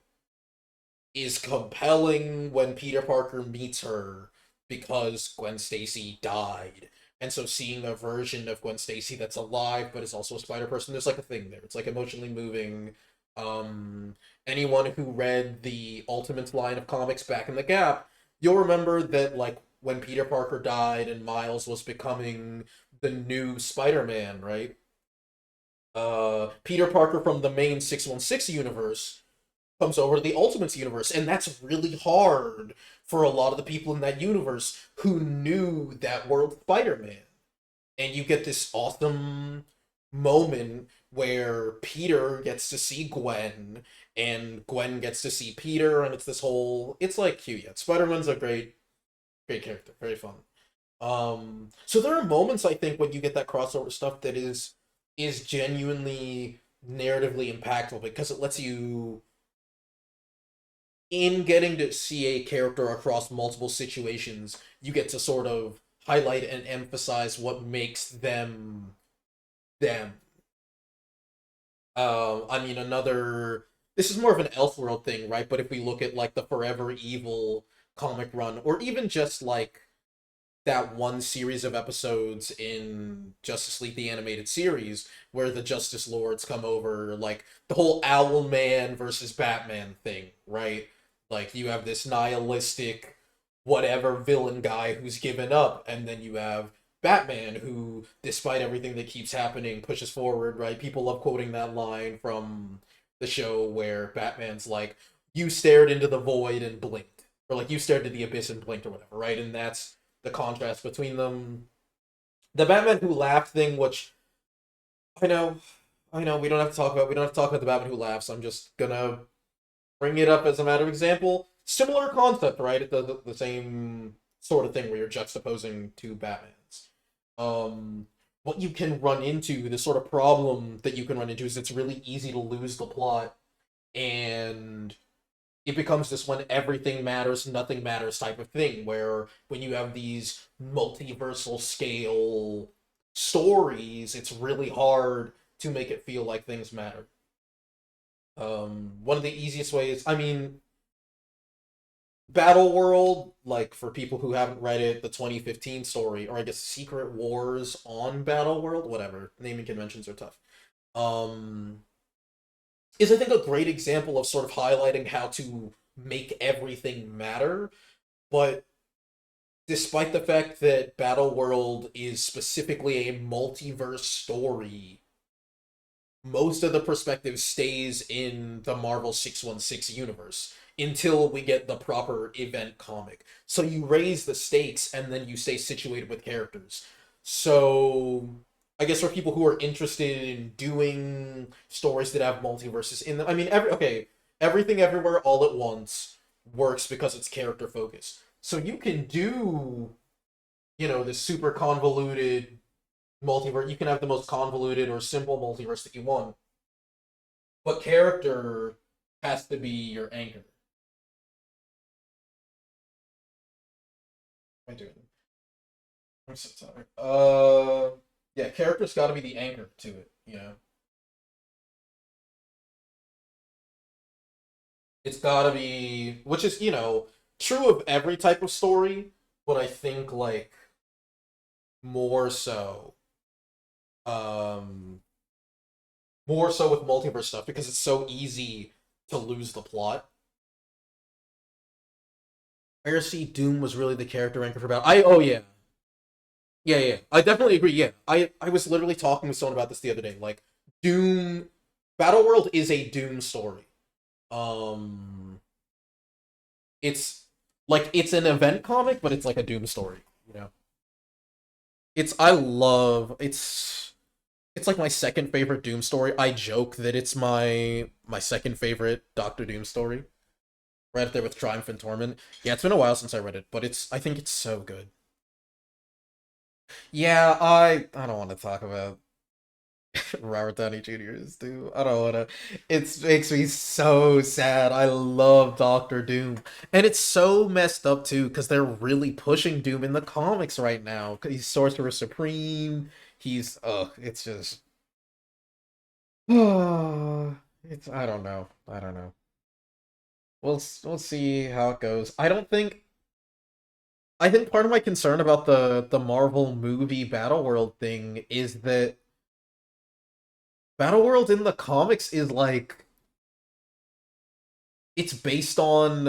is compelling when Peter Parker meets her because Gwen Stacy died. And so seeing a version of Gwen Stacy that's alive but is also a Spider-Person, there's like a thing there. It's like emotionally moving. Anyone who read the Ultimates line of comics back in the Gap, you'll remember that, like, when Peter Parker died and Miles was becoming the new Spider-Man, right? Peter Parker from the main 616 universe comes over to the Ultimates universe, and that's really hard for a lot of the people in that universe who knew that world Spider-Man. And you get this awesome moment where Peter gets to see Gwen, and Gwen gets to see Peter, and it's this whole... It's like cute, yeah. Spider-Man's a great character, very fun. So there are moments, I think, when you get that crossover stuff that is genuinely narratively impactful, because it lets you, in getting to see a character across multiple situations, you get to sort of highlight and emphasize what makes them them. I mean, this is more of an Elseworld thing, right? But if we look at, like, the Forever Evil comic run, or even just, like, that one series of episodes in Justice League the Animated Series, where the Justice Lords come over, like, the whole Owlman versus Batman thing, right? Like, you have this nihilistic, whatever villain guy who's given up, and then you have Batman, who, despite everything that keeps happening, pushes forward, right? People love quoting that line from the show where Batman's like, you stared into the void and blinked. Or, like, you stared into the abyss and blinked, or whatever, right? And that's the contrast between them. The Batman Who Laughed thing, which I know, we don't have to talk about the Batman Who Laughs. I'm just gonna bring it up as a matter of example. Similar concept, right? It does the same sort of thing where you're juxtaposing two Batmans. What you can run into, the sort of problem that you can run into, is it's really easy to lose the plot, and it becomes this when everything matters, nothing matters type of thing, where when you have these multiversal scale stories, it's really hard to make it feel like things matter. One of the easiest ways, I mean, Battle World, like, for people who haven't read it, the 2015 story, or I guess Secret Wars on Battle World, whatever, naming conventions are tough. Is, I think, a great example of sort of highlighting how to make everything matter, but despite the fact that Battle World is specifically a multiverse story, most of the perspective stays in the Marvel 616 universe until we get the proper event comic. So you raise the stakes, and then you stay situated with characters. So I guess for people who are interested in doing stories that have multiverses in them, I mean, Everything Everywhere All at Once works because it's character focused. So you can do, this super convoluted multiverse. You can have the most convoluted or simple multiverse that you want, but character has to be your anchor. am I doing? I'm so tired. Yeah, character's got to be the anchor to it. You know, it's got to be, which is true of every type of story, but I think like more so, um, more so with multiverse stuff because it's so easy to lose the plot. I see Doom was really the character anchor for Battle. Yeah. Yeah. I definitely agree. Yeah. I was literally talking with someone about this the other day. Like Doom Battle World is a Doom story. Um it's an event comic, but it's like a Doom story, you know. It's like my second favorite Doom story. I joke that it's my second favorite Doctor Doom story. Right up there with Triumph and Torment. Yeah, it's been a while since I read it, but I think it's so good. Yeah, I don't want to talk about Robert Downey Jr.'s Doom. I don't want to. It makes me so sad. I love Doctor Doom, and it's so messed up too because they're really pushing Doom in the comics right now. 'Cause he's Sorcerer Supreme. He's it's just it's I don't know. I don't know. We'll see how it goes. I think part of my concern about the Marvel movie Battle World thing is that Battle World in the comics is like it's based on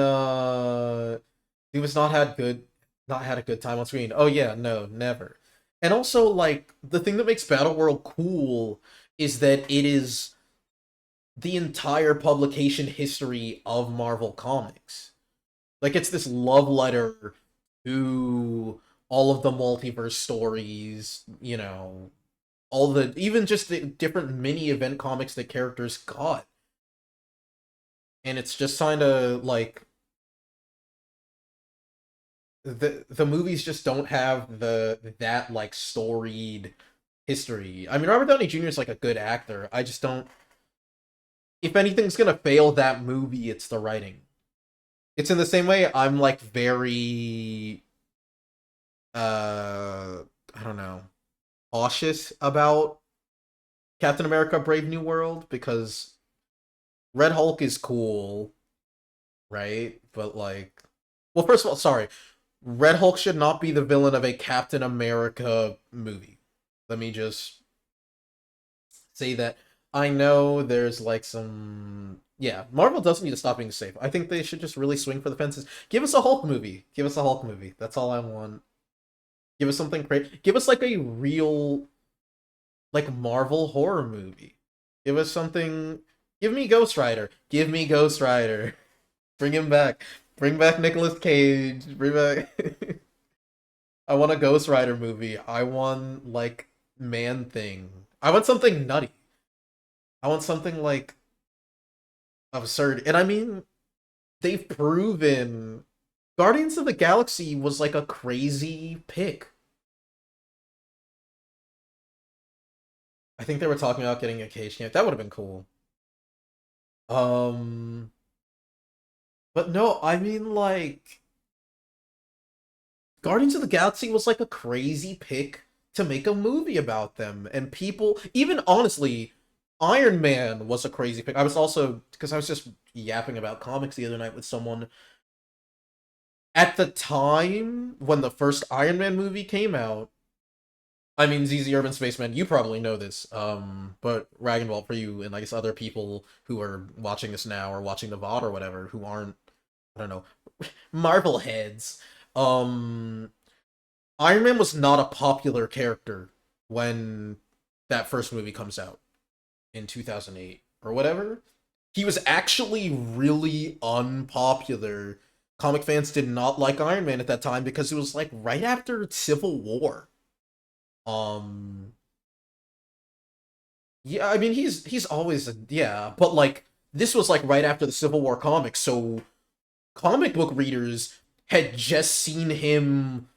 he was not had a good time on screen. Oh yeah, no, never. And also like the thing that makes Battle World cool is that it is the entire publication history of Marvel Comics. Like it's this love letter to all of the multiverse stories, all the even just the different mini event comics that characters got. And it's just kind of like the movies just don't have that like storied history. I mean, Robert Downey Jr. is like a good actor. I just don't. If anything's gonna fail that movie, it's the writing. It's in the same way I'm like very I don't know, cautious about Captain America Brave New World because Red Hulk is cool, right? But like well, first of all, sorry. Red Hulk should not be the villain of a Captain America movie. Let me just say that. I know there's like some yeah, Marvel doesn't need to stop being safe. I think they should just really swing for the fences. Give us a Hulk movie. Give us a Hulk movie. That's all I want. Give us something great. Give us like a real like Marvel horror movie. Give us something. Give me Ghost Rider. Give me Ghost Rider. Bring him back. Bring back Nicolas Cage. Bring back. I want a Ghost Rider movie. I want like Man Thing. I want something nutty. I want something like absurd. And I mean, they've proven Guardians of the Galaxy was like a crazy pick. I think they were talking about getting a Cage camp. That would have been cool. But no, I mean like Guardians of the Galaxy was like a crazy pick to make a movie about them. And people, even honestly, Iron Man was a crazy pick. I was also, because I was just yapping about comics the other night with someone. At the time when the first Iron Man movie came out, I mean, ZZ Urban Spaceman, you probably know this, but Ragnvald for you and I guess other people who are watching this now or watching the VOD or whatever who aren't, I don't know, Marvel heads. Iron Man was not a popular character when that first movie comes out in 2008 or whatever. He was actually really unpopular. Comic fans did not like Iron Man at that time because it was like right after Civil War. Yeah, I mean he's always yeah, but like this was like right after the Civil War comics, so comic book readers had just seen him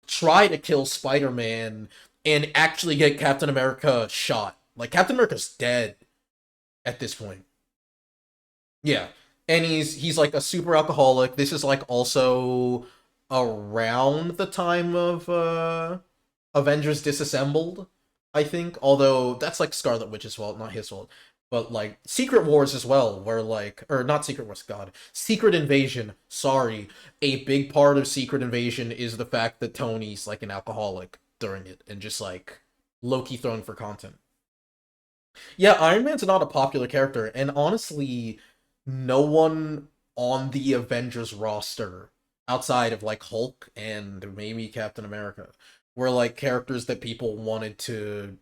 try to kill Spider-Man and actually get Captain America shot. Like Captain America's dead at this point. Yeah. And he's like a super alcoholic. This is like also around the time of Avengers Disassembled, I think. Although that's like Scarlet Witch's fault, not his fault. But like Secret Wars as well, where like, or not Secret Wars, God, Secret Invasion. Sorry, a big part of Secret Invasion is the fact that Tony's like an alcoholic during it, and just like Loki thrown for content. Yeah, Iron Man's not a popular character, and honestly, no one on the Avengers roster outside of like Hulk and maybe Captain America were like characters that people wanted to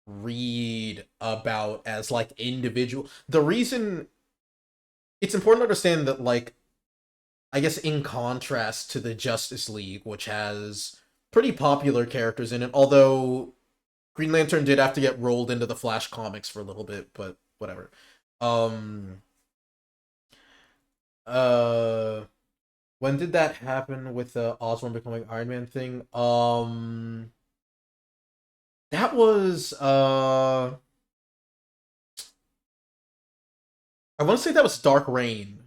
read about as like individual. The reason it's important to understand that, like, I guess in contrast to the Justice League, which has pretty popular characters in it, although Green Lantern did have to get rolled into the Flash comics for a little bit, but whatever. Um uh when did that happen with the Osborn becoming Iron Man thing? That was I want to say that was Dark Reign.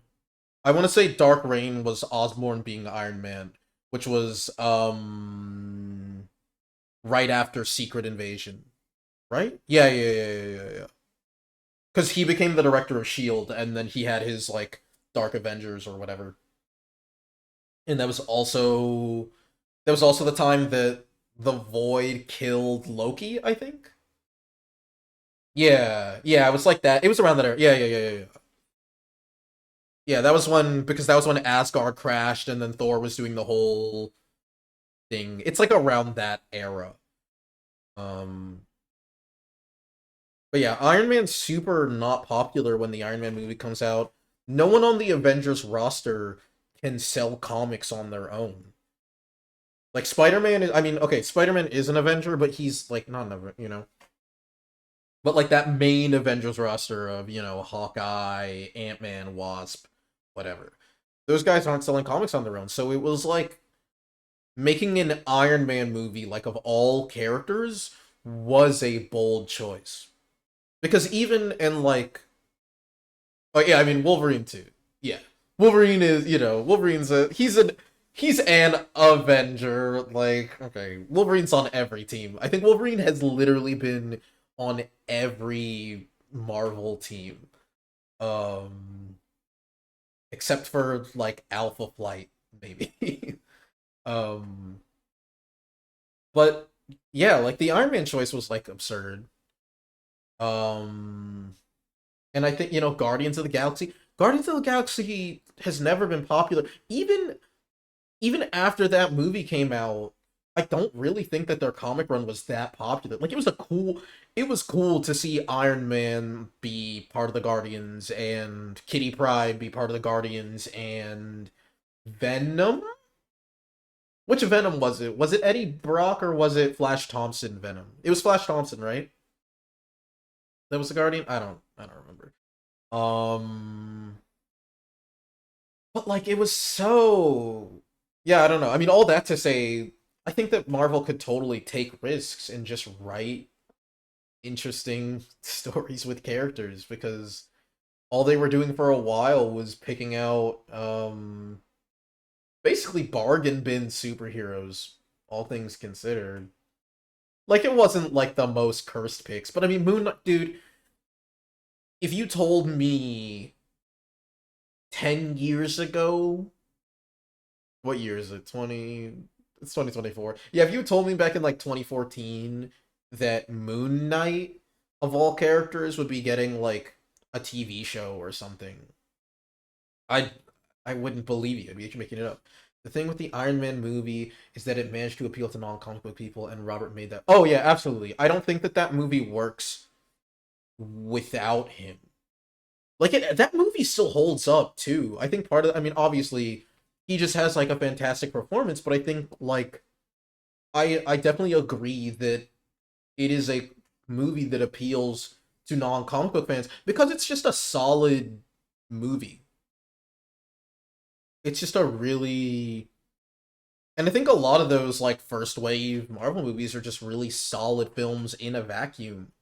I want to say Dark Reign was Osborn being Iron Man, which was right after Secret Invasion. Right? Yeah. Because he became the director of Shield, and then he had his like Dark Avengers or whatever. And that was also the time that the Void killed Loki, I think. Yeah, it was like that. It was around that era. Yeah. Yeah, that was when Asgard crashed, and then Thor was doing the whole thing. It's like around that era. Um, but yeah, Iron Man's super not popular when the Iron Man movie comes out. No one on the Avengers roster can sell comics on their own. Like Spider-Man is, I mean, okay, Spider-Man is an Avenger, but he's like not an Avenger. But like that main Avengers roster of, Hawkeye, Ant-Man, Wasp, whatever. Those guys aren't selling comics on their own. So it was like making an Iron Man movie, like of all characters, was a bold choice. Because even in like, oh yeah, I mean Wolverine too. Yeah. Wolverine is, he's an Avenger. Like, okay, Wolverine's on every team. I think Wolverine has literally been on every Marvel team. Except for like Alpha Flight, maybe. um but yeah, like the Iron Man choice was like absurd. Um and I think, Guardians of the Galaxy has never been popular. Even after that movie came out, I don't really think that their comic run was that popular. Like it was cool to see Iron Man be part of the Guardians and Kitty Pryde be part of the Guardians and Venom. Which Venom was it? Was it Eddie Brock or was it Flash Thompson Venom? It was Flash Thompson, right? That was the Guardian? I don't remember. Um but like it was so, yeah, I don't know. I mean, all that to say, I think that Marvel could totally take risks and just write interesting stories with characters, because all they were doing for a while was picking out basically bargain bin superheroes, all things considered. Like it wasn't like the most cursed picks, but I mean Moon Knight, dude, if you told me 10 years ago, what year is it? It's 2024. Yeah, if you told me back in like 2014 that Moon Knight of all characters would be getting like a TV show or something, I I wouldn't believe you. I'd be making it up. The thing with the Iron Man movie is that it managed to appeal to non-comic book people, and Robert made that. Oh yeah, absolutely. I don't think that movie works without him. Like that movie still holds up too. I think I mean, obviously, he just has like a fantastic performance, but I think like I definitely agree that it is a movie that appeals to non-comic book fans because it's just a solid movie. It's just a really, and I think a lot of those like first wave Marvel movies are just really solid films in a vacuum.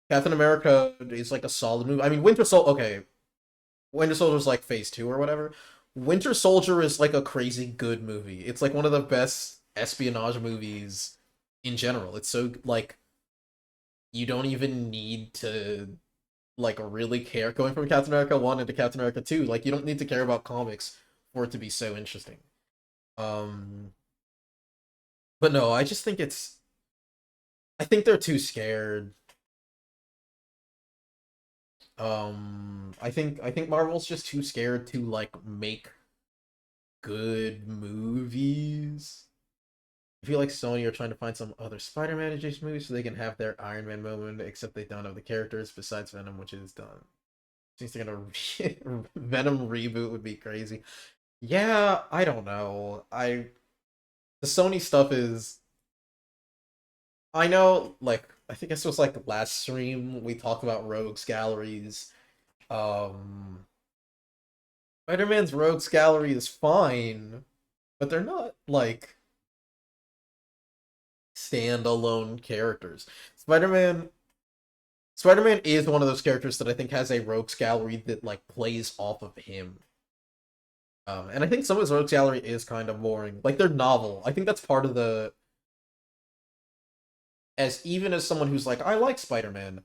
Captain America is like a solid movie. I mean, Winter Soldier. Okay, Winter Soldier was like phase 2 or whatever, Winter Soldier is like a crazy good movie. It's like one of the best espionage movies in general. It's so like you don't even need to like really care going from Captain America 1 into Captain America 2. Like you don't need to care about comics for it to be so interesting. Um but no, I just think I think they're too scared. I think Marvel's just too scared to like make good movies. I feel like Sony are trying to find some other Spider-Man adjacent movies so they can have their Iron Man moment, except they don't have the characters besides Venom, which is done. Seems they're gonna Venom reboot would be crazy. Yeah, I don't know. The Sony stuff is I know like I think this was like last stream we talked about Rogues Galleries. Um Spider-Man's Rogues Gallery is fine, but they're not like standalone characters. Spider-Man is one of those characters that I think has a Rogues Gallery that like plays off of him. And I think some of his Rogues Gallery is kind of boring. Like they're novel. I think that's part of the even as someone who's like, I like Spider-Man,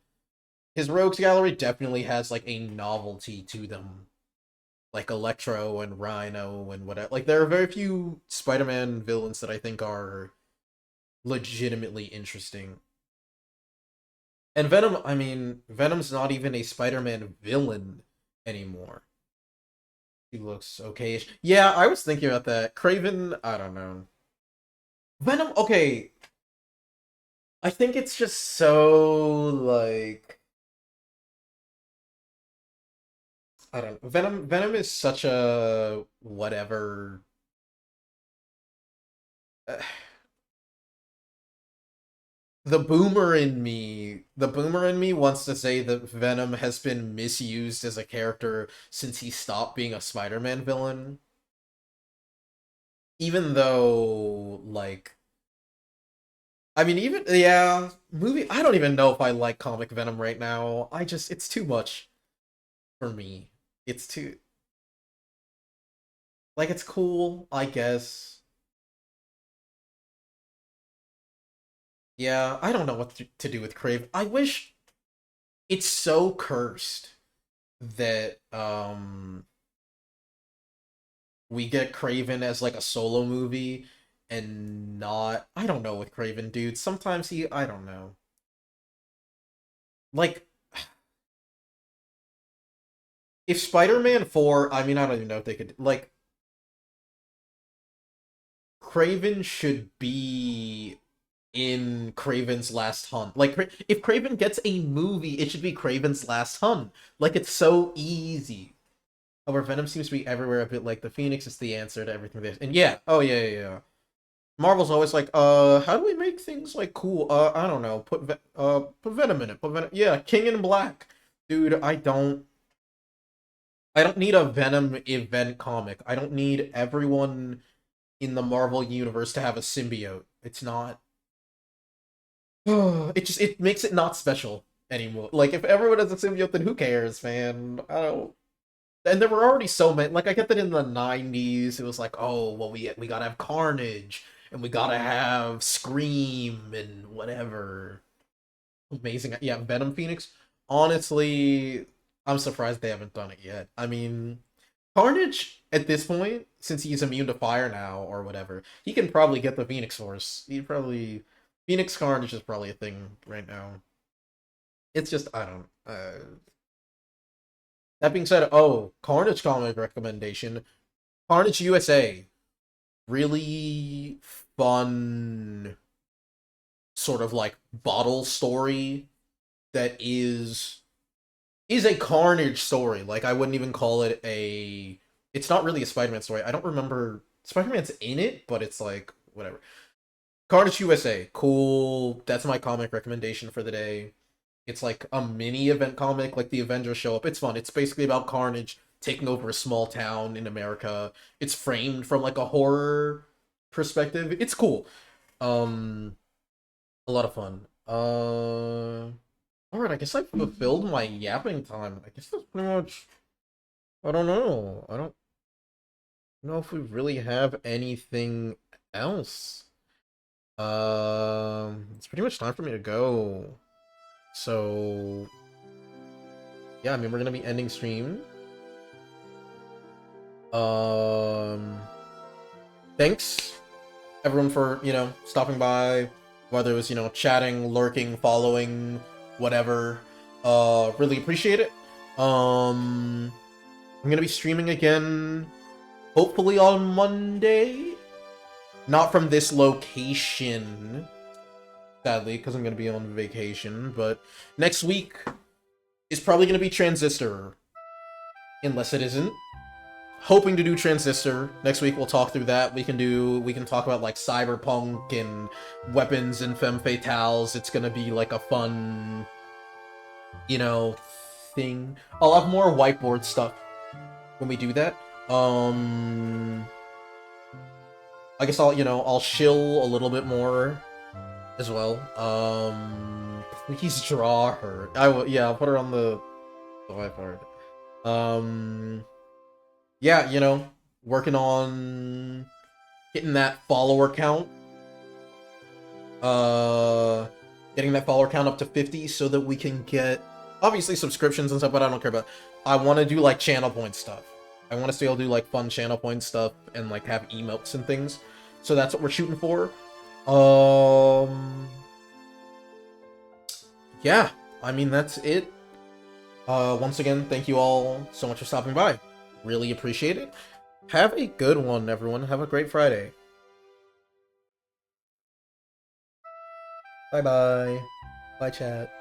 his Rogues Gallery definitely has like a novelty to them. Like Electro and Rhino and whatever. Like there are very few Spider-Man villains that I think are legitimately interesting. And Venom, I mean, Venom's not even a Spider-Man villain anymore. He looks okay-ish. Yeah, I was thinking about that. Craven, I don't know. Venom, okay. I think it's just so, like... I don't know. Venom is such a... whatever... the boomer in me wants to say that Venom has been misused as a character since he stopped being a Spider-Man villain. Even though, like, I mean, even, yeah, I don't even know if I like comic Venom right now. It's too much for me. It's too, like, it's cool, I guess. Yeah, I don't know what to do with Crave. I wish it's so cursed that, we get Craven as like a solo movie and not I don't know with Craven, dude. Sometimes I don't know. Like if Spider-Man 4, I mean I don't even know if they could like Craven should be in Craven's Last Hunt. Like if Craven gets a movie, it should be Craven's Last Hunt. Like it's so easy. However, Venom seems to be everywhere a bit like the Phoenix is the answer to everything. And yeah, oh yeah. Marvel's always like, how do we make things like cool? I don't know. Put Venom in it. Put Venom. Yeah, King in Black, dude. I don't need a Venom event comic. I don't need everyone in the Marvel universe to have a symbiote. It's not. It makes it not special anymore. Like if everyone has a symbiote, then who cares, man? I don't. And there were already so many. Like I get that in the '90s, it was like, oh, well, we gotta have Carnage, and we gotta have Scream, and whatever. Amazing, yeah. Venom Phoenix. Honestly, I'm surprised they haven't done it yet. I mean, Carnage at this point, since he's immune to fire now or whatever, he can probably get the Phoenix Force. Phoenix Carnage is probably a thing right now. It's just I don't. That being said, oh, Carnage comic recommendation. Carnage USA. Really fun sort of like bottle story that is a Carnage story. Like I wouldn't even call it it's not really a Spider-Man story. I don't remember Spider-Man's in it, but it's like whatever. Carnage USA. Cool. That's my comic recommendation for the day. It's like a mini event comic, like the Avengers show up. It's fun. It's basically about Carnage taking over a small town in America. It's framed from like a horror perspective. It's cool. A lot of fun. Alright, I guess I fulfilled my yapping time. I guess that's pretty much I don't know. I don't know if we really have anything else. It's pretty much time for me to go. So, yeah, I mean, we're gonna be ending stream. Thanks, everyone, for, stopping by, whether it was, chatting, lurking, following, whatever. Really appreciate it. I'm gonna be streaming again, hopefully on Monday. Not from this location, sadly, because I'm gonna be on vacation, but next week is probably gonna be Transistor, unless it isn't. Hoping to do Transistor next week. We'll talk through that. We can talk about like cyberpunk and weapons and femme fatales. It's gonna be like a fun, thing. I'll have more whiteboard stuff when we do that. I guess I'll shill a little bit more as well. Please draw her. Yeah, I'll put her on the whiteboard. Yeah, working on getting that follower count. Getting that follower count up to 50 so that we can get, obviously, subscriptions and stuff, but I don't care about. I want to do, like, channel point stuff. I want us to be able to do, like, fun channel point stuff and, like, have emotes and things. So that's what we're shooting for. Yeah, I mean, that's it. Once again, thank you all so much for stopping by. Really appreciate it. Have a good one, everyone. Have a great Friday. Bye-bye. Bye, chat.